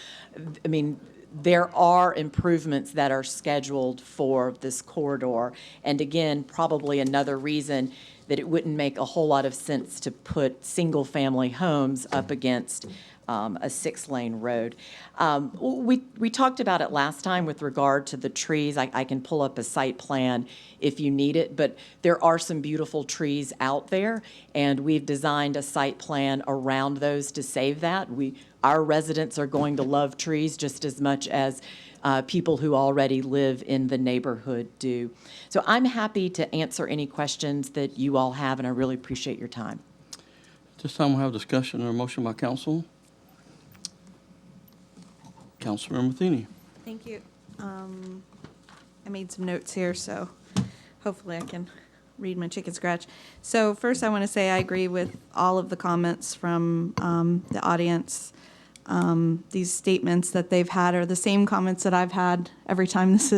I mean, there are improvements that are scheduled for this corridor. And again, probably another reason that it wouldn't make a whole lot of sense to put single-family homes up against a 6-lane road. We talked about it last time with regard to the trees. I can pull up a site plan if you need it, but there are some beautiful trees out there, and we've designed a site plan around those to save that. Our residents are going to love trees just as much as people who already live in the neighborhood do. So I'm happy to answer any questions that you all have, and I really appreciate your time. This time we'll have discussion or a motion by council. Councilmember Matheny. Thank you. I made some notes here, so hopefully I can read my chicken scratch. So first I want to say I agree with all of the comments from the audience. These statements that they've had are the same comments that I've had every time this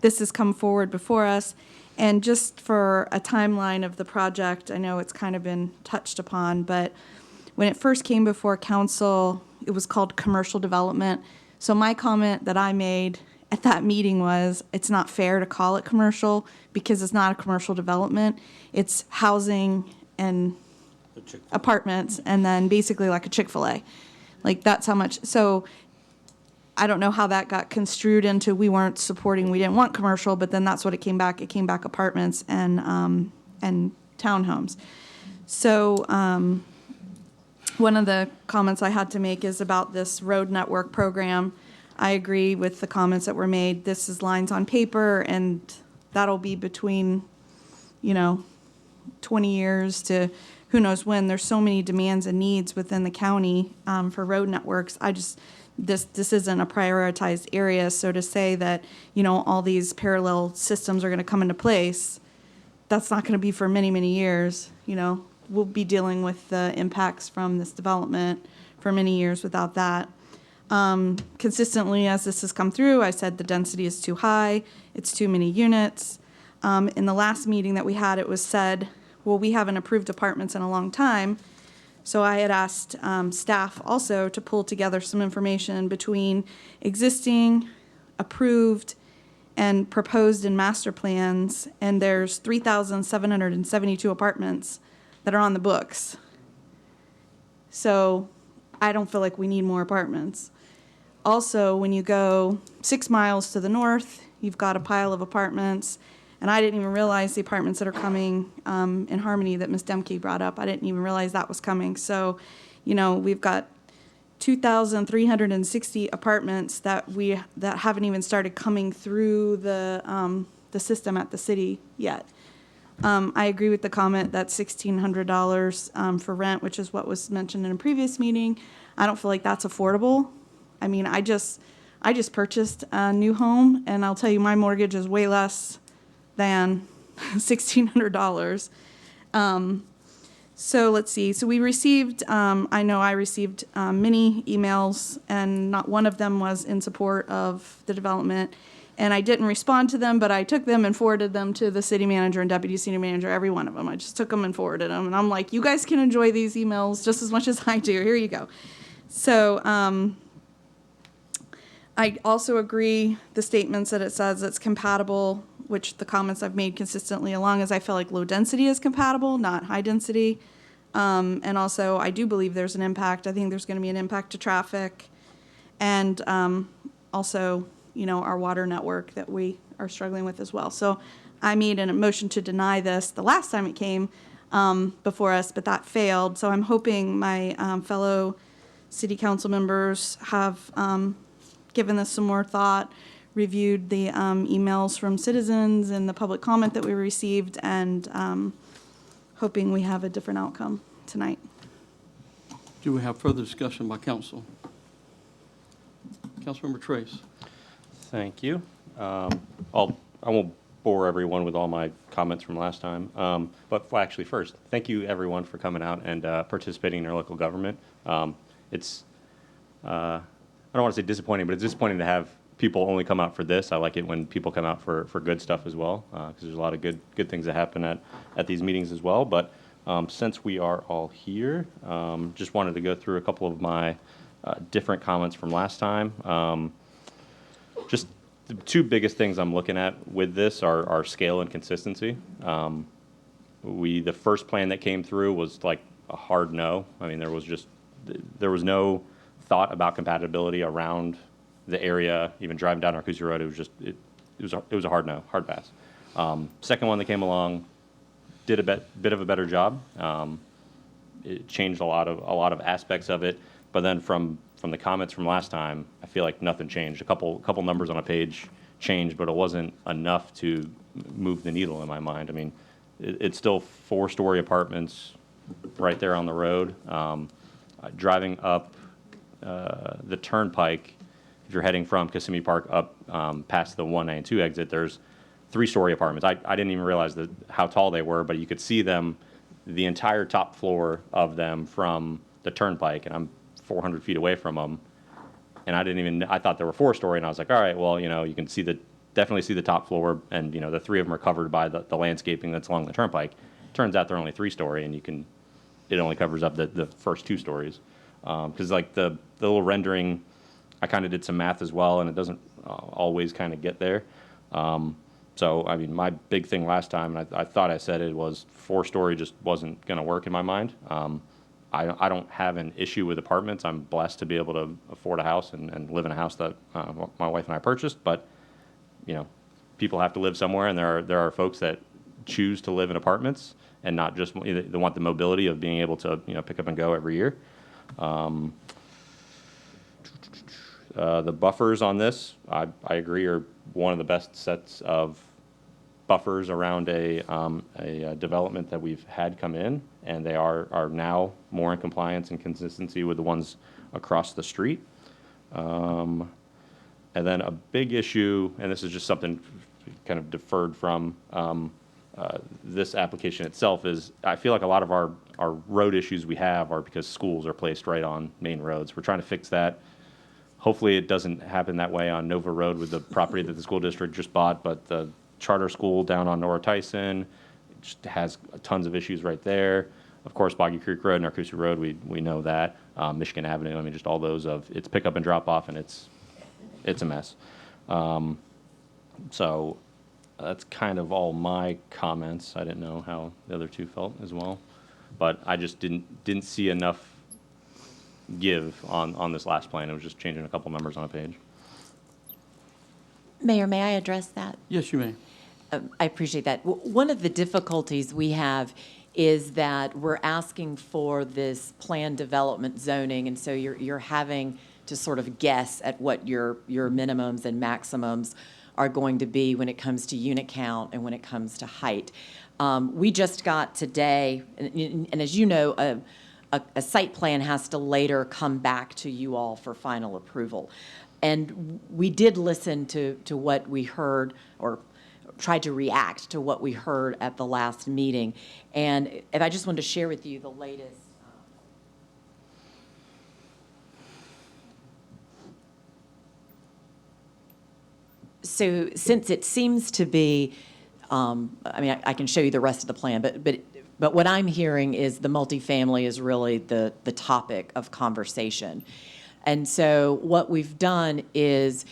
this has come forward before us. And just for a timeline of the project, I know it's kind of been touched upon, but when it first came before council, it was called commercial development. So my comment that I made at that meeting was, it's not fair to call it commercial because it's not a commercial development. It's housing and apartments, and then basically like a Chick-fil-A. Like, that's how much, so I don't know how that got construed into we weren't supporting, we didn't want commercial, but then that's what it came back. It came back apartments and townhomes. So one of the comments I had to make is about this road network program. I agree with the comments that were made. This is lines on paper, and that'll be between, 20 years to who knows when. There's so many demands and needs within the county for road networks. This isn't a prioritized area, so to say that, all these parallel systems are going to come into place, that's not going to be for many, many years. We'll be dealing with the impacts from this development for many years without that. Consistently, as this has come through, I said the density is too high, it's too many units. In the last meeting that we had, it was said, well, we haven't approved apartments in a long time. So I had asked staff also to pull together some information between existing, approved, and proposed in master plans, and there's 3,772 apartments that are on the books. So I don't feel like we need more apartments. Also, when you go 6 miles to the north, you've got a pile of apartments, and I didn't even realize the apartments that are coming in Harmony that Ms. Demke brought up. I didn't even realize that was coming. So, we've got 2,360 apartments that haven't even started coming through the system at the city yet. I agree with the comment that $1,600 for rent, which is what was mentioned in a previous meeting. I don't feel like that's affordable. I mean, I just purchased a new home, and I'll tell you, my mortgage is way less than $1,600. So let's see. So we received, I know I received many emails, and not one of them was in support of the development. And I didn't respond to them, but I took them and forwarded them to the city manager and deputy city manager, every one of them. I just took them and forwarded them. And I'm like, you guys can enjoy these emails just as much as I do. Here you go. So I also agree the statements that it says it's compatible, which the comments I've made consistently along, as I feel like low density is compatible, not high density. And also, I do believe there's an impact. I think there's going to be an impact to traffic, and also, our water network that we are struggling with as well. So I made a motion to deny this the last time it came before us, but that failed. So I'm hoping my fellow city council members have given this some more thought, reviewed the emails from citizens and the public comment that we received, and hoping we have a different outcome tonight. Do we have further discussion by council? Councilmember Trace. Thank you. I won't bore everyone with all my comments from last time. But actually, first, thank you everyone for coming out and participating in our local government. It's I don't want to say disappointing, but it's disappointing to have people only come out for this. I like it when people come out for good stuff as well, because there's a lot of good things that happen at these meetings as well. But since we are all here, just wanted to go through a couple of my different comments from last time. Just the two biggest things I'm looking at with this are scale and consistency. The first plan that came through was like a hard no. I mean, there was no thought about compatibility around the area. Even driving down Narcoossee Road, it was a hard no, hard pass. Second one that came along did a bit of a better job. It changed a lot of aspects of it, but then from the comments from last time, I feel like nothing changed. A couple numbers on a page changed, but it wasn't enough to move the needle in my mind. I mean, it's still 4-story apartments right there on the road. Driving up the turnpike, if you're heading from Kissimmee Park up past the 192 exit, there's 3-story apartments. I didn't even realize how tall they were, but you could see them, the entire top floor of them from the turnpike, and I'm 400 feet away from them. And I thought they were 4-story, and I was like, all right, well, you can see the definitely see the top floor, and, the three of them are covered by the landscaping that's along the turnpike. Turns out they're only 3-story, and it only covers up the first 2 stories. Because like the little rendering, I kind of did some math as well, and it doesn't always kind of get there. So, I mean, my big thing last time, and I thought I said it, was 4-story just wasn't going to work in my mind. I don't have an issue with apartments. I'm blessed to be able to afford a house and live in a house that my wife and I purchased. But, people have to live somewhere, and there are folks that choose to live in apartments and not just they want the mobility of being able to pick up and go every year. The buffers on this, I agree, are one of the best sets of buffers around a development that we've had come in, and they are now more in compliance and consistency with the ones across the street. And then a big issue, and this is just something kind of deferred from this application itself, is I feel like a lot of our road issues we have are because schools are placed right on main roads. We're trying to fix that. Hopefully it doesn't happen that way on Nova Road with the property that the school district just bought, but the charter school down on Nora Tyson just has tons of issues right there. Of course, Boggy Creek Road, Narcoossee Road, we know that. Michigan Avenue, I mean, just all those of it's pick up and drop off, and it's a mess. So that's kind of all my comments. I didn't know how the other two felt as well, but I just didn't see enough give on this last plan. It was just changing a couple numbers on a page. Mayor, may I address that? Yes, you may. I appreciate that. One of the difficulties we have is that we're asking for this planned development zoning, and so you're having to sort of guess at what your minimums and maximums are going to be when it comes to unit count and when it comes to height. We just got today, and as you know, a site plan has to later come back to you all for final approval. And we did listen to what we heard, or tried to react to what we heard at the last meeting. And if I just wanted to share with you the latest. So since it seems to be, I mean, I can show you the rest of the plan, but what I'm hearing is the multifamily is really the topic of conversation. And so what we've done is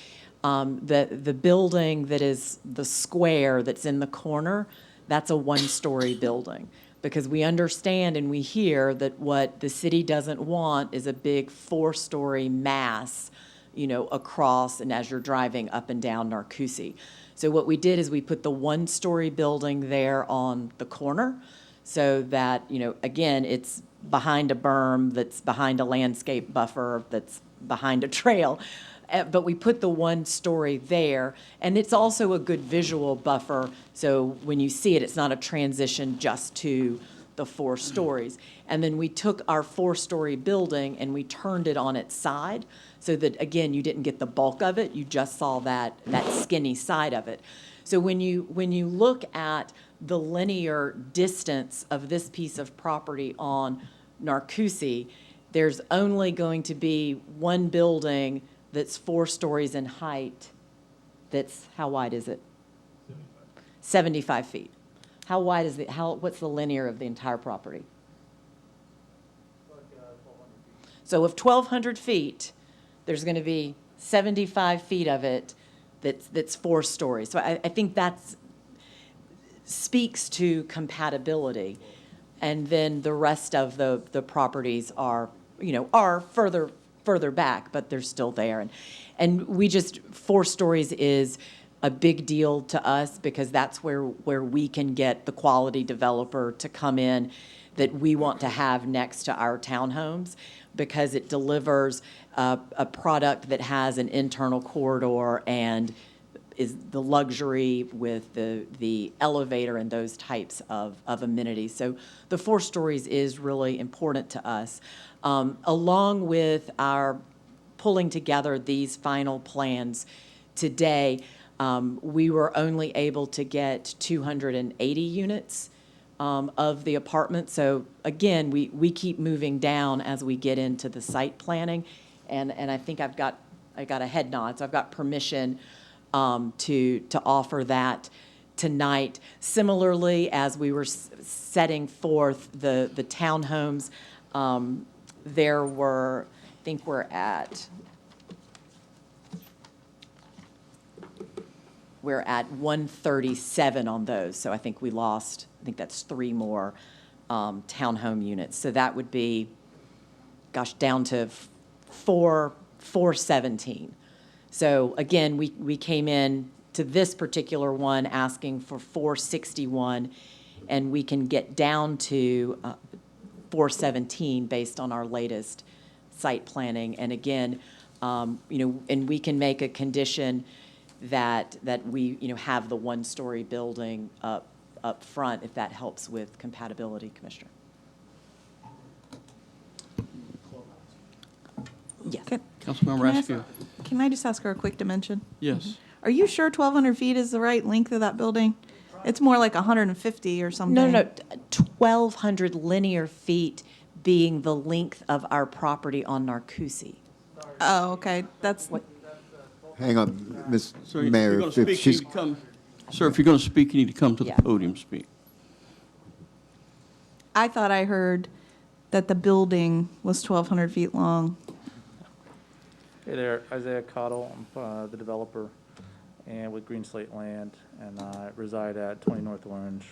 the building that is the square that's in the corner, that's a 1-story building. Because we understand and we hear that what the city doesn't want is a big 4-story mass, across and as you're driving up and down Narcoossee. So what we did is we put the 1-story building there on the corner so that, again, it's behind a berm, that's behind a landscape buffer, that's behind a trail. But we put the 1-story there, and it's also a good visual buffer, so when you see it, it's not a transition just to the 4 stories. And then we took our 4-story building and we turned it on its side so that, again, you didn't get the bulk of it, you just saw that skinny side of it. So when you look at the linear distance of this piece of property on Narcoossee, there's only going to be one building that's 4 stories in height. That's, how wide is it? 75 feet. How wide is what's the linear of the entire property? So of 1,200 feet, there's going to be 75 feet of it that's 4 stories. So I think that speaks to compatibility. And then the rest of the properties are further back, but they're still there. And we just, 4 stories is a big deal to us because that's where we can get the quality developer to come in that we want to have next to our townhomes, because it delivers a product that has an internal corridor and is the luxury with the elevator and those types of amenities. So the 4 stories is really important to us. Along with our pulling together these final plans today, we were only able to get 280 units of the apartment. So again, we keep moving down as we get into the site planning. And I think I got a head nod, so I've got permission to offer that tonight. Similarly, as we were setting forth the townhomes, there were, I think we're at 137 on those. So I think we lost, I think that's 3 more townhome units. So that would be, gosh, down to 417. So again, we came in to this particular one asking for 461, and we can get down to 417 based on our latest site planning. And again, and we can make a condition that we, have the one-story building up front, if that helps with compatibility, Commissioner. Yes. Councilmember Askew. Can I just ask her a quick dimension? Yes. Are you sure 1,200 feet is the right length of that building? It's more like 150 or something. No, 1,200 linear feet being the length of our property on Narcoossee. Oh, okay. That's what. Hang on, Ms. Sir, if Mayor. you're going to speak, you need to come. Sir, if you're going to speak, you need to come to the podium, speak. I thought I heard that the building was 1,200 feet long. Hey there, Isaiah Cottle, I'm the developer and with Green Slate Land, and I reside at 20 North Orange,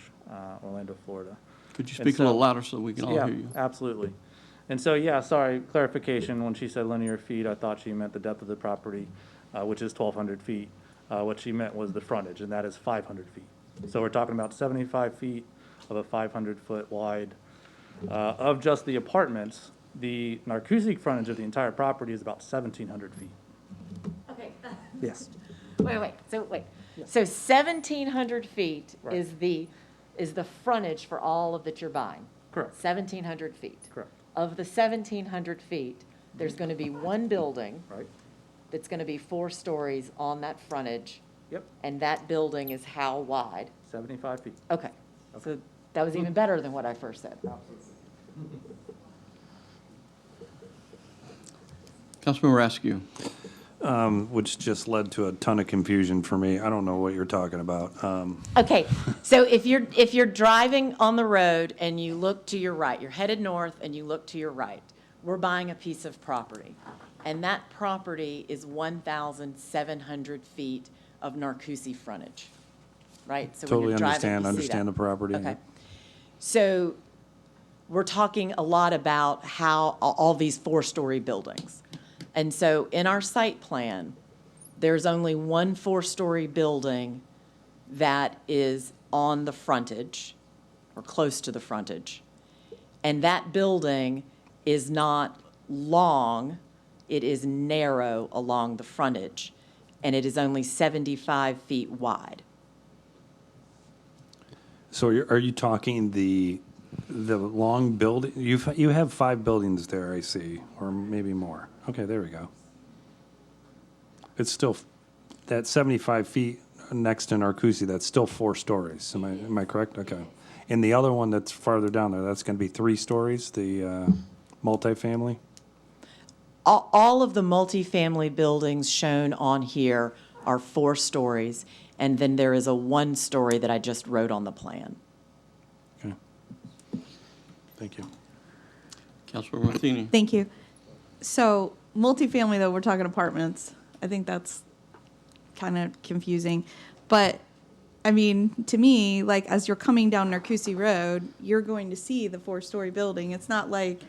Orlando, Florida. Could you speak a little louder so we can all hear you? Yeah, absolutely. And so, yeah, sorry, clarification, when she said linear feet, I thought she meant the depth of the property, which is 1,200 feet. What she meant was the frontage, and that is 500 feet. So we're talking about 75 feet of a 500-foot wide. Of just the apartments, the Narcoossee frontage of the entire property is about 1,700 feet. Okay. Yes. Wait. So 1,700 feet Right. is the frontage for all of that you're buying? Correct. 1,700 feet? Correct. Of the 1,700 feet, there's going to be one building. Right. That's going to be 4 stories on that frontage. Yep. And that building is how wide? 75 feet. Okay. So that was even better than what I first said. Councilmember Askew. Which just led to a ton of confusion for me. I don't know what you're talking about. Okay, so if you're driving on the road and you look to your right, you're headed north and you look to your right, we're buying a piece of property. And that property is 1,700 feet of Narcoossee frontage, right? So when Totally you're driving, you see understand that. the property. Okay. So we're talking a lot about how all these 4-story buildings. And so in our site plan, there's only one 4-story building that is on the frontage or close to the frontage. And that building is not long, it is narrow along the frontage, and it is only 75 feet wide. So are you talking the long building? You have 5 buildings there, I see, or maybe more. Okay, there we go. It's still, that 75 feet next to Narcoossee, that's still 4 stories. Am I correct? Okay. And the other one that's farther down there, that's going to be 3 stories, the multifamily? All of the multifamily buildings shown on here are 4 stories, and then there is a 1-story that I just wrote on the plan. Okay. Thank you. Councilmember Martini. Thank you. So multifamily, though, we're talking apartments. I think that's kind of confusing. But, I mean, to me, like, as you're coming down Narcoossee Road, you're going to see the 4-story building. It's not like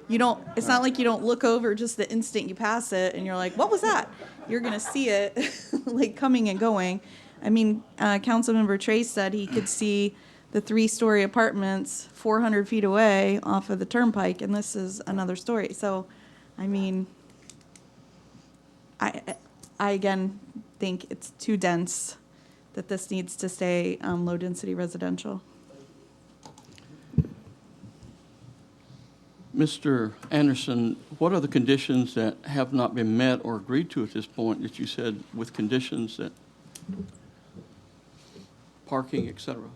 you don't look over just the instant you pass it and you're like, what was that? You're going to see it, like, coming and going. I mean, Councilmember Trace said he could see the 3-story apartments 400 feet away off of the turnpike, and this is another story. So, I mean, I again think it's too dense, that this needs to stay low-density residential. Mr. Anderson, what are the conditions that have not been met or agreed to at this point that you said with conditions that parking, et cetera?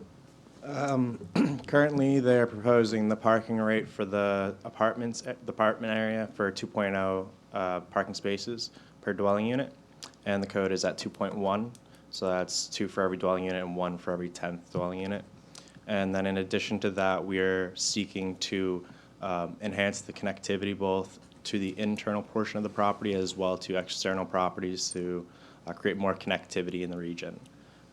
Currently, they're proposing the parking rate for the apartment area for 2.0 parking spaces per dwelling unit, and the code is at 2.1. So that's 2 for every dwelling unit and 1 for every 10th dwelling unit. And then in addition to that, we are seeking to enhance the connectivity both to the internal portion of the property as well to external properties to create more connectivity in the region.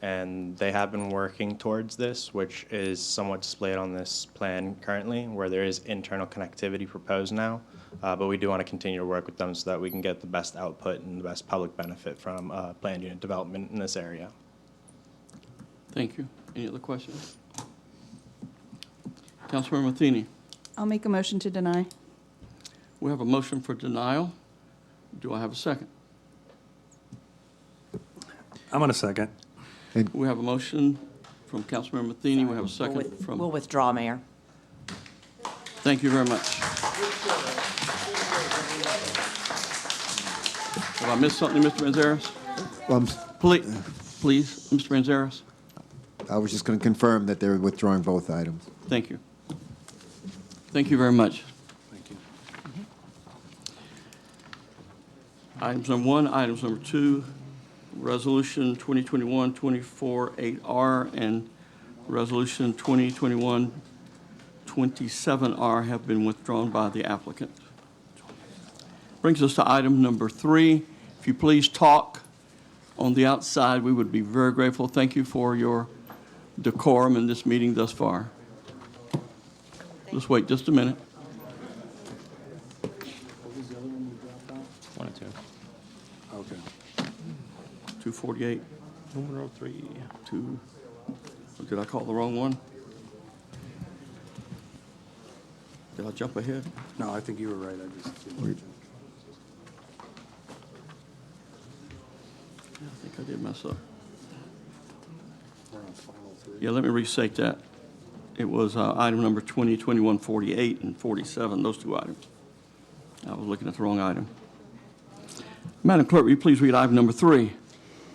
And they have been working towards this, which is somewhat displayed on this plan currently, where there is internal connectivity proposed now. But we do want to continue to work with them so that we can get the best output and the best public benefit from planned unit development in this area. Thank you. Any other questions? Councilmember Matheny. I'll make a motion to deny. We have a motion for denial. Do I have a second? I'm going to second. We have a motion from Councilmember Matheny. We have a second from... We'll withdraw, Mayor. Thank you very much. Have I missed something, Mr. Manzares? Please, Mr. Manzares. I was just going to confirm that they're withdrawing both items. Thank you. Thank you very much. Thank you. Items number 1, items number 2, Resolution 2021-24-8R and Resolution 2021-27R have been withdrawn by the applicant. Brings us to item number 3. If you please talk on the outside, we would be very grateful. Thank you for your decorum in this meeting thus far. Let's wait just a minute. 1 and 2. Okay. 248. Numero 3. 2. Did I call the wrong one? Did I jump ahead? No, I think you were right. I just didn't. I think I did mess up. We're on final 3. Yeah, let me restate that. It was item number 2021-48 and 47, those 2 items. I was looking at the wrong item. Madam Clerk, will you please read item number 3?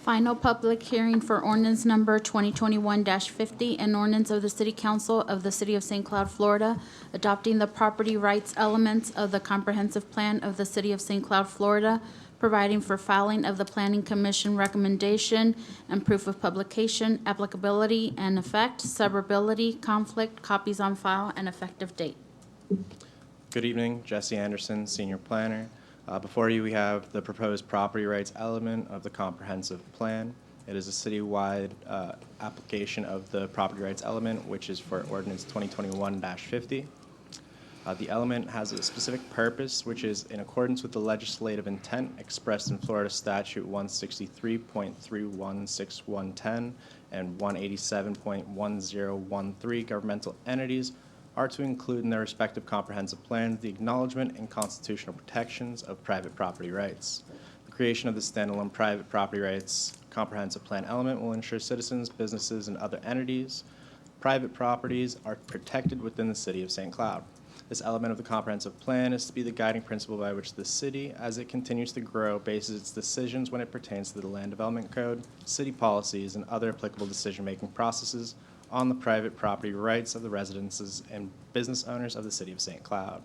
Final public hearing for ordinance number 2021-50, an ordinance of the City Council of the City of St. Cloud, Florida, adopting the property rights elements of the comprehensive plan of the City of St. Cloud, Florida, providing for filing of the Planning Commission recommendation and proof of publication, applicability and effect, suburbility, conflict, copies on file, and effective date. Good evening, Jesse Anderson, Senior Planner. Before you, we have the proposed property rights element of the comprehensive plan. It is a citywide application of the property rights element, which is for ordinance 2021-50. The element has a specific purpose, which is in accordance with the legislative intent expressed in Florida Statute 163.31610 and 187.1013. Governmental entities are to include in their respective comprehensive plans the acknowledgement and constitutional protections of private property rights. The creation of the standalone private property rights comprehensive plan element will ensure citizens, businesses, and other entities' private properties are protected within the City of St. Cloud. This element of the comprehensive plan is to be the guiding principle by which the city, as it continues to grow, bases its decisions when it pertains to the Land Development Code, city policies, and other applicable decision-making processes on the private property rights of the residences and business owners of the City of St. Cloud.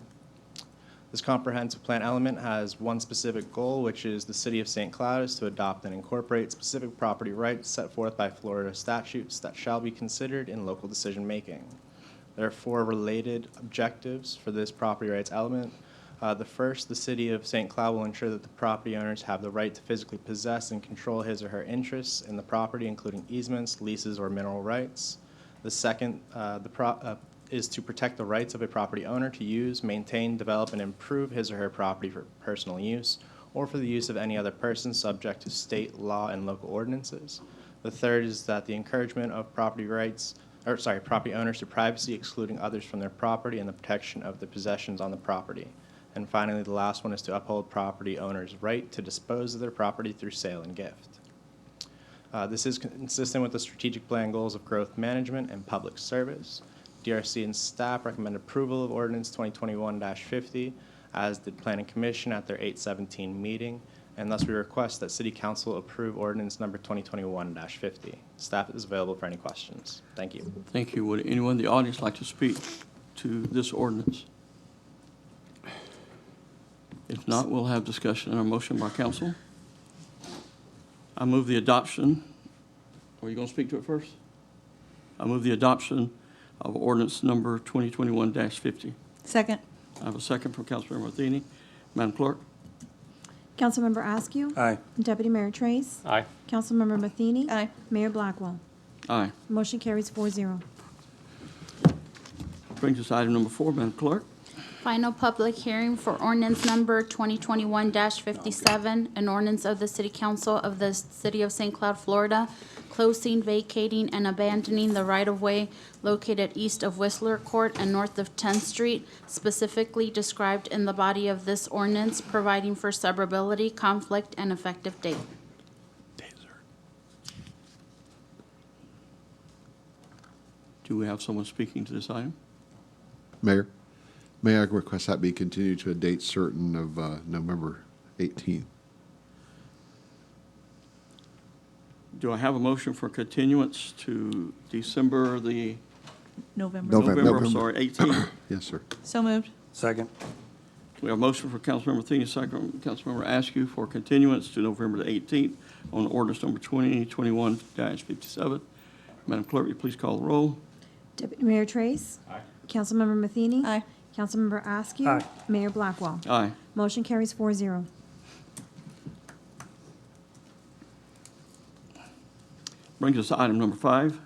This comprehensive plan element has one specific goal, which is the City of St. Cloud is to adopt and incorporate specific property rights set forth by Florida statutes that shall be considered in local decision-making. There are 4 related objectives for this property rights element. The first, the City of St. Cloud will ensure that the property owners have the right to physically possess and control his or her interests in the property, including easements, leases, or mineral rights. The second is to protect the rights of a property owner to use, maintain, develop, and improve his or her property for personal use or for the use of any other person subject to state law and local ordinances. The third is that the encouragement of property owners to privacy, excluding others from their property, and the protection of the possessions on the property. And finally, the last one is to uphold property owners' right to dispose of their property through sale and gift. This is consistent with the strategic plan goals of growth management and public service. DRC and staff recommend approval of ordinance 2021-50, as did Planning Commission at their 8/17 meeting, and thus we request that City Council approve ordinance number 2021-50. Staff is available for any questions. Thank you. Thank you. Would anyone in the audience like to speak to this ordinance? If not, we'll have discussion on our motion by council. I move the adoption Are you going to speak to it first? I move the adoption of ordinance number 2021-50. Second. I have a second from Councilmember Matheny. Madam Clerk? Councilmember Askew. Aye. Deputy Mayor Trace. Aye. Councilmember Matheny. Aye. Mayor Blackwell. Aye. Motion carries 4-0. Brings us to item number 4, Madam Clerk. Final public hearing for ordinance number 2021-57, an ordinance of the City Council of the City of St. Cloud, Florida, closing, vacating, and abandoning the right-of-way located east of Whistler Court and north of 10th Street, specifically described in the body of this ordinance, providing for suburbility, conflict, and effective date. Do we have someone speaking to this item? Mayor, may I request that be continued to a date certain of November 18th? Do I have a motion for continuance to December the, November. November, I'm sorry, 18th? Yes, sir. So moved. Second. We have a motion for Councilmember Matheny, second from Councilmember Askew for continuance to November the 18th on ordinance number 2021-57. Madam Clerk, will you please call the roll? Deputy Mayor Trace. Aye. Councilmember Matheny. Aye. Councilmember Askew. Aye. Mayor Blackwell. Aye. Motion carries 4-0. Brings us to item number 5.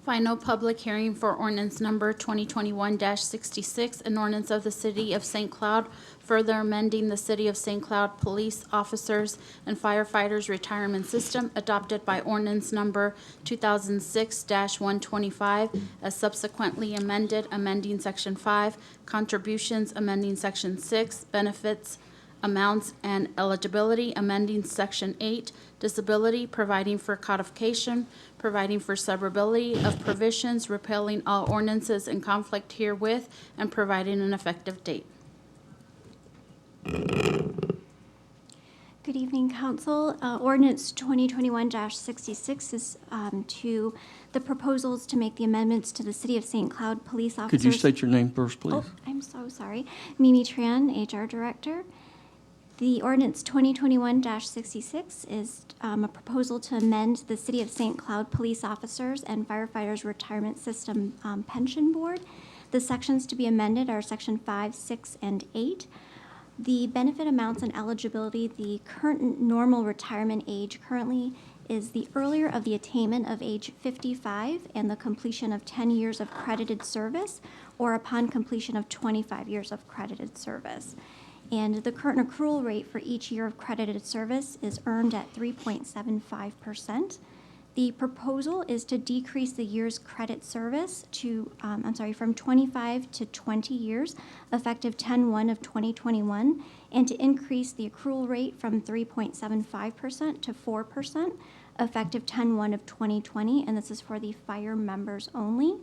Final public hearing for ordinance number 2021-66, an ordinance of the City of St. Cloud, further amending the City of St. Cloud Police Officers and Firefighters Retirement System adopted by ordinance number 2006-125, as subsequently amended, amending Section 5, contributions, amending Section 6, benefits, amounts, and eligibility, amending Section 8, disability, providing for codification, providing for suburbility of provisions, repealing all ordinances in conflict herewith, and providing an effective date. Good evening, Council. Ordinance 2021-66 is to the proposals to make the amendments to the City of St. Cloud police officers. Could you state your name first, please? Oh, I'm so sorry. Mimi Tran, HR Director. The ordinance 2021-66 is a proposal to amend the City of St. Cloud Police Officers and Firefighters Retirement System Pension Board. The sections to be amended are Section 5, 6, and 8. The benefit amounts and eligibility, the current normal retirement age currently is the earlier of the attainment of age 55 and the completion of 10 years of credited service, or upon completion of 25 years of credited service. And the current accrual rate for each year of credited service is earned at 3.75%. The proposal is to decrease the year's credit service to, from 25 to 20 years, effective 10/1 of 2021, and to increase the accrual rate from 3.75% to 4%, effective 10/1 of 2020, and this is for the fire members only.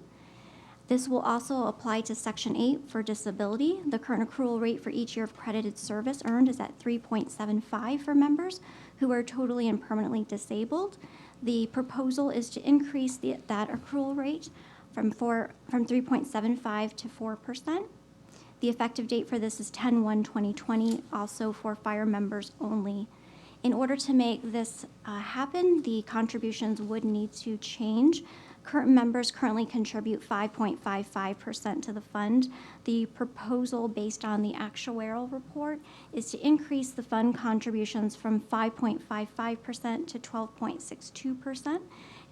This will also apply to Section 8 for disability. The current accrual rate for each year of credited service earned is at 3.75 for members who are totally and permanently disabled. The proposal is to increase that accrual rate from 3.75 to 4%. The effective date for this is 10/1/2020, also for fire members only. In order to make this happen, the contributions would need to change. Current members currently contribute 5.55% to the fund. The proposal, based on the actuarial report, is to increase the fund contributions from 5.55% to 12.62%,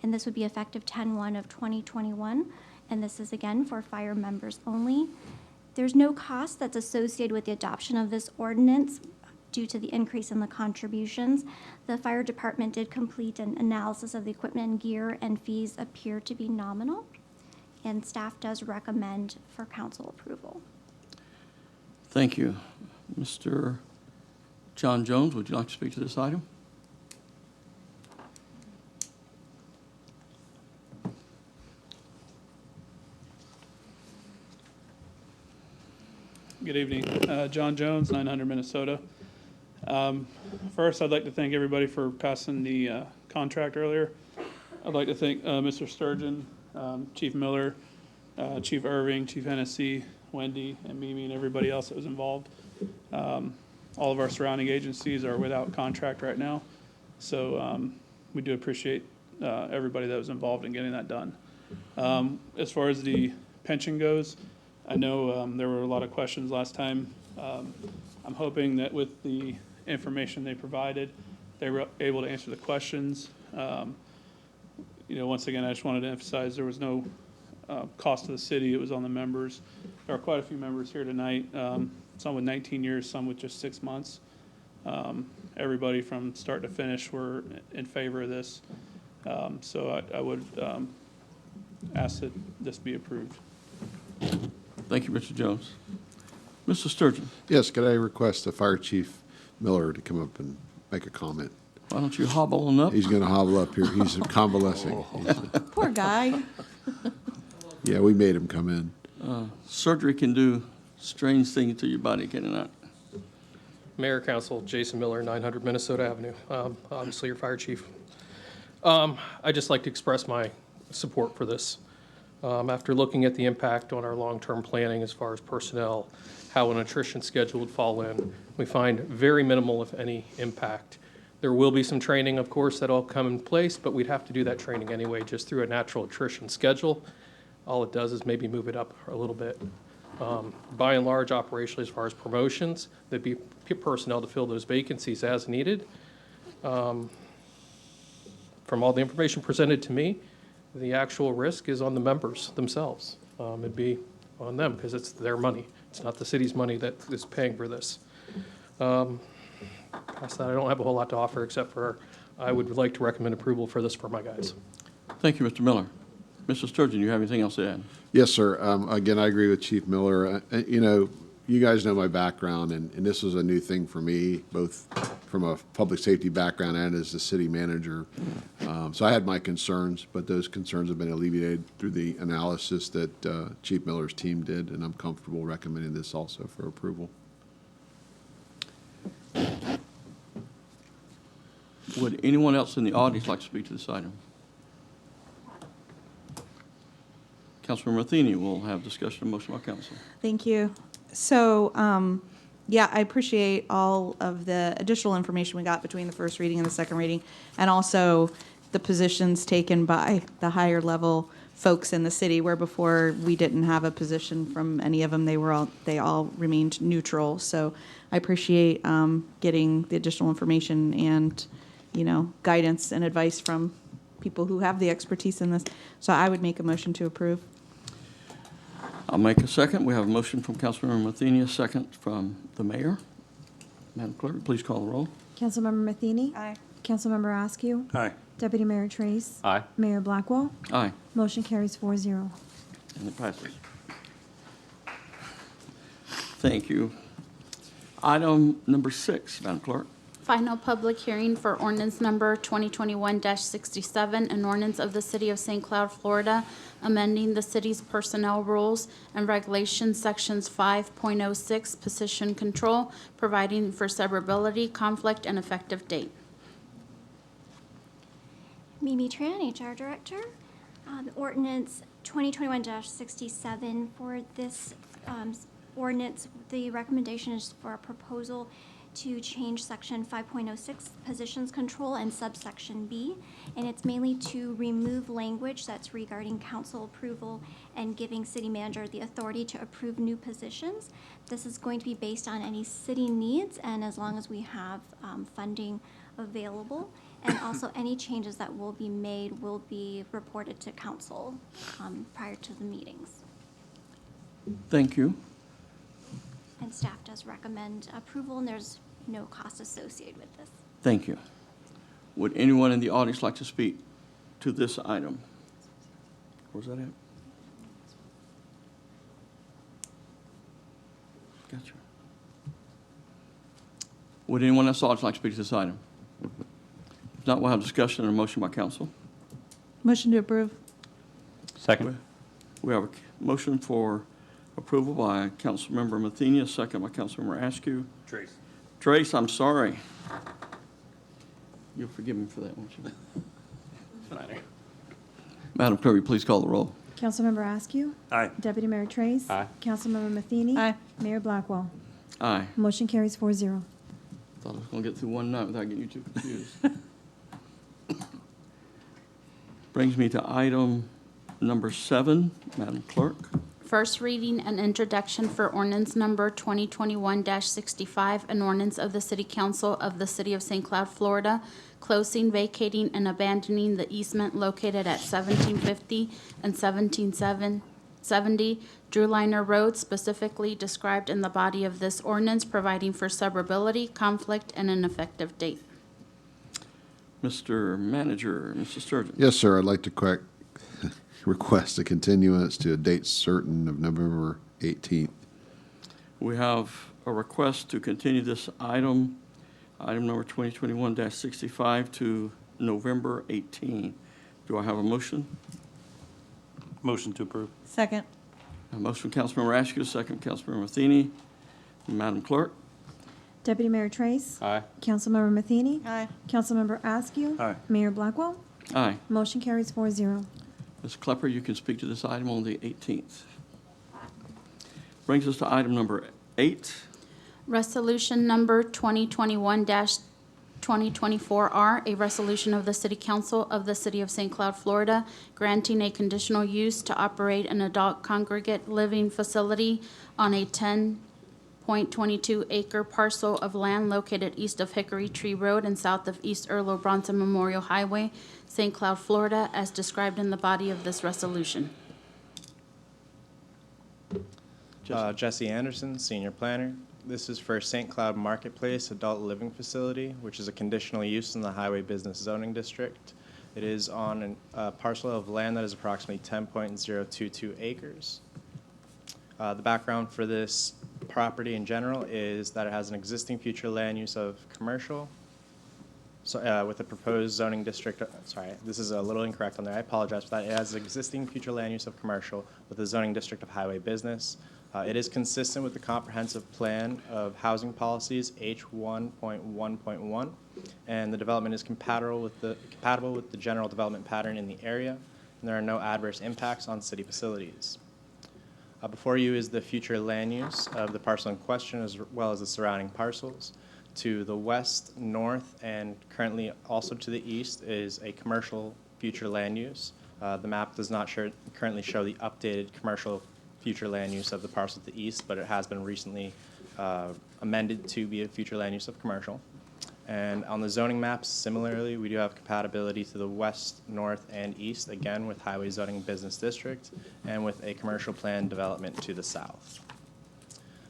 and this would be effective 10/1 of 2021, and this is again for fire members only. There's no cost that's associated with the adoption of this ordinance due to the increase in the contributions. The fire department did complete an analysis of the equipment and gear, and fees appear to be nominal, and staff does recommend for council approval. Thank you. Mr. John Jones, would you like to speak to this item? Good evening. John Jones, 900 Minnesota. First, I'd like to thank everybody for passing the contract earlier. I'd like to thank Mr. Sturgeon, Chief Miller, Chief Irving, Chief Hennessy, Wendy, and Mimi, and everybody else that was involved. All of our surrounding agencies are without contract right now, so we do appreciate everybody that was involved in getting that done. As far as the pension goes, I know there were a lot of questions last time. I'm hoping that with the information they provided, they were able to answer the questions. Once again, I just wanted to emphasize there was no cost to the city. It was on the members. There are quite a few members here tonight, some with 19 years, some with just 6 months. Everybody from start to finish were in favor of this. So I would ask that this be approved. Thank you, Mr. Jones. Mr. Sturgeon, Yes, could I request the Fire Chief Miller to come up and make a comment? why don't you hobble on up? He's going to hobble up here. He's convalescing. Poor guy. Yeah, we made him come in. Surgery can do strange things to your body, can it not? Mayor, Council, Jason Miller, 900 Minnesota Avenue. Obviously, your fire chief. I'd just like to express my support for this. After looking at the impact on our long-term planning as far as personnel, how an attrition schedule would fall in, we find very minimal, if any, impact. There will be some training, of course, that'll come in place, but we'd have to do that training anyway, just through a natural attrition schedule. All it does is maybe move it up a little bit. By and large, operationally, as far as promotions, there'd be personnel to fill those vacancies as needed. From all the information presented to me, the actual risk is on the members themselves. It'd be on them because it's their money. It's not the city's money that is paying for this. Past that, I don't have a whole lot to offer except for I would like to recommend approval for this for my guys. Thank you, Mr. Miller. Mr. Sturgeon, you have anything else to add? Yes, sir. Again, I agree with Chief Miller. You guys know my background, and this was a new thing for me, both from a public safety background and as the city manager. So I had my concerns, but those concerns have been alleviated through the analysis that Chief Miller's team did, and I'm comfortable recommending this also for approval. Would anyone else in the audience like to speak to this item? Councilmember Matheny will have discussion and motion by council. Thank you. So, yeah, I appreciate all of the additional information we got between the first reading and the second reading, and also the positions taken by the higher level folks in the city, where before we didn't have a position from any of them. They all remained neutral. So I appreciate getting the additional information and, guidance and advice from people who have the expertise in this. So I would make a motion to approve. I'll make a second. We have a motion from Councilmember Matheny, a second from the mayor. Madam Clerk, please call the roll. Councilmember Matheny? Aye. Councilmember Askew? Aye. Deputy Mayor Trace? Aye. Mayor Blackwell? Aye, Motion carries 4-0. and it passes. Thank you. Item number 6, Madam Clerk. Final public hearing for ordinance number 2021-67, an ordinance of the City of St. Cloud, Florida, amending the city's personnel rules and regulations, sections 5.06, position control, providing for severability, conflict, and effective date. Mimi Tran, HR Director. Ordinance 2021-67. For this ordinance, the recommendation is for a proposal to change section 5.06, positions control, and subsection B. And it's mainly to remove language that's regarding council approval and giving city manager the authority to approve new positions. This is going to be based on any city needs, and as long as we have funding available. And also any changes that will be made will be reported to council prior to the meetings. Thank you. And staff does recommend approval, and there's no cost associated with this. Thank you. Would anyone in the audience like to speak to this item? Where's that at? Gotcha. Would anyone else in the audience like to speak to this item? If not, we'll have discussion and a motion by council. Motion to approve. Second. We have a motion for approval by Councilmember Matheny, a second by Councilmember Askew. Trace. Trace, I'm sorry. You'll forgive me for that, won't you? Madam Clerk, will you please call the roll. Councilmember Askew? Aye. Deputy Mayor Trace? Aye. Councilmember Matheny? Aye. Mayor Blackwell? Aye. Motion carries 4-0. Thought I was going to get through one night without getting you too confused. Brings me to item number 7, Madam Clerk. First reading and introduction for ordinance number 2021-65, an ordinance of the City Council of the City of St. Cloud, Florida, closing, vacating, and abandoning the easement located at 1750 and 1770 Drew Liner Road, specifically described in the body of this ordinance, providing for suburbility, conflict, and an effective date. Mr. Manager, Mr. Sturgeon. Yes, sir. I'd like to request a continuance to a date certain of November 18th. We have a request to continue this item number 2021-65 to November 18. Do I have a motion? Motion to approve. Second. A motion from Councilmember Askew, second from Councilmember Matheny. Madam Clerk? Deputy Mayor Trace. Aye. Councilmember Matheny. Aye. Councilmember Askew. Aye. Mayor Blackwell. Aye. Motion carries 4-0. Ms. Klepper, you can speak to this item on the 18th. Brings us to item number 8. Resolution number 2021-2024R, a resolution of the City Council of the City of St. Cloud, Florida, granting a conditional use to operate an adult congregate living facility on a 10.22-acre parcel of land located east of Hickory Tree Road and south of East Earl Bronson Memorial Highway, St. Cloud, Florida, as described in the body of this resolution. Jesse Anderson, Senior Planner. This is for St. Cloud Marketplace Adult Living Facility, which is a conditional use in the Highway Business Zoning District. It is on a parcel of land that is approximately 10.022 acres. The background for this property in general is that it has an existing future land use of commercial. So with the proposed zoning district, sorry, this is a little incorrect on there. I apologize for that. It has existing future land use of commercial with the zoning district of highway business. It is consistent with the comprehensive plan of housing policies H1.1.1, and the development is compatible with the general development pattern in the area, and there are no adverse impacts on city facilities. Before you is the future land use of the parcel in question, as well as the surrounding parcels. To the west, north, and currently also to the east is a commercial future land use. The map does not currently show the updated commercial future land use of the parcel to the east, but it has been recently amended to be a future land use of commercial. And on the zoning maps, similarly, we do have compatibility to the west, north, and east, again with highway zoning business district, and with a commercial plan development to the south.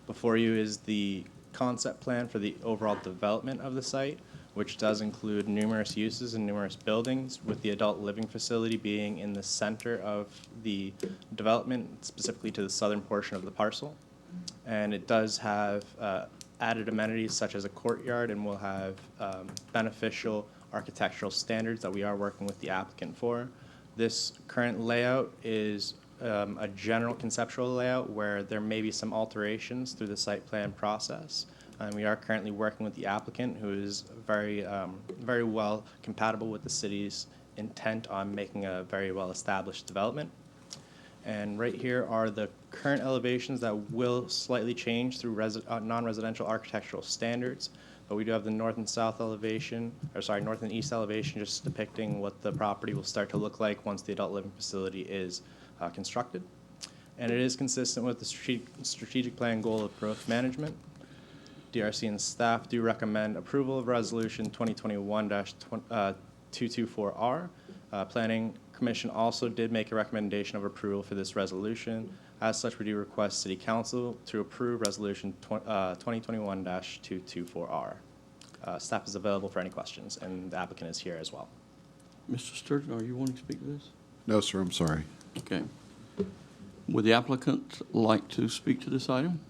Before you is the concept plan for the overall development of the site, which does include numerous uses and numerous buildings, with the adult living facility being in the center of the development, specifically to the southern portion of the parcel. And it does have added amenities such as a courtyard, and will have beneficial architectural standards that we are working with the applicant for. This current layout is a general conceptual layout where there may be some alterations through the site plan process. And we are currently working with the applicant, who is very well compatible with the city's intent on making a very well-established development. And right here are the current elevations that will slightly change through non-residential architectural standards. But we do have the north and south elevation, or sorry, north and east elevation, just depicting what the property will start to look like once the adult living facility is constructed. And it is consistent with the strategic plan goal of growth management. DRC and staff do recommend approval of Resolution 2021-224R. Planning Commission also did make a recommendation of approval for this resolution. As such, we do request City Council to approve Resolution 2021-224R. Staff is available for any questions, and the applicant is here as well. Mr. Sturgeon, are you wanting to speak to this? No, sir, I'm sorry. Okay. Would the applicant like to speak to this item?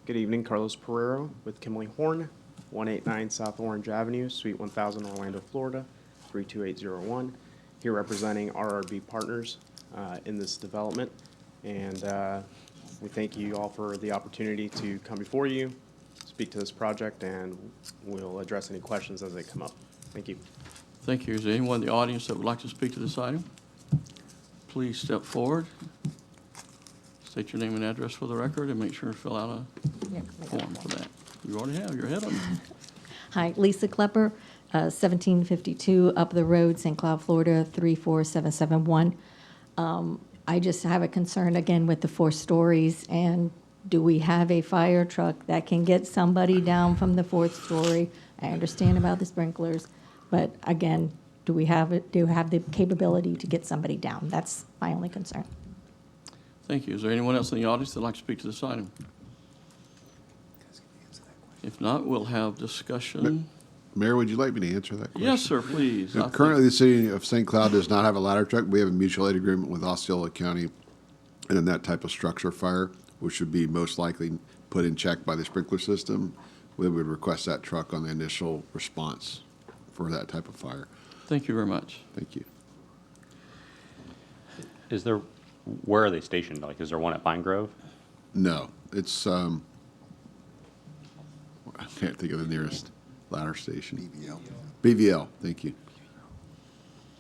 Good evening, Carlos Pereiro with Kimley Horn, 189 South Orange Avenue, Suite 1000, Orlando, Florida, 32801. Here representing RRB Partners in this development. And we thank you all for the opportunity to come before you, speak to this project, and we'll address any questions as they come up. Thank you. Thank you. Is there anyone in the audience that would like to speak to this item? Please step forward. State your name and address for the record, and make sure to fill out a form for that. You already have, you're ahead of me. Hi, Lisa Klepper, 1752 Up the Road, St. Cloud, Florida, 34771. I just have a concern again with the 4 stories, and do we have a fire truck that can get somebody down from the 4th story? I understand about the sprinklers, but again, do we have the capability to get somebody down? That's my only concern. Thank you. Is there anyone else in the audience that'd like to speak to this item? If not, we'll have discussion. Mayor, would you like me to answer that question? Yes, sir, please. I think- Currently, the city of St. Cloud does not have a ladder truck. We have a mutual aid agreement with Osceola County, and in that type of structure fire, which would be most likely put in check by the sprinkler system, we would request that truck on the initial response for that type of fire. Thank you very much. Thank you. Where are they stationed? Like, is there one at Pine Grove? No, it's, I can't think of the nearest ladder station. BVL. BVL, thank you.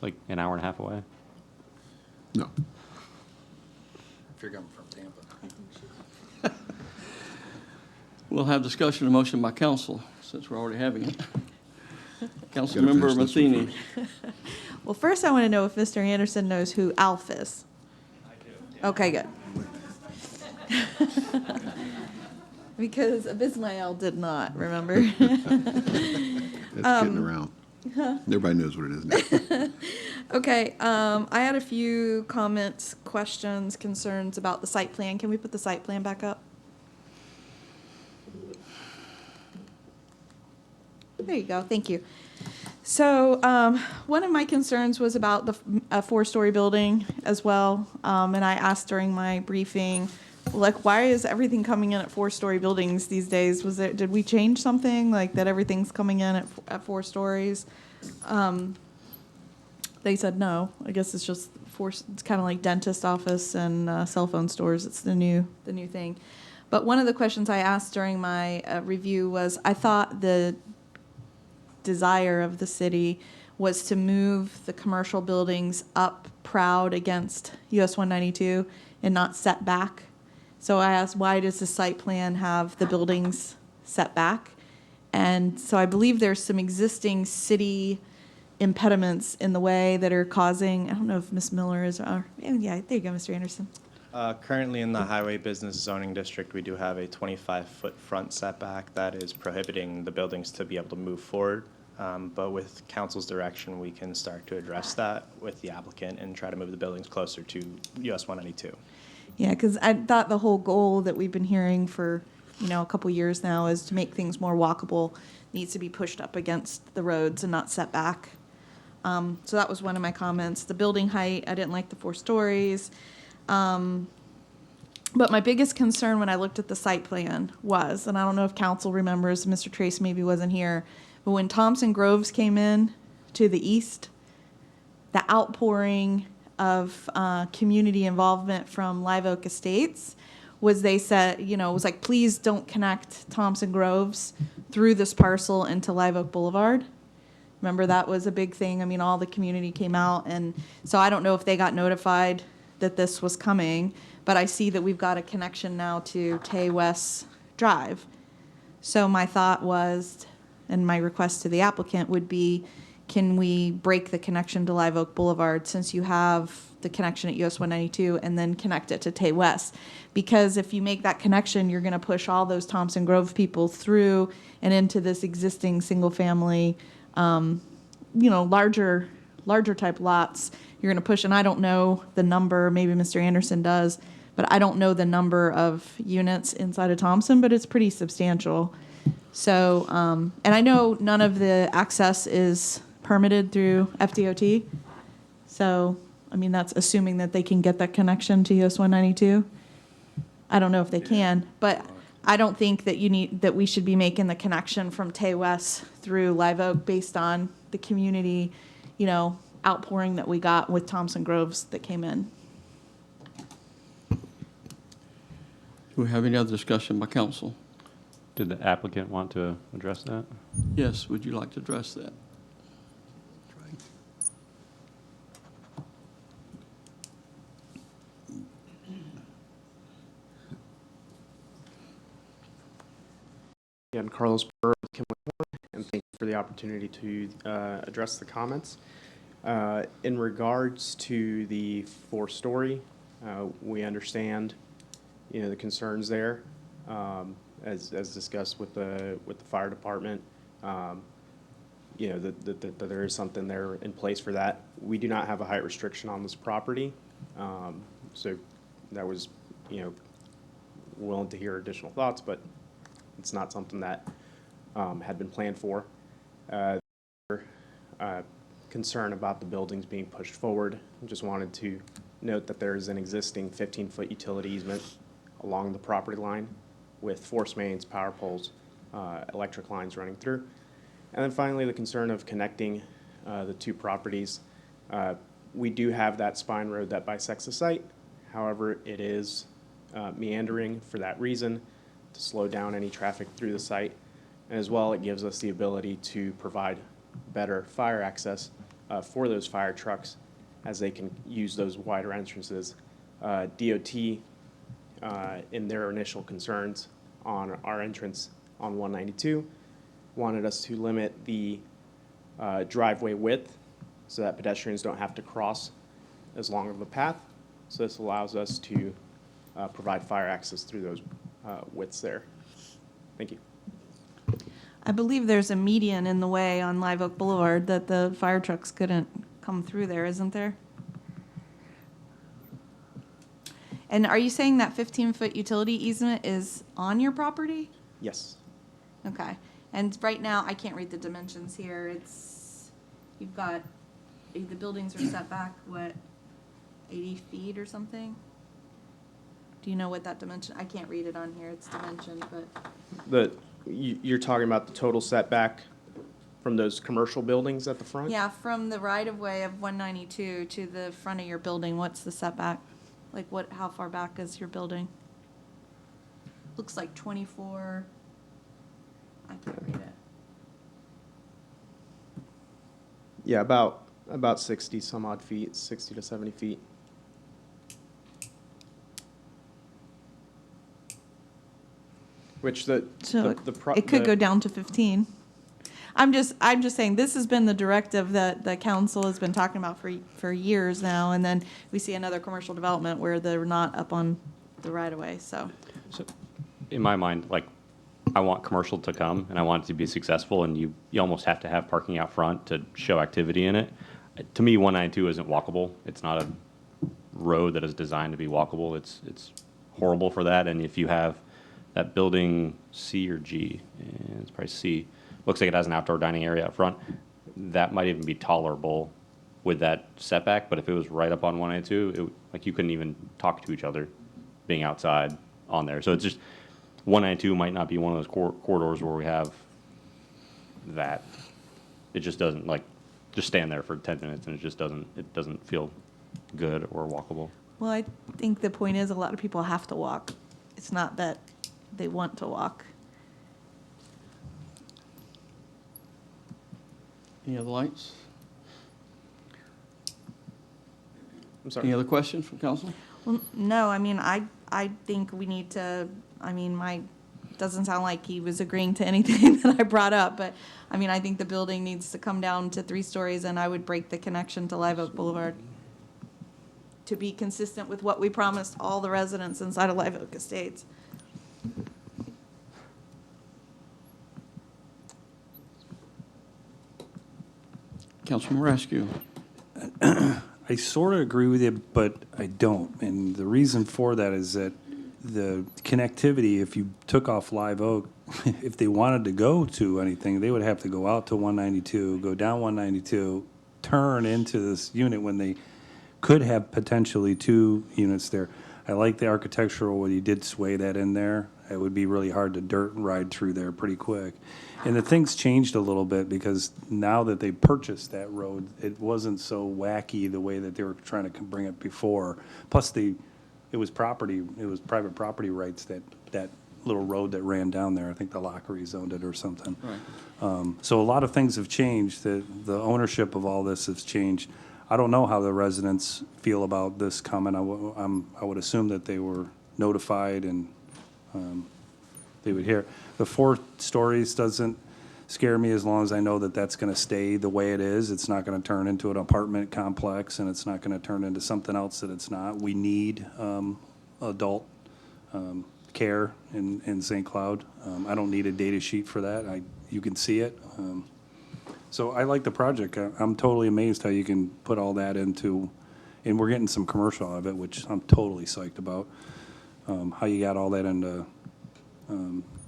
Like an hour and a half away? No. If you're coming from Tampa. We'll have discussion and motion by council, since we're already having it. Gotta Councilmember finish this one Matheny. Well, first I want to know if Mr. Anderson knows who Alf is. I do. Okay, good. Because Abismael did not, remember? It's getting around. Everybody knows what it is now. Okay, I had a few comments, questions, concerns about the site plan. Can we put the site plan back up? There you go, thank you. So, one of my concerns was about the 4-story building as well. And I asked during my briefing, like, why is everything coming in at 4-story buildings these days? Did we change something, like that everything's coming in at 4 stories? They said no. I guess it's just it's kind of like dentist office and cell phone stores. It's the new thing. But one of the questions I asked during my review was, I thought the desire of the city was to move the commercial buildings up proud against US 192 and not set back. So I asked, why does the site plan have the buildings set back? And so I believe there's some existing city impediments in the way that are causing, I don't know if Ms. Miller is, yeah, there you go, Mr. Anderson. Currently in the Highway Business Zoning District, we do have a 25-foot front setback that is prohibiting the buildings to be able to move forward. But with council's direction, we can start to address that with the applicant and try to move the buildings closer to US 192. Yeah, because I thought the whole goal that we've been hearing for, a couple years now is to make things more walkable, needs to be pushed up against the roads and not set back. So that was one of my comments. The building height, I didn't like the 4 stories. But my biggest concern when I looked at the site plan was, and I don't know if council remembers, Mr. Trace maybe wasn't here, but when Thompson Groves came in to the east, the outpouring of community involvement from Live Oak Estates was they said, it was like, please don't connect Thompson Groves through this parcel into Live Oak Boulevard. Remember, that was a big thing. I mean, all the community came out, and so I don't know if they got notified that this was coming, but I see that we've got a connection now to Tay West Drive. So my thought was, and my request to the applicant would be, can we break the connection to Live Oak Boulevard since you have the connection at US 192 and then connect it to Tay West? Because if you make that connection, you're going to push all those Thompson Grove people through and into this existing single-family, larger type lots. You're going to push, and I don't know the number, maybe Mr. Anderson does, but I don't know the number of units inside of Thompson, but it's pretty substantial. So, and I know none of the access is permitted through FDOT. So, I mean, that's assuming that they can get that connection to US 192. I don't know if they can, but I don't think that we should be making the connection from Tay West through Live Oak based on the community, outpouring that we got with Thompson Groves that came in. Do we have any other discussion by council? Did the applicant want to address that? Yes, would you like to address that? Again, Carlos Burr with Kimley Horn, and thank you for the opportunity to address the comments. In regards to the 4-story, we understand, the concerns there, as discussed with the fire department. That there is something there in place for that. We do not have a height restriction on this property, so that was, willing to hear additional thoughts, but it's not something that had been planned for. Concern about the buildings being pushed forward. Just wanted to note that there is an existing 15-foot utility easement along the property line with force mains, power poles, electric lines running through. And then finally, the concern of connecting the two properties. We do have that spine road that bisects the site. However, it is meandering for that reason, to slow down any traffic through the site. And as well, it gives us the ability to provide better fire access for those fire trucks as they can use those wider entrances. DOT, in their initial concerns on our entrance on 192, wanted us to limit the driveway width so that pedestrians don't have to cross as long of a path. So this allows us to provide fire access through those widths there. Thank you. I believe there's a median in the way on Live Oak Boulevard that the fire trucks couldn't come through there, isn't there? And are you saying that 15-foot utility easement is on your property? Yes. Okay. And right now, I can't read the dimensions here. You've got, the buildings are set back, what, 80 feet or something? Do you know what that dimension, I can't read it on here, it's dimensioned, but. You're talking about the total setback from those commercial buildings at the front? Yeah, from the right-of-way of 192 to the front of your building, what's the setback? Like how far back is your building? Looks like 24, I can't read it. Yeah, about 60 some odd feet, 60 to 70 feet. Which It could go down to 15. I'm just saying, this has been the directive that the council has been talking about for years now, and then we see another commercial development where they're not up on the right-of-way, so. So, in my mind, I want commercial to come, and I want it to be successful, and you almost have to have parking out front to show activity in it. To me, 192 isn't walkable. It's not a road that is designed to be walkable. It's horrible for that, and if you have that building C or G, it's probably C, looks like it has an outdoor dining area up front, that might even be tolerable with that setback, but if it was right up on 192, you couldn't even talk to each other being outside on there. So it's just, 192 might not be one of those corridors where we have that. It just doesn't, just stand there for 10 minutes and it doesn't feel good or walkable. Well, I think the point is a lot of people have to walk. It's not that they want to walk. Any other lights? I'm sorry. Any other questions from council? Well, no, I think we need to, doesn't sound like he was agreeing to anything that I brought up, but, I think the building needs to come down to 3 stories, and I would break the connection to Live Oak Boulevard to be consistent with what we promised all the residents inside of Live Oak Estates. Councilman Rescue. I sort of agree with you, but I don't. And the reason for that is that the connectivity, if you took off Live Oak, if they wanted to go to anything, they would have to go out to 192, go down 192, turn into this unit when they could have potentially 2 units there. I like the architectural when you did sway that in there. It would be really hard to dirt ride through there pretty quick. And the things changed a little bit because now that they purchased that road, it wasn't so wacky the way that they were trying to bring it before. Plus, it was private property rights, that little road that ran down there. I think the Lockery zoned it or something. Right. So a lot of things have changed. The ownership of all this has changed. I don't know how the residents feel about this comment. I would assume that they were notified and they would hear. The 4 stories doesn't scare me as long as I know that that's going to stay the way it is. It's not going to turn into an apartment complex, and it's not going to turn into something else that it's not. We need adult care in St. Cloud. I don't need a data sheet for that. You can see it. So I like the project. I'm totally amazed how you can put all that into, and we're getting some commercial out of it, which I'm totally psyched about. How you got all that into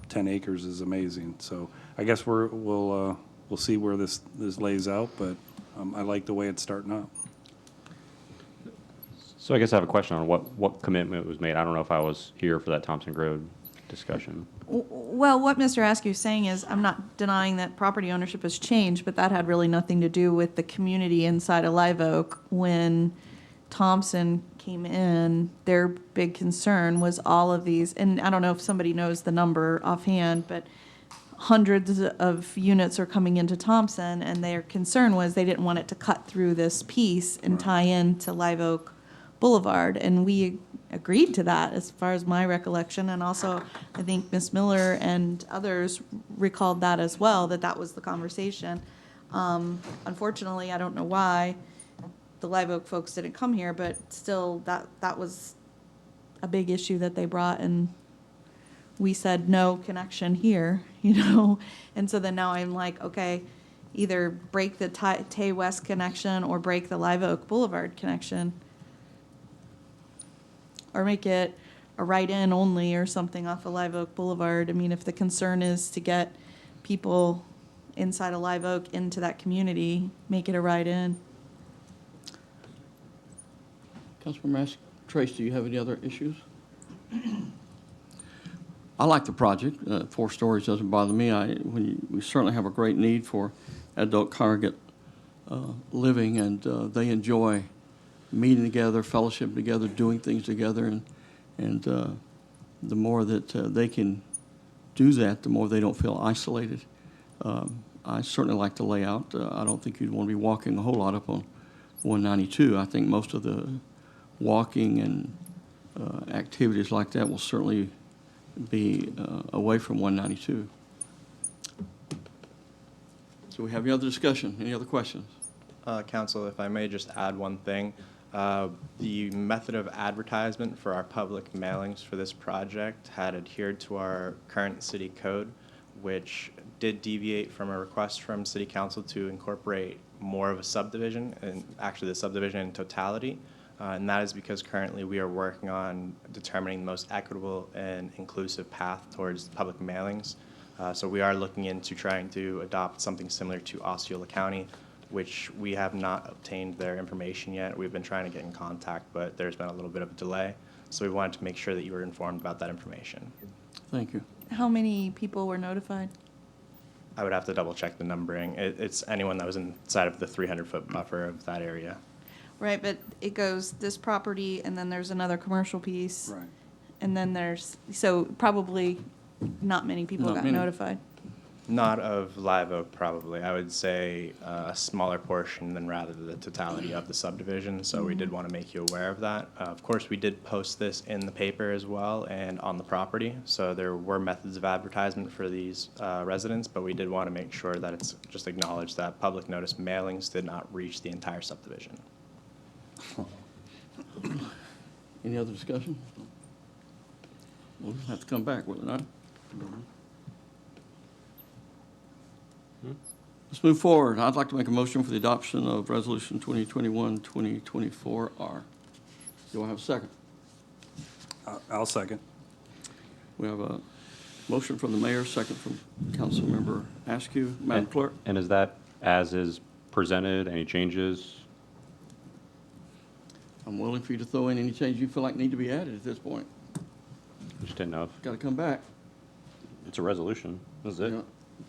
10 acres is amazing. So I guess we'll see where this lays out, but I like the way it's starting out. So I guess I have a question on what commitment was made. I don't know if I was here for that Thompson Road discussion. Well, what Mr. Askew is saying is, I'm not denying that property ownership has changed, but that had really nothing to do with the community inside of Live Oak. When Thompson came in, their big concern was all of these, and I don't know if somebody knows the number offhand, but hundreds of units are coming into Thompson, and their concern was they didn't want it to cut through this piece and tie into Live Oak Boulevard, and we agreed to that as far as my recollection, and also I think Ms. Miller and others recalled that as well, that was the conversation. Unfortunately, I don't know why the Live Oak folks didn't come here, but still that was a big issue that they brought, and we said no connection here, and so then now I'm like, okay, either break the Tay West connection or break the Live Oak Boulevard connection. Or make it a right-in only or something off of Live Oak Boulevard. I mean, if the concern is to get people inside of Live Oak into that community, make it a right-in. Councilmember Trace, do you have any other issues? I like the project. 4 stories doesn't bother me. We certainly have a great need for adult congregate living, and they enjoy meeting together, fellowship together, doing things together, and the more that they can do that, the more they don't feel isolated. I certainly like the layout. I don't think you'd want to be walking a whole lot up on 192. I think most of the walking and activities like that will certainly be away from 192. So we have any other discussion? Any other questions? Council, if I may just add one thing. The method of advertisement for our public mailings for this project had adhered to our current city code, which did deviate from a request from City Council to incorporate more of a subdivision, and actually the subdivision in totality. And that is because currently we are working on determining the most equitable and inclusive path towards public mailings. So we are looking into trying to adopt something similar to Osceola County, which we have not obtained their information yet. We've been trying to get in contact, but there's been a little bit of a delay. So we wanted to make sure that you were informed about that information. Thank you. How many people were notified? I would have to double check the numbering. It's anyone that was inside of the 300-foot buffer of that area. Right, but it goes this property, and then there's another commercial piece. Right. And then so probably not many people Not got many. notified. Not of Live Oak, probably. I would say a smaller portion than rather the totality of the subdivision, so we did want to make you aware of that. Of course, we did post this in the paper as well and on the property, so there were methods of advertisement for these residents, but we did want to make sure that it's just acknowledged that public notice mailings did not reach the entire subdivision. Any other discussion? We'll have to come back with it, not? Let's move forward. I'd like to make a motion for the adoption of Resolution 2021-2024R. Do I have a second? I'll second. We have a motion from the mayor, second from Councilmember Askew. Madam Clerk? And is that as is presented? Any changes? I'm willing for you to throw in any changes you feel like need to be added at this point. Just didn't know. Got to come back. It's a resolution. That's it. Yeah.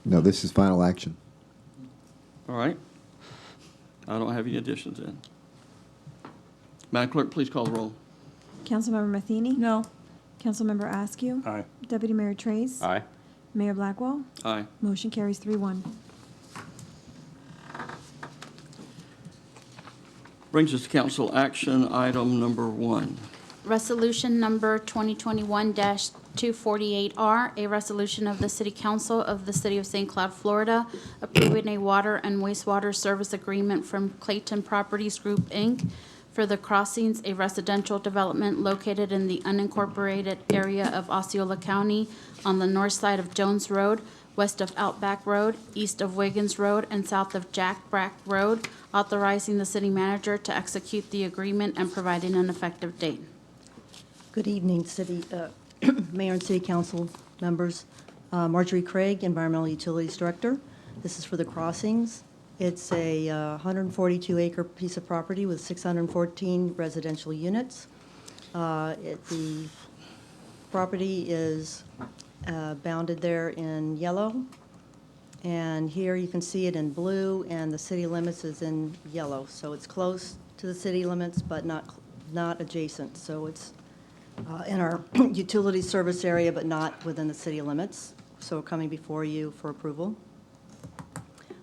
No, this is final action. All right. I don't have any additions in. Madam Clerk, please call the roll. Councilmember Matheny? No. Councilmember Askew? Aye. Deputy Mayor Trace? Aye. Mayor Blackwell? Aye. Motion carries 3-1. Brings us to council action item number 1. Resolution number 2021-248R, a resolution of the City Council of the City of St. Cloud, Florida, approving a water and wastewater service agreement from Clayton Properties Group, Inc. for the Crossings, a residential development located in the unincorporated area of Osceola County on the north side of Jones Road, west of Outback Road, east of Wiggins Road, and south of Jack Brack Road, authorizing the city manager to execute the agreement and providing an effective date. Good evening, Mayor and City Council members. Marjorie Craig, Environmental Utilities Director. This is for the Crossings. It's a 142-acre piece of property with 614 residential units. The property is bounded there in yellow, and here you can see it in blue, and the city limits is in yellow. So it's close to the city limits, but not adjacent. So it's in our utility service area, but not within the city limits. So we're coming before you for approval.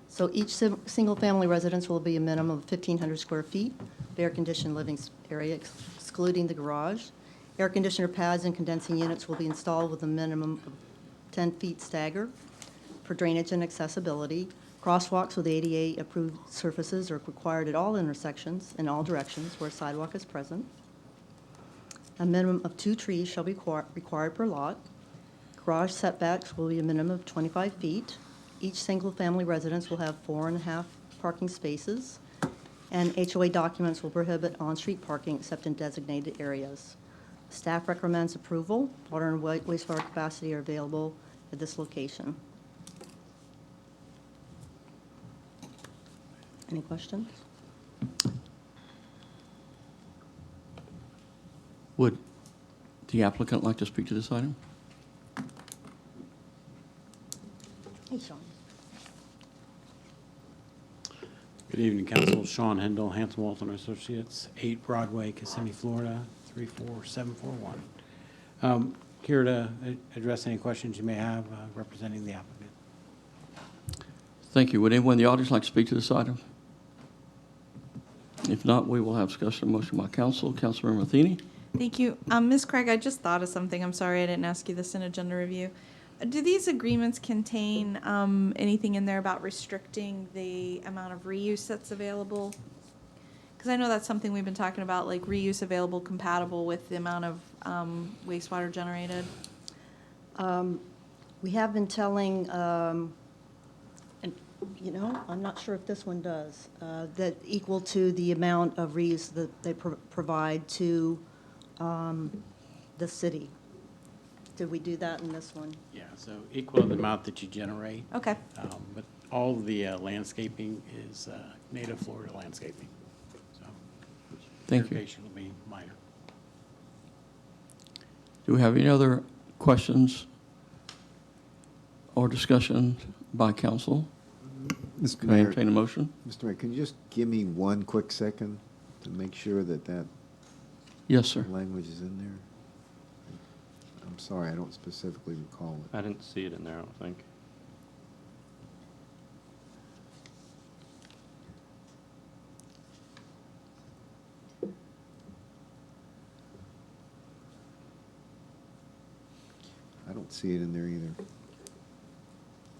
So each single-family residence will be a minimum of 1,500 square feet of air-conditioned living area, excluding the garage. Air conditioner pads and condensing units will be installed with a minimum of 10 feet stagger for drainage and accessibility. Crosswalks with ADA-approved surfaces are required at all intersections in all directions where a sidewalk is present. A minimum of 2 trees shall be required per lot. Garage setbacks will be a minimum of 25 feet. Each single-family residence will have 4.5 parking spaces, and HOA documents will prohibit on-street parking except in designated areas. Staff recommends approval. Water and wastewater capacity are available at this location. Any questions? Would the applicant like to speak to this item? Hey, Sean. Good evening, Council. Sean Hendel, Hanson Walton Associates, 8 Broadway, Kissimmee, Florida, 34741. Here to address any questions you may have representing the applicant. Thank you. Would anyone in the audience like to speak to this item? If not, we will have discussion. Motion by council. Councilmember Matheny. Thank you. Ms. Craig, I just thought of something. I'm sorry I didn't ask you this in agenda review. Do these agreements contain anything in there about restricting the amount of reuse that's available? Because I know that's something we've been talking about, like reuse available compatible with the amount of wastewater generated. We have been telling, and I'm not sure if this one does, that equal to the amount of reuse that they provide to the city. Did we do that in this one? Yeah, so equal to the amount that you generate. Okay. But all of the landscaping is native Florida landscaping. So Thank you. irrigation will be minor. Do we have any other questions or discussion by council? Mr. Can I Mayor, entertain a motion? Mr. Mayor, can you just give me one quick second to make sure that Yes, sir. language is in there? I'm sorry, I don't specifically recall it. I didn't see it in there, I don't think. I don't see it in there either.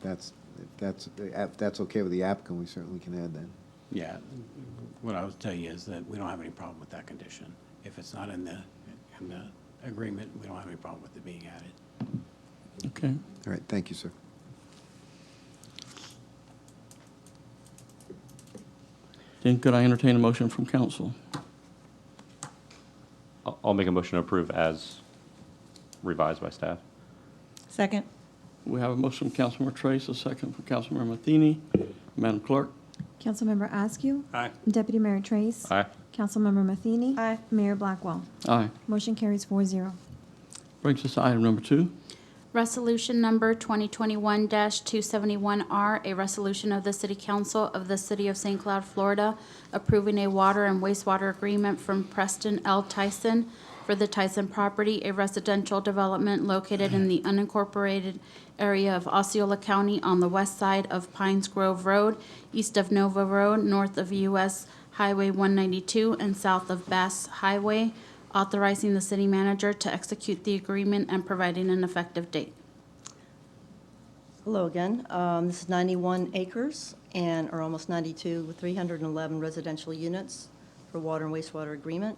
If that's okay with the applicant, we certainly can add that. Yeah, what I would tell you is that we don't have any problem with that condition. If it's not in the agreement, we don't have any problem with it being added. Okay. All right, thank you, sir. Then could I entertain a motion from council? I'll make a motion to approve as revised by staff. Second. We have a motion from Councilmember Trace, a second from Councilmember Matheny. Madam Clerk? Councilmember Askew. Aye. Deputy Mayor Trace. Aye. Councilmember Matheny. Aye. Mayor Blackwell. Aye. Motion carries 4-0. Brings us to item number 2. Resolution number 2021-271R, a resolution of the City Council of the City of St. Cloud, Florida, approving a water and wastewater agreement from Preston L. Tyson for the Tyson property, a residential development located in the unincorporated area of Osceola County on the west side of Pines Grove Road, east of Nova Road, north of US Highway 192, and south of Bass Highway, authorizing the city manager to execute the agreement and providing an effective date. Hello again. This is 91 acres or almost 92 with 311 residential units for water and wastewater agreement.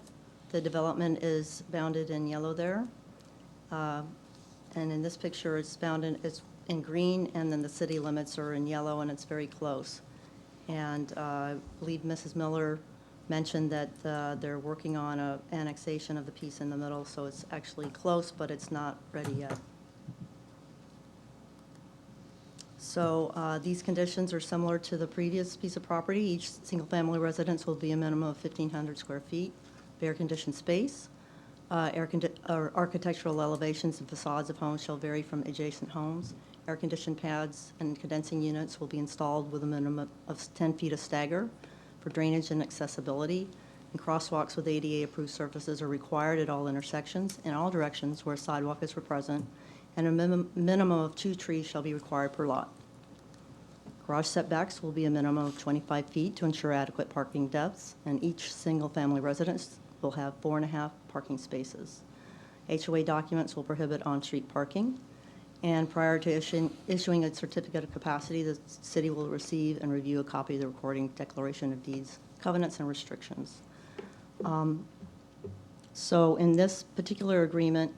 The development is bounded in yellow there. And in this picture, it's in green, and then the city limits are in yellow, and it's very close. And I believe Mrs. Miller mentioned that they're working on an annexation of the piece in the middle, so it's actually close, but it's not ready yet. So these conditions are similar to the previous piece of property. Each single-family residence will be a minimum of 1,500 square feet of air-conditioned space. Architectural elevations and facades of homes shall vary from adjacent homes. Air-conditioned pads and condensing units will be installed with a minimum of 10 feet of stagger for drainage and accessibility. And crosswalks with ADA-approved surfaces are required at all intersections in all directions where sidewalk is present, and a minimum of 2 trees shall be required per lot. Garage setbacks will be a minimum of 25 feet to ensure adequate parking depths, and each single-family residence will have 4.5 parking spaces. HOA documents will prohibit on-street parking, and prior to issuing a certificate of capacity, the city will receive and review a copy of the recording declaration of deeds, covenants, and restrictions. So in this particular agreement,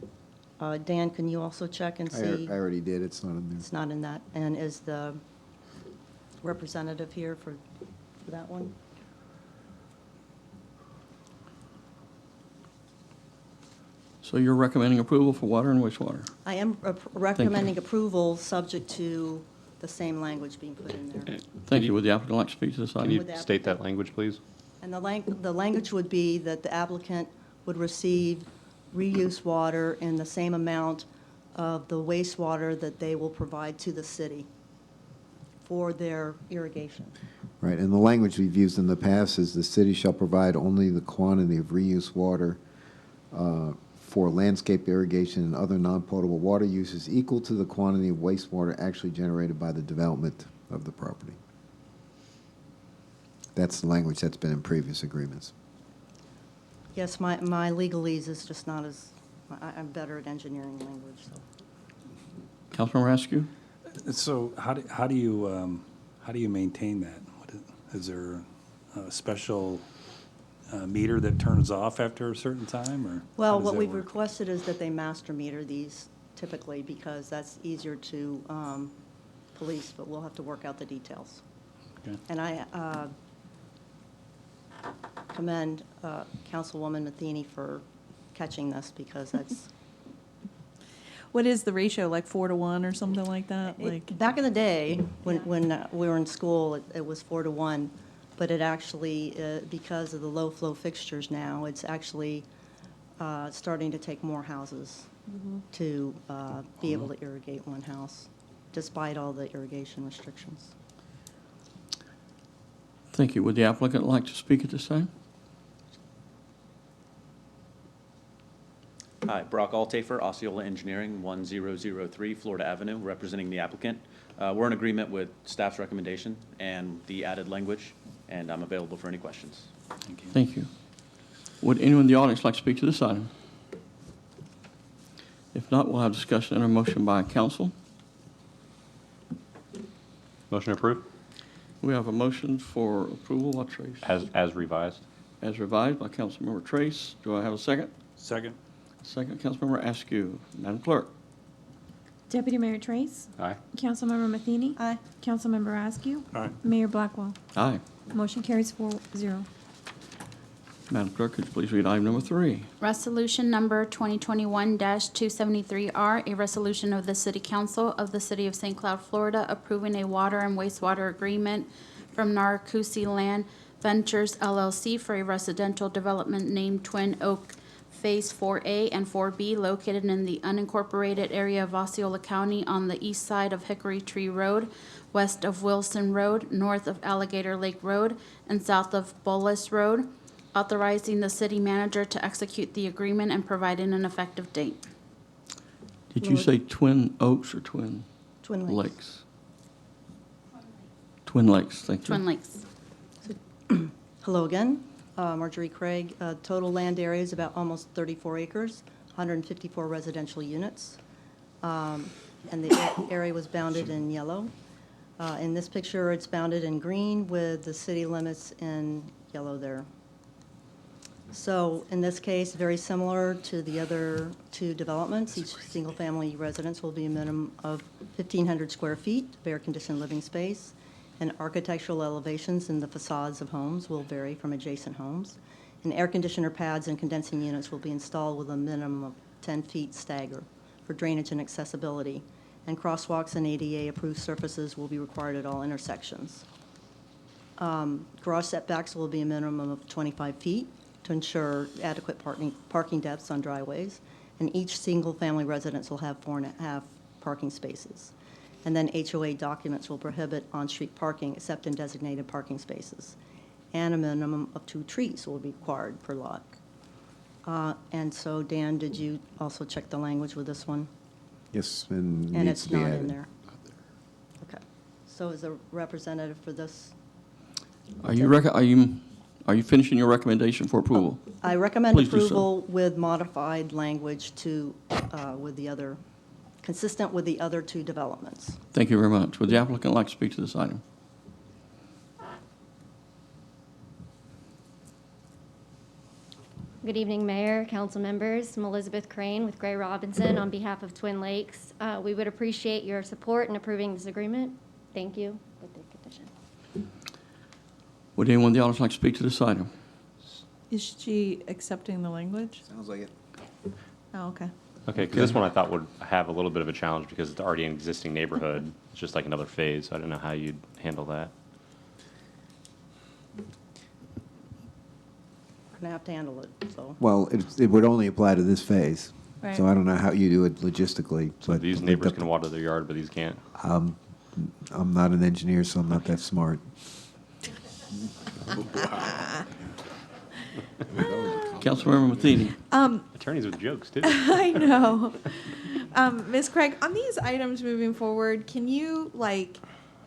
Dan, can you also check and see? I already did. It's not in there. It's not in that. And is the representative here for that one? So you're recommending approval for water and wastewater? I am recommending approval subject to the same language being put in there. Thank you. Would the applicant like to speak to this Can item? you state that language, please? And the language would be that the applicant would receive reuse water in the same amount of the wastewater that they will provide to the city for their irrigation. Right, and the language we've used in the past is the city shall provide only the quantity of reuse water for landscape irrigation and other non-potable water uses equal to the quantity of wastewater actually generated by the development of the property. That's the language that's been in previous agreements. Yes, my legalese is just not as, I'm better at engineering language, so. Councilmember Askew? So how do you maintain that? Is there a special meter that turns off after a certain time, or? Well, how does what that we've work? requested is that they master meter these typically because that's easier to police, but we'll have to work out the details. Okay. And I commend Councilwoman Matheny for catching this because that's. What is the ratio, like 4 to 1 or something like that? Like Back in the day, when we were in school, it was 4 to 1, but it actually, because of the low-flow fixtures now, it's actually starting to take more houses to be able to irrigate one house, despite all the irrigation restrictions. Thank you. Would the applicant like to speak at this time? Hi, Brock Altafer, Osceola Engineering, 1003 Florida Avenue, representing the applicant. We're in agreement with staff's recommendation and the added language, and I'm available for any questions. Thank you. Thank you. Would anyone in the audience like to speak to this item? If not, we'll have discussion and a motion by council. Motion approved? We have a motion for approval by Trace. As revised? As revised by Councilmember Trace. Do I have a second? Second. Second, Councilmember Askew. Madam Clerk? Deputy Mayor Trace. Aye. Councilmember Matheny. Aye. Councilmember Askew. Aye. Mayor Blackwell. Aye. Motion carries 4-0. Madam Clerk, could you please read item number 3? Resolution number 2021-273R, a resolution of the City Council of the City of St. Cloud, Florida, approving a water and wastewater agreement from Narcoossee Land Ventures LLC for a residential development named Twin Oak Phase 4A and 4B located in the unincorporated area of Osceola County on the east side of Hickory Tree Road, west of Wilson Road, north of Alligator Lake Road, and south of Bullis Road, authorizing the city manager to execute the agreement and providing an effective date. Did you say Twin Oaks or Twin? Twin Lakes. Twin Lakes, thank you. Twin Lakes. Hello again. Marjorie Craig. Total land area is about almost 34 acres, 154 residential units. And the area was bounded in yellow. In this picture, it's bounded in green with the city limits in yellow there. So in this case, very similar to the other two developments, each single-family residence will be a minimum of 1,500 square feet of air-conditioned living space, and architectural elevations in the facades of homes will vary from adjacent homes. And air conditioner pads and condensing units will be installed with a minimum of 10 feet stagger for drainage and accessibility. And crosswalks and ADA-approved surfaces will be required at all intersections. Garage setbacks will be a minimum of 25 feet to ensure adequate parking depths on driveways. And each single-family residence will have 4.5 parking spaces. And then HOA documents will prohibit on-street parking except in designated parking spaces. And a minimum of 2 trees will be required per lot. And so, Dan, did you also check the language with this one? Yes, and And needs it's to be not added. in there? Okay. So is the representative for this? Are you finishing your recommendation for approval? I recommend Please do so. approval with modified language to, with the other, consistent with the other two developments. Thank you very much. Would the applicant like to speak to this item? Good evening, Mayor, council members. I'm Elizabeth Crane with Gray Robinson on behalf of Twin Lakes. We would appreciate your support in approving this agreement. Thank you with the condition. Would anyone in the audience like to speak to this item? Is she accepting the language? Sounds like it. Oh, okay. Okay, because this one I thought would have a little bit of a challenge because it's already an existing neighborhood. It's just like another phase. So I don't know how you'd handle that. We're going to have to handle it, so. Well, it would only apply to this phase. Right. So I don't know how you do it logistically. So but these neighbors can water their yard, but these can't. I'm not an engineer, so I'm not that smart. Councilmember Matheny. Attorneys with jokes, too. I know. Ms. Craig, on these items moving forward, can you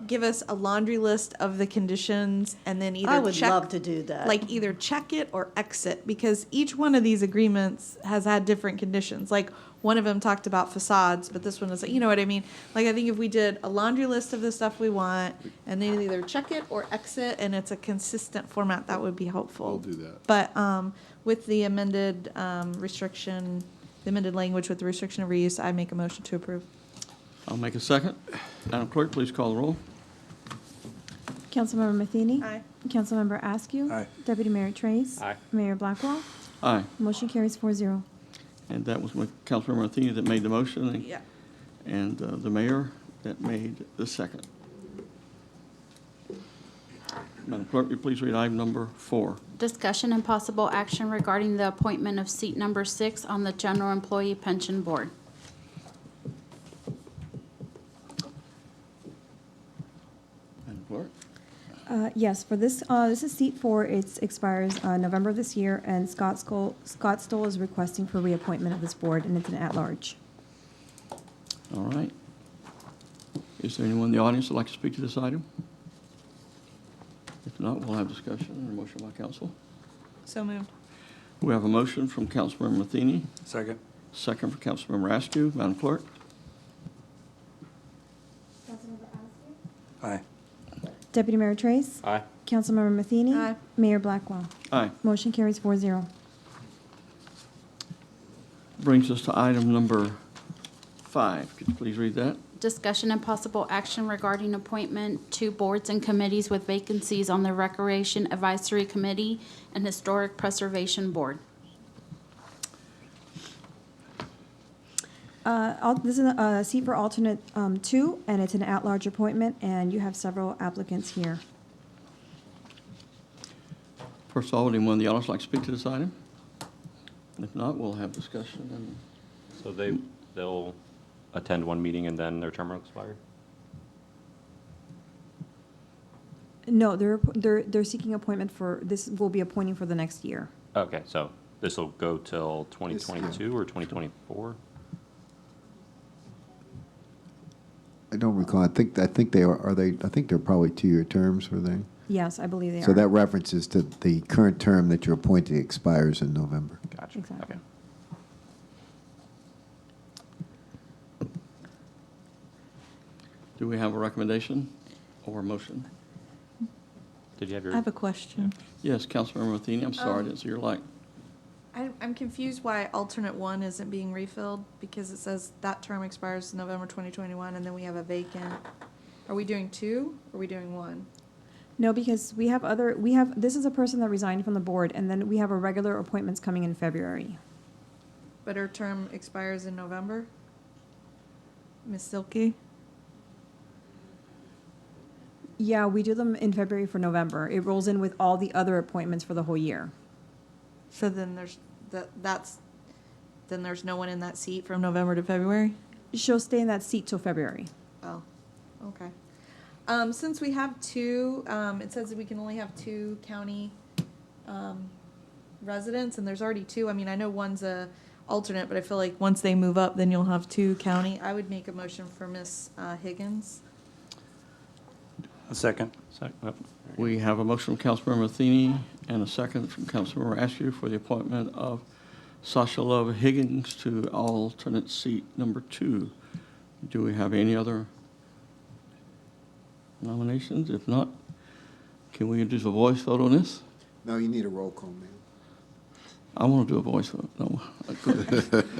give us a laundry list of the conditions and then either I would check, love to do that. either check it or exit, because each one of these agreements has had different conditions. Like one of them talked about facades, but this one is, you know what I mean? I think if we did a laundry list of the stuff we want and then either check it or exit and it's a consistent format, that would be helpful. I'll do that. But with the amended restriction, the amended language with the restriction of reuse, I make a motion to approve. I'll make a second. Madam Clerk, please call the roll. Councilmember Matheny. Aye. Councilmember Askew. Aye. Deputy Mayor Trace. Aye. Mayor Blackwell. Aye. Motion carries 4-0. And that was with Councilmember Matheny that made the motion. Yeah. And the mayor that made the second. Madam Clerk, will you please read item number 4? Discussion and possible action regarding the appointment of seat number 6 on the General Employee Pension Board. Madam Clerk? Yes, for this, this is seat 4. It expires November of this year, and Scott Stoll is requesting for reappointment of this board, and it's an at-large. All right. Is there anyone in the audience that'd like to speak to this item? If not, we'll have discussion and a motion by council. So moved. We have a motion from Councilmember Matheny, Second. second from Councilmember Askew. Madam Clerk? Aye. Deputy Mayor Trace. Aye. Councilmember Matheny. Aye. Mayor Blackwell. Aye. Motion carries 4-0. Brings us to item number 5. Could you please read that? Discussion and possible action regarding appointment to boards and committees with vacancies on the Recreation Advisory Committee and Historic Preservation Board. This is a seat for alternate 2, and it's an at-large appointment, and you have several applicants here. First of all, would anyone in the audience like to speak to this item? And if not, we'll have discussion. And So they'll attend one meeting and then their term will expire? No, they're seeking appointment for, this will be appointing for the next year. Okay, so this will go till 2022 or 2024? I don't recall. I think they are they? I think they're probably 2-year terms, were they? Yes, I believe they are. So that references to the current term that you're appointed expires in November. Gotcha. Exactly. Okay. Do we have a recommendation or a motion? Did you have your? I have a question. Yes, Councilmember Matheny, I'm sorry, I didn't see your light. I'm confused why alternate one isn't being refilled, because it says that term expires November 2021, and then we have a vacant. Are we doing two, or are we doing one? No, because this is a person that resigned from the board, and then we have a regular appointments coming in February. But her term expires in November? Ms. Silky? Yeah, we do them in February for November. It rolls in with all the other appointments for the whole year. So then then there's no one in that seat from November to February? She'll stay in that seat till February. Oh, okay. Since we have two, it says that we can only have two county, residents, and there's already two. I mean, I know one's a alternate, but I feel like once they move up, then you'll have two county. I would make a motion for Miss Higgins. A second. We have a motion from Councilmember Matheny and a second from Councilmember Askew for the appointment of Sasha Love Higgins to alternate seat number 2. Do we have any other nominations? If not, can we do a voice vote on this? No, you need a roll call, ma'am. I want to do a voice vote. No.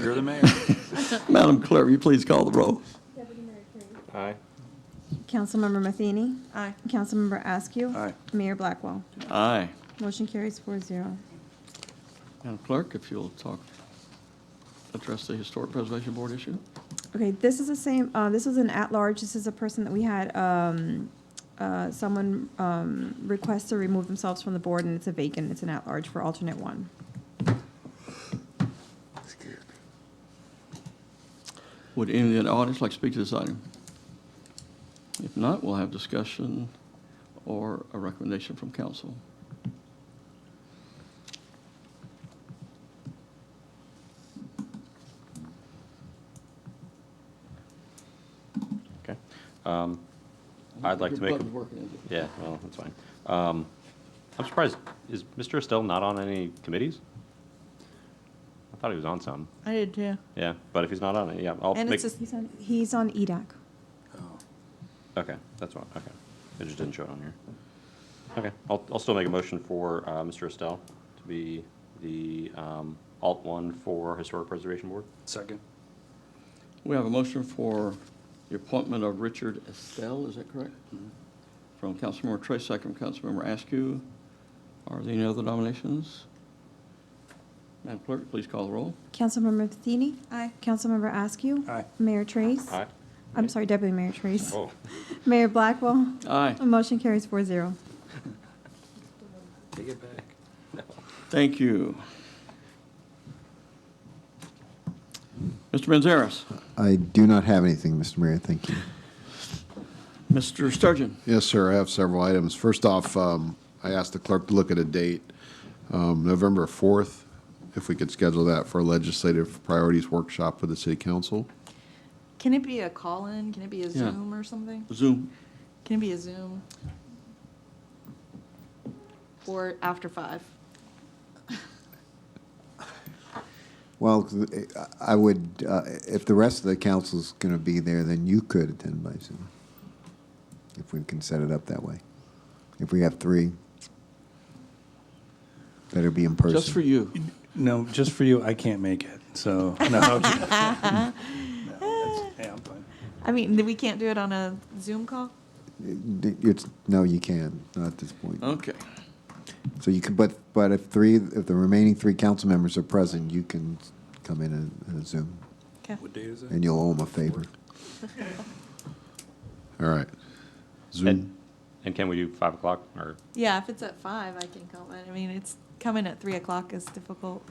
You're the mayor. Madam Clerk, will you please call the roll? Aye. Councilmember Matheny. Aye. Councilmember Askew. Aye. Mayor Blackwell. Aye. Motion carries 4-0. Madam Clerk, if you'll address the Historic Preservation Board issue. Okay, this is the same, this is an at-large. This is a person that we had, someone request to remove themselves from the board, and it's a vacant. It's an at-large for alternate 1. Would any of the audience like to speak to this item? If not, we'll have discussion or a recommendation from council. Okay. I'd like to make. Button's working, is it? Yeah, well, that's fine. I'm surprised, is Mr. Estelle not on any committees? I thought he was on some. I did too. Yeah, but if he's not on it, yeah, I'll And make. it's He's on EDAC. Okay, that's one, okay. It just didn't show it on here. Okay, I'll still make a motion for Mr. Estelle to be the Alt 1 for Historic Preservation Board. Second. We have a motion for the appointment of Richard Estelle, is that correct? From Councilmember Trace, second from Councilmember Askew. Are there any other nominations? Madam Clerk, please call the roll. Councilmember Matheny. Aye. Councilmember Askew. Aye. Mayor Trace. Aye. I'm sorry, Deputy Mayor Trace. Oh. Mayor Blackwell. Aye. Motion carries 4-0. Take it back. Thank you. Mr. Manzares. I do not have anything, Mr. Mayor, thank you. Mr. Sturgeon. Yes, sir, I have several items. First off, I asked the clerk to look at a date, November 4th, if we could schedule that for a legislative priorities workshop with the city council. Can it be a call-in? Can it be a Yeah. Zoom or something? Zoom. Can it be a Zoom? Or after 5? Well, I would, if the rest of the council's going to be there, then you could attend by Zoom, if we can set it up that way. If we have 3, that'll be in person. Just for you. No, just for you, I can't make it, so, no. Yeah, I'm fine. I mean, we can't do it on a Zoom call? No, you can't, not at this point. Okay. So you can, but if the remaining 3 council members are present, you can come in and Zoom, What date is it? and you'll owe them a favor. All right. Zoom. And can we do 5 o'clock or? Yeah, if it's at 5, I can come. I mean, it's coming at 3 o'clock is difficult.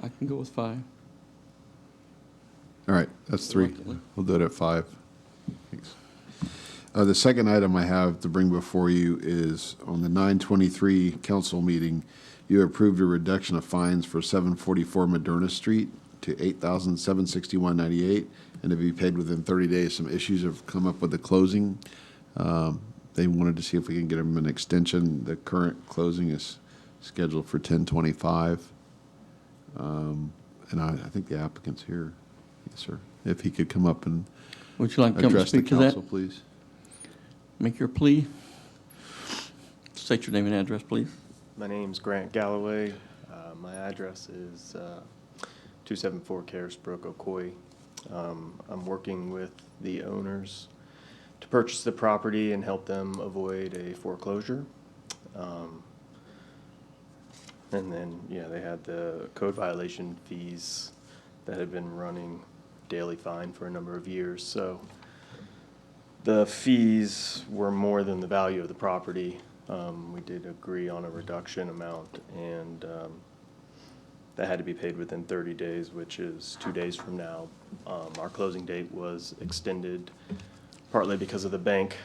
I can go with 5. All right, that's 3. Reluctantly. We'll do it at 5. Thanks. The second item I have to bring before you is on the 9/23 council meeting, you approved a reduction of fines for 744 Moderna Street to $8,761.98 and to be paid within 30 days. Some issues have come up with the closing They wanted to see if we can get them an extension. The current closing is scheduled for 10/25. And I think the applicant's here. Yes, sir. If he could come up and Would you like to come and address the speak to that? council, please. Make your plea. State your name and address, please. My name's Grant Galloway. My address is 274 Carisbrook, Ocoee. I'm working with the owners to purchase the property and help them avoid a foreclosure. And then, yeah, they had the code violation fees that had been running daily fine for a number of years. So the fees were more than the value of the property. We did agree on a reduction amount, and that had to be paid within 30 days, which is 2 days from now. Our closing date was extended partly because of the bank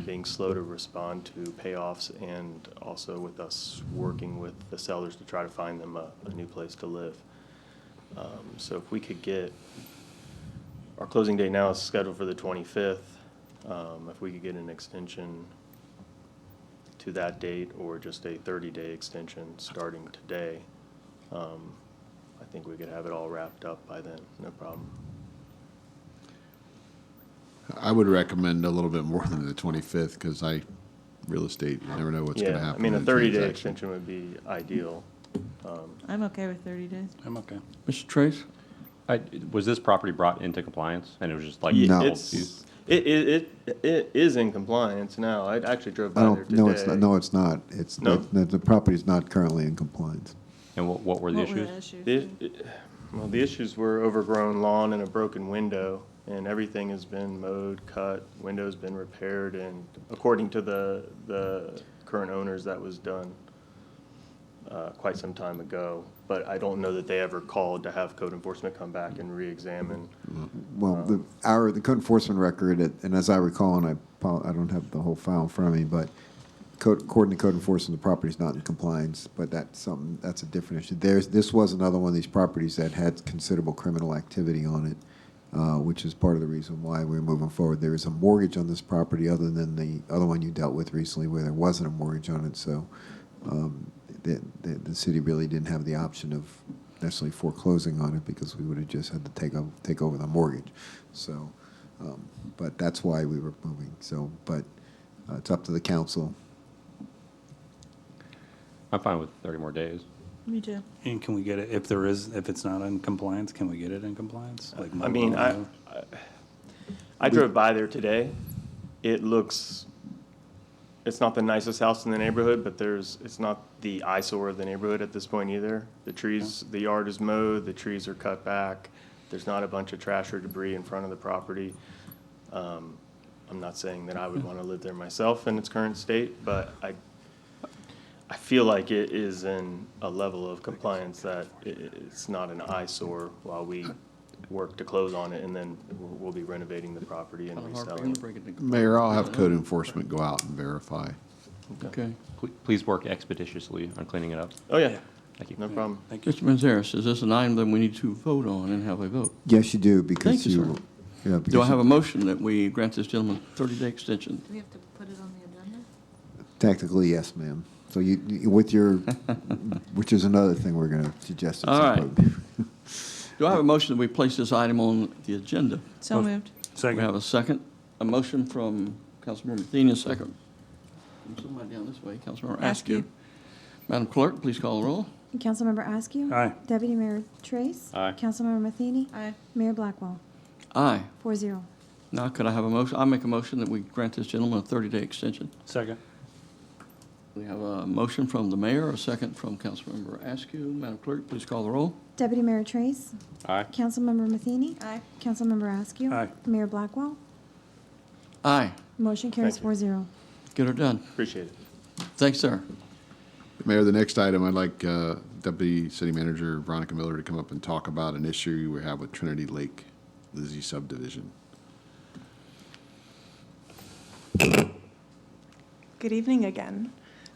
being slow to respond to payoffs, and also with us working with the sellers to try to find them a new place to live. So if we could get, our closing date now is scheduled for the 25th. If we could get an extension to that date, or just a 30-day extension starting today, I think we could have it all wrapped up by then, no problem. I would recommend a little bit more than the 25th, because real estate, you never know what's going to Yeah, happen. I mean, a in the 30-day transaction. extension would be ideal. I'm okay with 30 days. I'm okay. Mr. Trace? Was this property brought into compliance, and it was just like Yeah, old it's- use? It is in compliance now. I actually drove by I there don't, today. no, it's not. It's, No? the property's not currently in compliance. And what were the issues? Well, the issues were overgrown lawn and a broken window, and everything has been mowed, cut, windows been repaired, and according to the current owners, that was done quite some time ago. But I don't know that they ever called to have code enforcement come back and re-examine. Well, the code enforcement record, and as I recall, and I don't have the whole file in front of me, but according to code enforcement, the property's not in compliance, but that's a different issue. This was another one of these properties that had considerable criminal activity on it, which is part of the reason why we're moving forward. There is a mortgage on this property other than the other one you dealt with recently where there wasn't a mortgage on it, so the city really didn't have the option of necessarily foreclosing on it, because we would have just had to take over the mortgage. So, but that's why we were moving. So, but it's up to the council. I'm fine with 30 more days. Me too. And can we get it, if it's not in compliance, can we get it in compliance? Like I mean, I drove by there today. It's not the nicest house in the neighborhood, but it's not the eyesore of the neighborhood at this point either. The trees, the yard is mowed, the trees are cut back. There's not a bunch of trash or debris in front of the property. I'm not saying that I would want to live there myself in its current state, but I feel like it is in a level of compliance that it's not an eyesore while we work to close on it, and then we'll be renovating the property and reselling it. Mayor, I'll have code enforcement go out and verify. Okay. Please work expeditiously on cleaning it up. Oh, yeah. Thank you. No problem. Thank you. Mr. Manzares, is this an item that we need to vote on and have a vote? Yes, you do, because Thank you, sir. Yeah, Do because I have a motion that we grant this gentleman a 30-day extension? Do we have to put it on the agenda? technically, yes, ma'am. So you with your, which is another thing we're going to suggest. At All some right. point. Do I have a motion that we place this item on the agenda? So moved. We have a second. A motion from Councilmember Matheny, a second. From somebody down this way, Councilmember Askew. Madam Clerk, please call the roll. Councilmember Askew. Aye. Deputy Mayor Trace. Aye. Councilmember Matheny. Aye. Mayor Blackwell. Aye. 4-0. Now, could I have a motion? I make a motion that we grant this gentleman a 30-day extension. Second. We have a motion from the mayor, a second from Councilmember Askew. Madam Clerk, please call the roll. Deputy Mayor Trace. Aye. Councilmember Matheny. Aye. Councilmember Askew. Aye. Mayor Blackwell. Aye. Motion carries Thank 4-0. Get her done. Appreciate it. Thanks, sir. Mayor, the next item, I'd like Deputy City Manager Veronica Miller to come up and talk about an issue we have with Trinity Lake, Lizzie subdivision. Good evening again.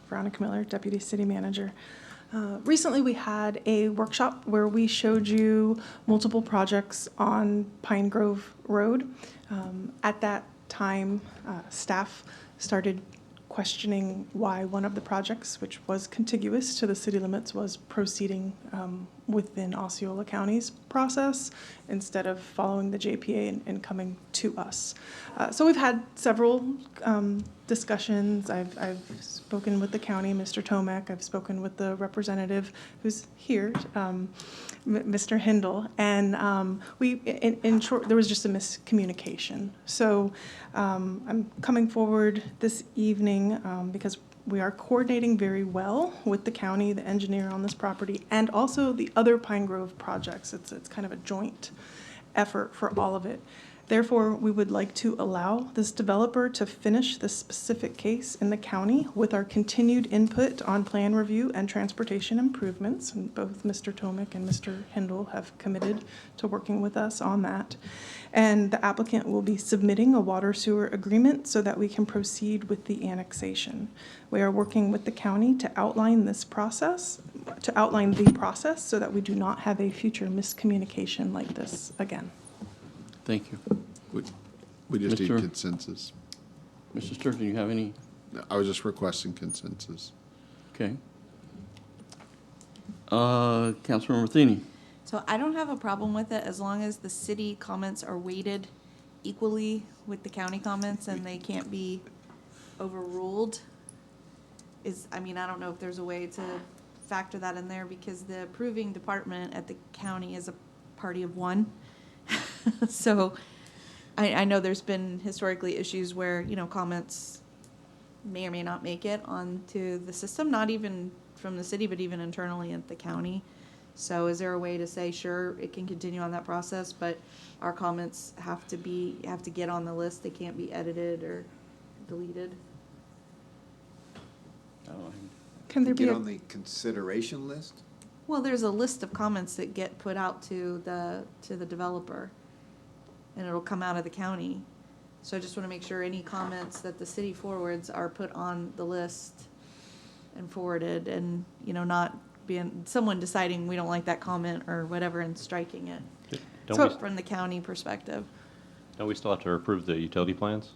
Veronica Miller, Deputy City Manager. Recently, we had a workshop where we showed you multiple projects on Pine Grove Road. At that time, staff started questioning why one of the projects, which was contiguous to the city limits, was proceeding within Osceola County's process instead of following the JPA and coming to us. So we've had several discussions. I've spoken with the county, Mr. Tomek. I've spoken with the representative who's here, Mr. Hindle, and in short, there was just a miscommunication. So I'm coming forward this evening because we are coordinating very well with the county, the engineer on this property, and also the other Pine Grove projects. It's kind of a joint effort for all of it. Therefore, we would like to allow this developer to finish this specific case in the county with our continued input on plan review and transportation improvements. And both Mr. Tomek and Mr. Hindle have committed to working with us on that. And the applicant will be submitting a water sewer agreement so that we can proceed with the annexation. We are working with the county to outline this process, so that we do not have a future miscommunication like this again. Thank you. We just need Mr. consensus. Mr. Sturgeon, you have any? I was just requesting consensus. Okay. Councilmember Matheny? So I don't have a problem with it as long as the city comments are weighted equally with the county comments and they can't be overruled. I don't know if there's a way to factor that in there because the approving department at the county is a party of one. So I know there's been historically issues where, comments may or may not make it onto the system, not even from the city, but even internally at the county. So is there a way to say, sure, it can continue on that process, but our comments have to get on the list, they can't be edited or deleted? Can there be Get a on the consideration list? Well, there's a list of comments that get put out to the developer, and it'll come out of the county. So I just want to make sure any comments that the city forwards are put on the list and forwarded, and, not being someone deciding we don't like that comment or whatever and striking it. From the county perspective. Don't we still have to approve the utility plans?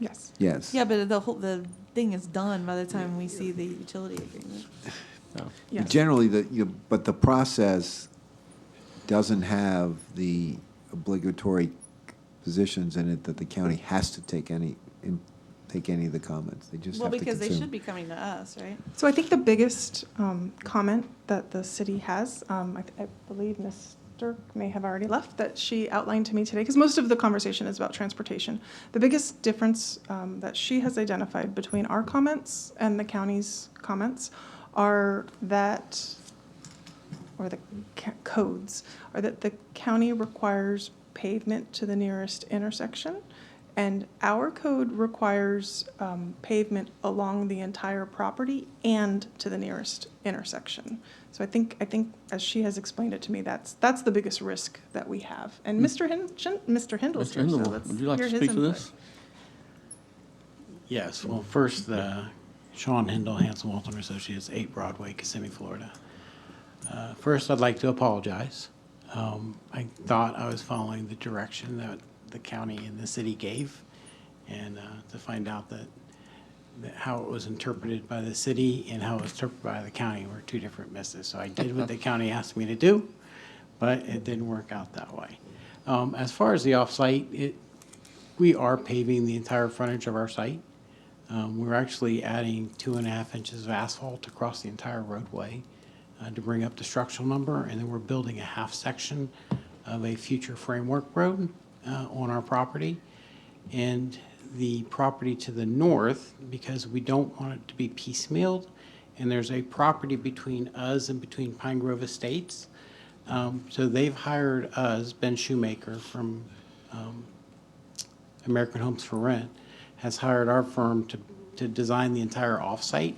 Yes. Yes. Yeah, but the thing is done by the time we see the utility agreement. No. Yes. Generally, but the process doesn't have the obligatory positions in it that the county has to take any of the comments. They just have to because they consume. should be coming to us, right? So I think the biggest comment that the city has, I believe Ms. Dirk may have already left, that she outlined to me today, because most of the conversation is about transportation. The biggest difference that she has identified between our comments and the county's comments are that, or the codes, are that the county requires pavement to the nearest intersection, and our code requires pavement along the entire property and to the nearest intersection. So I think as she has explained it to me, that's the biggest risk that we have. And Mr. Hindle's here, so let's would you like hear to his speak to input. this? Yes, well, first, Sean Hindle, Hanson Walton Associates, 8 Broadway, Kissimmee, Florida. First, I'd like to apologize. I thought I was following the direction that the county and the city gave, and to find out that how it was interpreted by the city and how it was interpreted by the county were two different misses. So I did what the county asked me to do, but it didn't work out that way. As far as the off-site, we are paving the entire frontage of our site. We're actually adding 2.5 inches of asphalt across the entire roadway to bring up the structural number, and then we're building a half section of a future framework road on our property. And the property to the north, because we don't want it to be piecemealed, and there's a property between us and between Pine Grove Estates. So they've hired us, Ben Shoemaker from American Homes for Rent, has hired our firm to design the entire off-site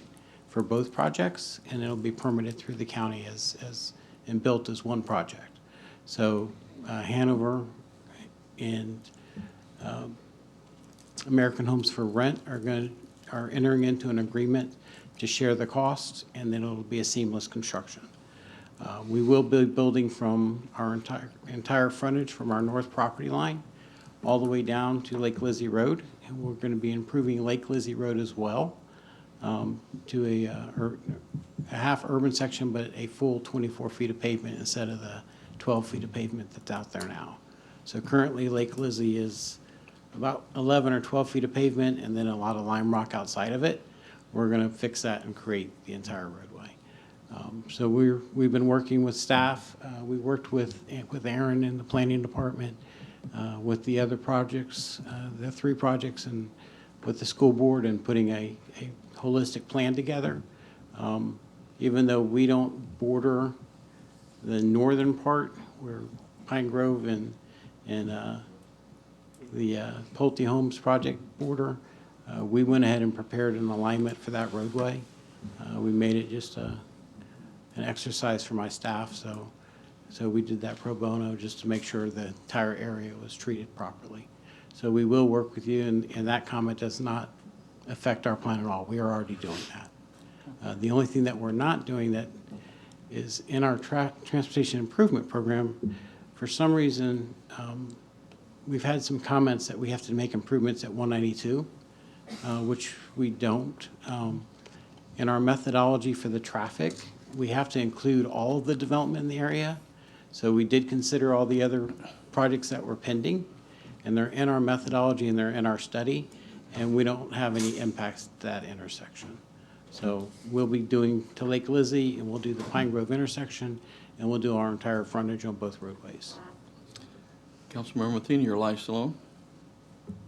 for both projects, and it'll be permitted through the county and built as one project. So Hanover and American Homes for Rent are entering into an agreement to share the costs, and then it'll be a seamless construction. We will be building from our entire frontage from our north property line all the way down to Lake Lizzie Road. And we're going to be improving Lake Lizzie Road as well to a half urban section, but a full 24 feet of pavement instead of the 12 feet of pavement that's out there now. So currently Lake Lizzie is about 11 or 12 feet of pavement and then a lot of lime rock outside of it. We're going to fix that and create the entire roadway. So we've been working with staff. We worked with Aaron in the planning department, with the other projects, the 3 projects, and with the school board, and putting a holistic plan together. Even though we don't border the northern part, where Pine Grove and the Pulte Homes project border, we went ahead and prepared an alignment for that roadway. We made it just an exercise for my staff, so we did that pro bono just to make sure the entire area was treated properly. So we will work with you, and that comment does not affect our plan at all. We are already doing that. The only thing that we're not doing that is in our transportation improvement program, for some reason, we've had some comments that we have to make improvements at 192, which we don't. In our methodology for the traffic, we have to include all of the development in the area. So we did consider all the other projects that were pending, and they're in our methodology and they're in our study, and we don't have any impacts to that intersection. So we'll be doing to Lake Lizzie, and we'll do the Pine Grove intersection, and we'll do our entire frontage on both roadways. Councilmember Matheny, your light's still on?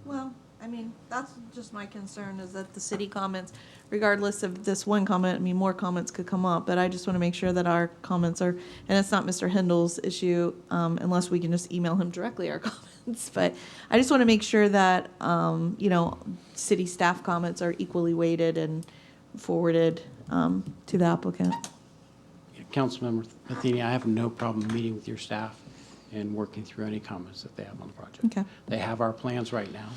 Well, I mean, that's just my concern, is that the city comments, regardless of this one comment, I mean, more comments could come up, but I just want to make sure that our comments are, and it's not Mr. Hindle's issue, unless we can just email him directly our comments, but I just want to make sure that, you know, city staff comments are equally weighted and forwarded to the applicant. Councilmember Matheny, I have no problem meeting with your staff and working through any comments that they have on the project. Okay. They have our plans right now,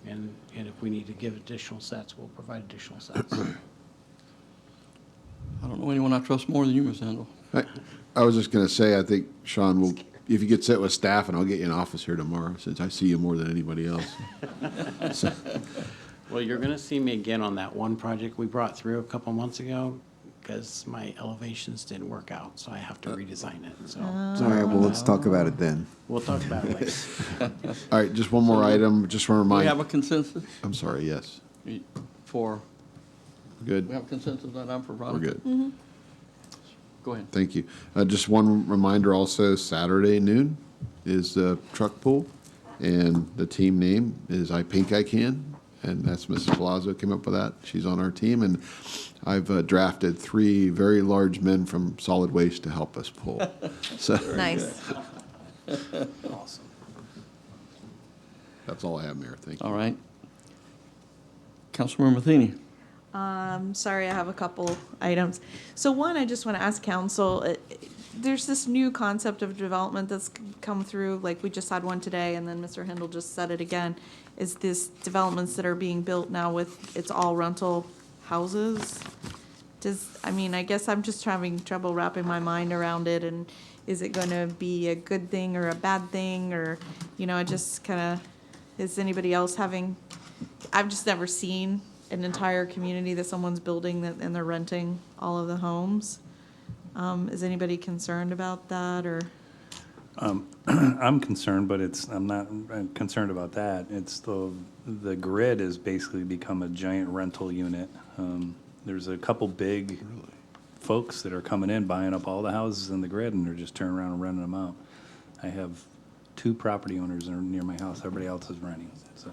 and if we need to give additional sets, we'll provide additional sets. I don't know anyone I trust more than you, Ms. Handel. I was just going to say, I think, Sean, will, if you could sit with staff, and I'll get you in office here tomorrow, since I see you more than anybody else. So, Well, you're going to see me again on that one project we brought through a couple months ago, because my elevations didn't work out, so I have to redesign it, so. All right, well, let's talk about it then. We'll talk about it later. all right, just one more item, just want to Do we remind. have a consensus I'm sorry, yes. for, Good. we have a consensus on that for We're Veronica? good. Go ahead. Thank you. Just one reminder also, Saturday noon is the truck pull, and the team name is I Pink I Can, and that's Mrs. Palazzo came up with that. She's on our team, and I've drafted 3 very large men from solid waste to help us pull. So Nice. Awesome. that's all I have, Mayor. Thank you. All right. Councilmember Matheny. Sorry, I have a couple items. So one, I just want to ask council, there's this new concept of development that's come through, like we just had one today, and then Mr. Hindle just said it again, is this developments that are being built now with, it's all rental houses. I mean, I guess I'm just having trouble wrapping my mind around it, and is it going to be a good thing or a bad thing, or, you know, I just kind of, is anybody else having, I've just never seen an entire community that someone's building that, and they're renting all of the homes. Is anybody concerned about that, or? I'm concerned, but I'm not concerned about that. It's the grid has basically become a giant rental unit. There's a couple big folks that are coming in, buying up all the houses in the grid, and they're just turning around and renting them out. I have 2 property owners that are near my house. Everybody else is renting. So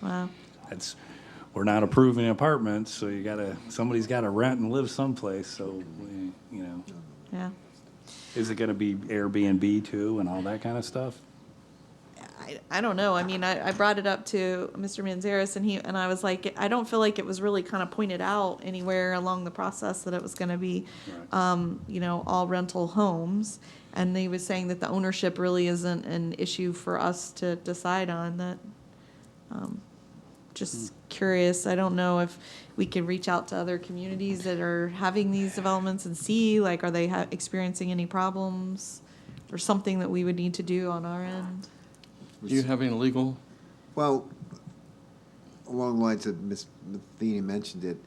Wow. we're not approving apartments, so somebody's got to rent and live someplace. So you know. Yeah. Is it going to be Airbnb too and all that kind of stuff? I don't know. I mean, I brought it up to Mr. Manzares, and I was like, I don't feel like it was really kind of pointed out anywhere along the process that it was going to be, you know, all rental homes. And he was saying that the ownership really isn't an issue for us to decide on. That, just curious. I don't know if we can reach out to other communities that are having these developments and see, like, are they experiencing any problems, or something that we would need to do on our end. Do you have any legal Well, along the lines that Ms. Matheny mentioned it,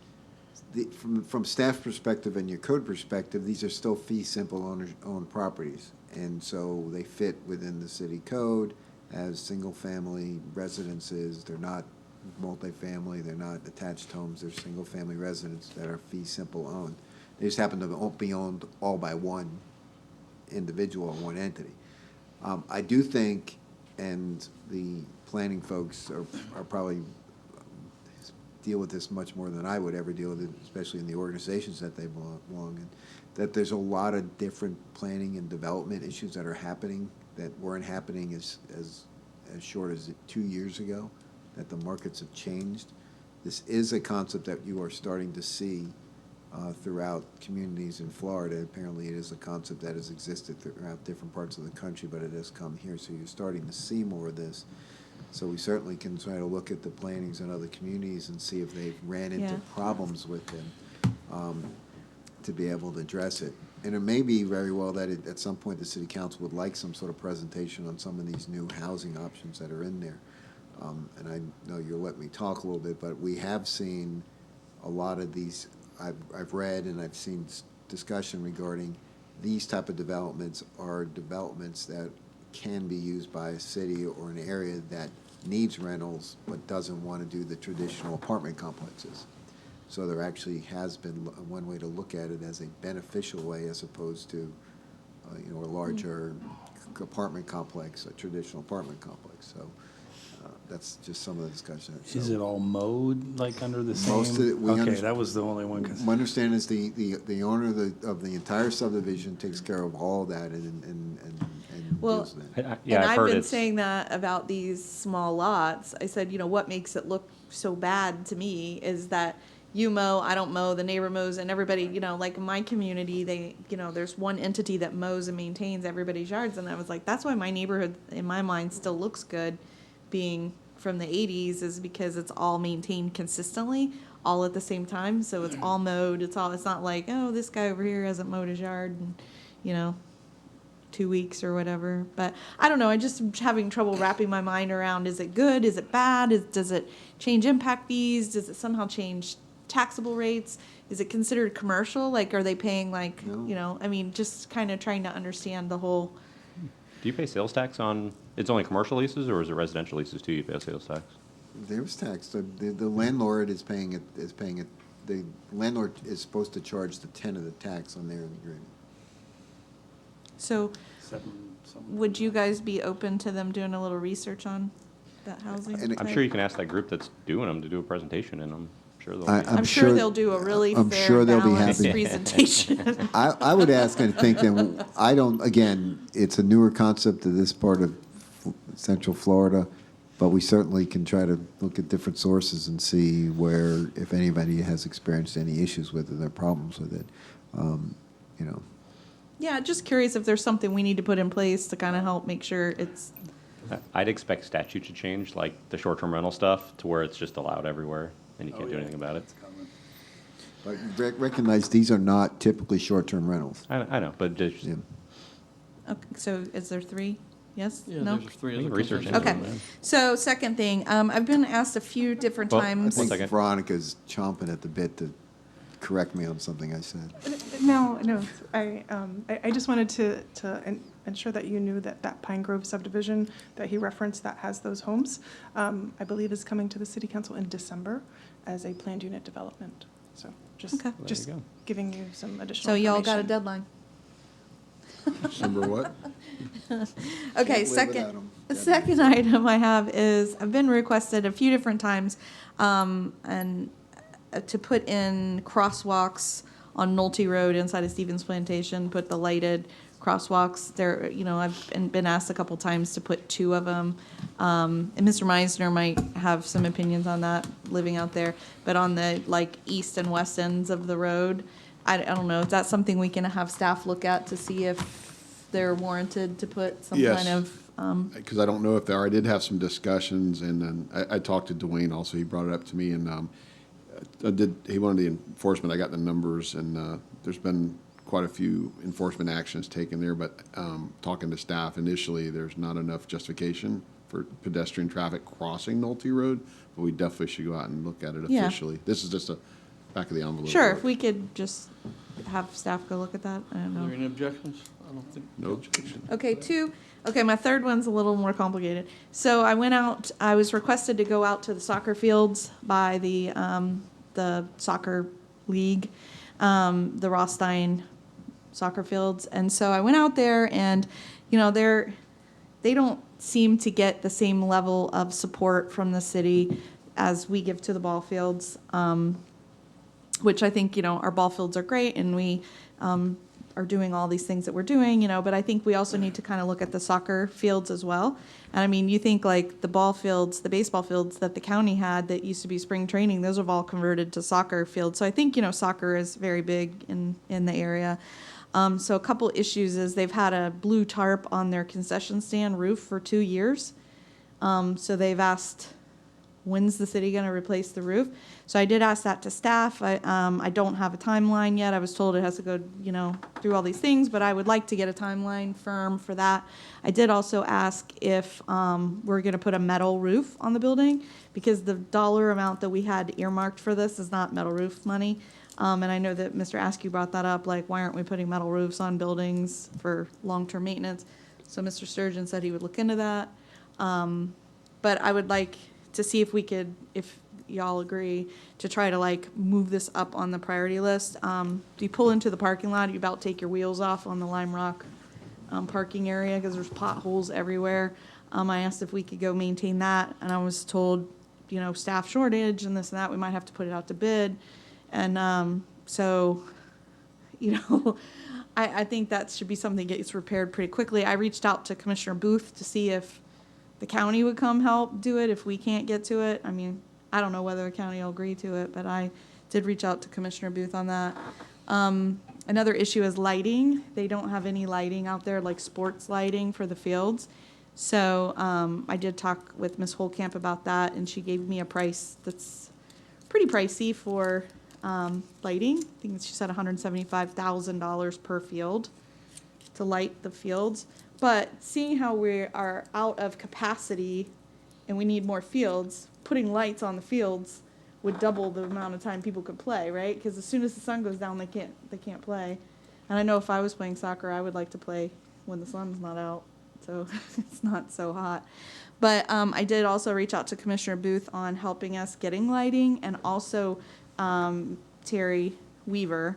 from staff perspective and your code perspective, these are still fee simple owned properties. And so they fit within the city code as single-family residences. They're not multifamily, they're not attached homes, they're single-family residents that are fee simple owned. They just happen to be owned all by one individual or one entity. I do think, and the planning folks are probably deal with this much more than I would ever deal with it, especially in the organizations that they belong in, that there's a lot of different planning and development issues that are happening that weren't happening as short as 2 years ago, that the markets have changed. This is a concept that you are starting to see throughout communities in Florida. Apparently it is a concept that has existed throughout different parts of the country, but it has come here, so you're starting to see more of this. So we certainly can try to look at the plannings in other communities and see if they've ran into problems with them to be able to address it. And it may be very well that at some point the city council would like some sort of presentation on some of these new housing options that are in there. And I know you'll let me talk a little bit, but we have seen a lot of these. I've read and I've seen discussion regarding these type of developments are developments that can be used by a city or an area that needs rentals but doesn't want to do the traditional apartment complexes. So there actually has been one way to look at it as a beneficial way as opposed to, a larger apartment complex, a traditional apartment complex. So that's just some of the discussion. Is it all mowed, like, under the same? Most of it, Okay, that was the only one. My understanding is the owner of the entire subdivision takes care of all that and Well, deals with it. and I've been saying that about these small lots. I said, what makes it look so bad to me is that you mow, I don't mow, the neighbor mows, and everybody, like in my community, they, there's one entity that mows and maintains everybody's yards. And I was like, that's why my neighborhood, in my mind, still looks good, being from the 80s, is because it's all maintained consistently, all at the same time. So it's all mowed. It's not like, oh, this guy over here hasn't mowed his yard in, 2 weeks or whatever. But I don't know. I just am having trouble wrapping my mind around, is it good? Is it bad? Does it change impact fees? Does it somehow change taxable rates? Is it considered commercial? Like, are they paying just kind of trying to understand the whole. Do you pay sales tax on, it's only commercial leases, or is it residential leases too, you pay sales tax? There's tax. The landlord is paying it. The landlord is supposed to charge the tenant of the tax on their agreement. So would you guys be open to them doing a little research on that housing? I'm sure you can ask that group that's doing them to do a presentation, and I'm sure they'll. I'm sure they'll do a really fair, balanced presentation. I would ask and think that again, it's a newer concept to this part of Central Florida, but we certainly can try to look at different sources and see where, if anybody has experienced any issues with it or problems with it, Yeah, just curious if there's something we need to put in place to kind of help make sure it's. I'd expect statute to change, like the short-term rental stuff, to where it's just allowed everywhere, and you can't do anything about it. But recognize these are not typically short-term rentals. I know, but just. Yeah. Okay, so is there 3? Yes? Yeah, no? there's 3 We other can research consensus. into Okay, it. so second thing, I've been asked a few different times. I think Veronica's chomping at the bit to correct me on something I said. No. I just wanted to ensure that you knew that Pine Grove subdivision that he referenced that has those homes, I believe is coming to the city council in December as a planned unit development. So just giving you some additional So y'all got a information. deadline. December what? Okay, second item I have is, I've been requested a few different times, and to put in crosswalks on Nolte Road inside of Stevens Plantation, put the lighted crosswalks there. I've been asked a couple times to put 2 of them. And Mr. Meisner might have some opinions on that, living out there. But on the east and west ends of the road, I don't know if that's something we can have staff look at to see if they're warranted to put some Yes. kind of. Because I don't know if they are. I did have some discussions, and then I talked to Dwayne also. He brought it up to me, and he wanted the enforcement. I got the numbers, and there's been quite a few enforcement actions taken there. But talking to staff initially, there's not enough justification for pedestrian traffic crossing Nolte Road, but we definitely should go out and look at it Yeah. officially. This is just a back of the envelope. Sure, look. if we could just have staff go look at that, I don't Are there know. any objections? I don't think. No objection. Okay, my third one's a little more complicated. So I was requested to go out to the soccer fields by the soccer league, the Rothstein soccer fields. And so I went out there and, they don't seem to get the same level of support from the city as we give to the ball fields, which I think, our ball fields are great and we are doing all these things that we're doing, but I think we also need to kind of look at the soccer fields as well. And I mean, you think like the ball fields, the baseball fields that the county had that used to be spring training, those have all converted to soccer fields. So I think, soccer is very big in the area. So a couple issues is they've had a blue tarp on their concession stand roof for 2 years. So they've asked, when's the city going to replace the roof? So I did ask that to staff. I don't have a timeline yet. I was told it has to go, through all these things, but I would like to get a timeline firm for that. I did also ask if we're going to put a metal roof on the building because the dollar amount that we had earmarked for this is not metal roof money. And I know that Mr. Askew brought that up, like, why aren't we putting metal roofs on buildings for long-term maintenance? So Mr. Sturgeon said he would look into that. But I would like to see if we could, if y'all agree, to try to like move this up on the priority list. Do you pull into the parking lot, you about take your wheels off on the Lime Rock parking area because there's potholes everywhere. I asked if we could go maintain that, and I was told, staff shortage and this and that, we might have to put it out to bid. And so, I think that should be something that gets repaired pretty quickly. I reached out to Commissioner Booth to see if the county would come help do it if we can't get to it. I mean, I don't know whether the county will agree to it, but I did reach out to Commissioner Booth on that. Another issue is lighting. They don't have any lighting out there, like sports lighting for the fields. So I did talk with Ms. Holcamp about that, and she gave me a price that's pretty pricey for lighting. I think she said $175,000 per field to light the fields. But seeing how we are out of capacity and we need more fields, putting lights on the fields would double the amount of time people could play, right? Because as soon as the sun goes down, they can't play. And I know if I was playing soccer, I would like to play when the sun's not out, so it's not so hot. But I did also reach out to Commissioner Booth on helping us getting lighting, and also Terry Weaver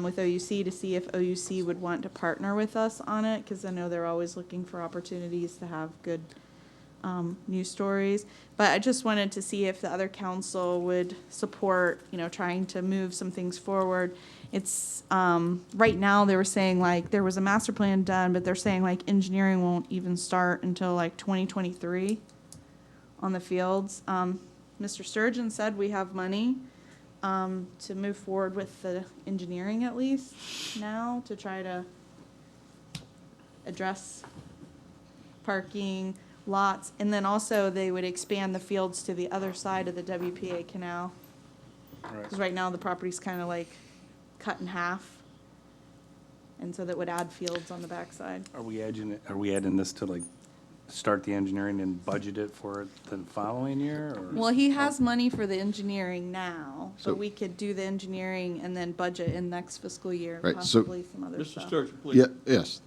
with OUC to see if OUC would want to partner with us on it, because I know they're always looking for opportunities to have good news stories. But I just wanted to see if the other council would support, trying to move some things forward. It's right now they were saying like there was a master plan done, but they're saying like engineering won't even start until like 2023 on the fields. Mr. Sturgeon said we have money to move forward with the engineering at least now to try to address parking lots. And then also they would expand the fields to the other side of the WPA canal. Because right now the property's kind of like cut in half. And so that would add fields on the backside. Are we adding this to like start the engineering and budget it for it the following year? Or? Well, he has money for the engineering now, So- but we could do the engineering and then budget in next fiscal year, Right, so- possibly some other Mr. stuff. Sturgeon, please. Yeah, yes,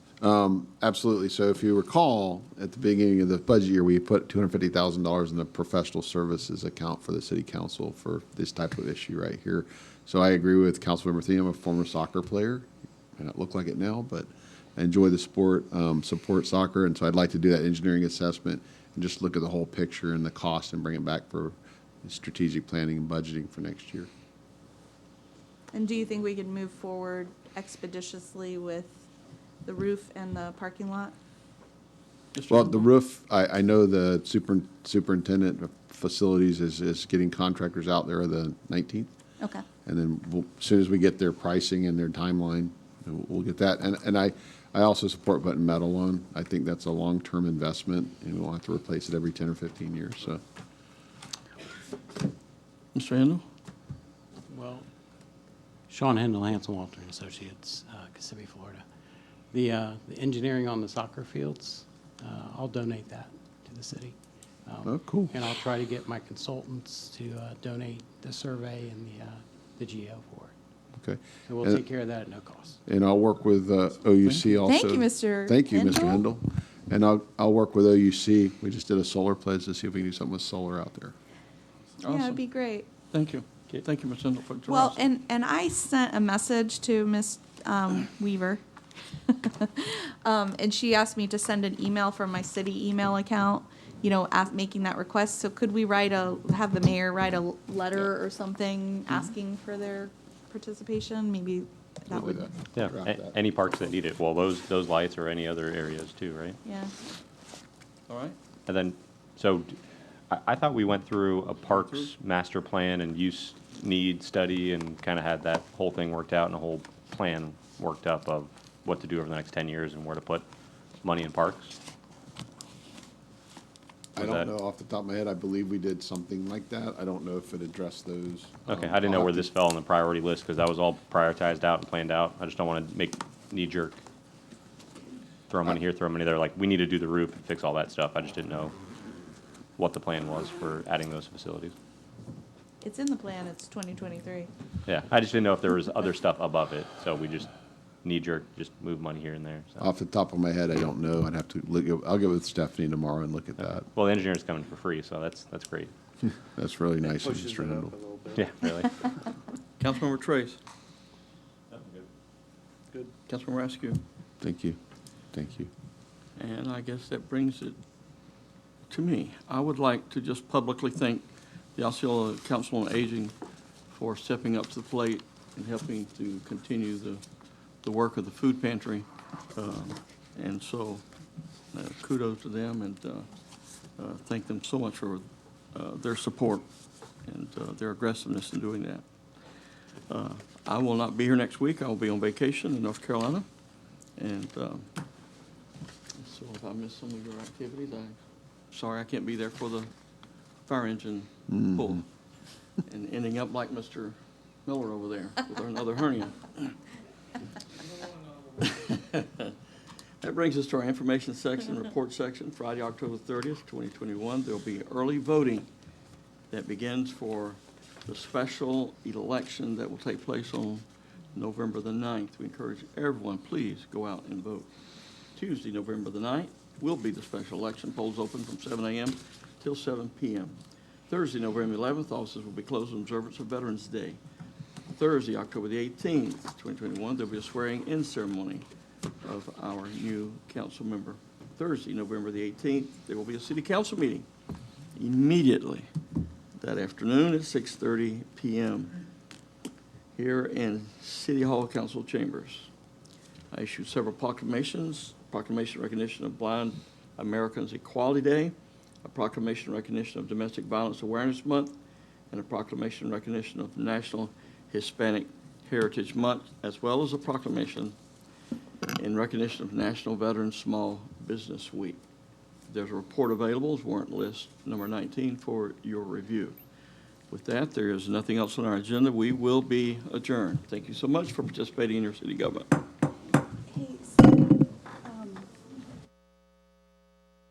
absolutely. So if you recall, at the beginning of the budget year, we put $250,000 in the professional services account for the city council for this type of issue right here. So I agree with Councilmember Thiem. I'm a former soccer player. May not look like it now, but I enjoy the sport, support soccer, and so I'd like to do that engineering assessment and just look at the whole picture and the cost and bring it back for strategic planning and budgeting for next year. And do you think we could move forward expeditiously with the roof and the parking lot? Well, the roof, I know the superintendent of facilities is getting contractors out there the 19th. Okay. And then as soon as we get their pricing and their timeline, we'll get that. And I also support putting metal on. I think that's a long-term investment, and we won't have to replace it every 10 or 15 years, so. Mr. Handel? Well, Sean Hendel, Hanson Walter and Associates, Kissimmee, Florida. The engineering on the soccer fields, I'll donate that to the city. Oh, cool. And I'll try to get my consultants to donate the survey and the GO for it. Okay. So we'll And- take care of that at no cost. And I'll work with OUC also. Thank you, Mr. Thank you, Mr. Hendel. Hendel. And I'll work with OUC. We just did a solar pledge to see if we can do something with solar out there. Yeah, Awesome. it'd be great. Thank you. Thank you, Ms. Hendel, for the Well, generosity. and I sent a message to Miss Weaver. And she asked me to send an email from my city email account, you know, making that request. So could we have the mayor write a letter or something asking for their participation? Maybe that We'll do would, that. Yeah, Draft that. any parks that need it. Well, those lights or any other areas too, right? yeah. All right. And then, so I thought we went through a parks master plan and use need study and kind of had that whole thing worked out and a whole plan worked up of what to do over the next 10 years and where to put money in parks. I Was don't that- know off the top of my head. I believe we did something like that. I don't know if it addressed those. Okay, I didn't know where this fell on the priority list because that was all prioritized out and planned out. I just don't want to make knee-jerk, throw money here, throw money there. Like, we need to do the roof and fix all that stuff. I just didn't know what the plan was for adding those facilities. It's in the plan. It's 2023. Yeah, I just didn't know if there was other stuff above it, so we just knee-jerk, just move money here and there. So. Off the top of my head, I don't know. I'd have to look. I'll get with Stephanie tomorrow and look at that. Well, the engineer's coming for free, so that's great. That's really nice of Pushes Mr. it up Hendel. a little bit. Yeah, really. Councilmember Trace. Good. Councilmember Askew. Thank you. Thank you. And I guess that brings it to me. I would like to just publicly thank the Osceola Council on Aging for stepping up to the plate and helping to continue the work of the food pantry. And so kudos to them and thank them so much for their support and their aggressiveness in doing that. I will not be here next week. I will be on vacation in North Carolina. And so if I miss some of your activities, I'm sorry I can't be there for the fire engine pull. And ending up like Mr. Miller over there with another hernia. That brings us to our information section, report section, Friday, October 30th, 2021. There'll be early voting that begins for the special election that will take place on November the 9th. We encourage everyone, please go out and vote. Tuesday, November the 9th, will be the special election. Polls open from 7 a.m. till 7 p.m. Thursday, November 11th, offices will be closed in observance of Veterans Day. Thursday, October the 18th, 2021, there'll be a swearing-in ceremony of our new council member. Thursday, November the 18th, there will be a city council meeting immediately that afternoon at 6:30 p.m. here in City Hall Council Chambers. I issued several proclamations, proclamation recognition of Blind Americans Equality Day, a proclamation recognition of Domestic Violence Awareness Month, and a proclamation recognition of National Hispanic Heritage Month, as well as a proclamation in recognition of National Veterans Small Business Week. There's a report available as warrant list number 19 for your review. With that, there is nothing else on our agenda. We will be adjourned. Thank you so much for participating in your city government.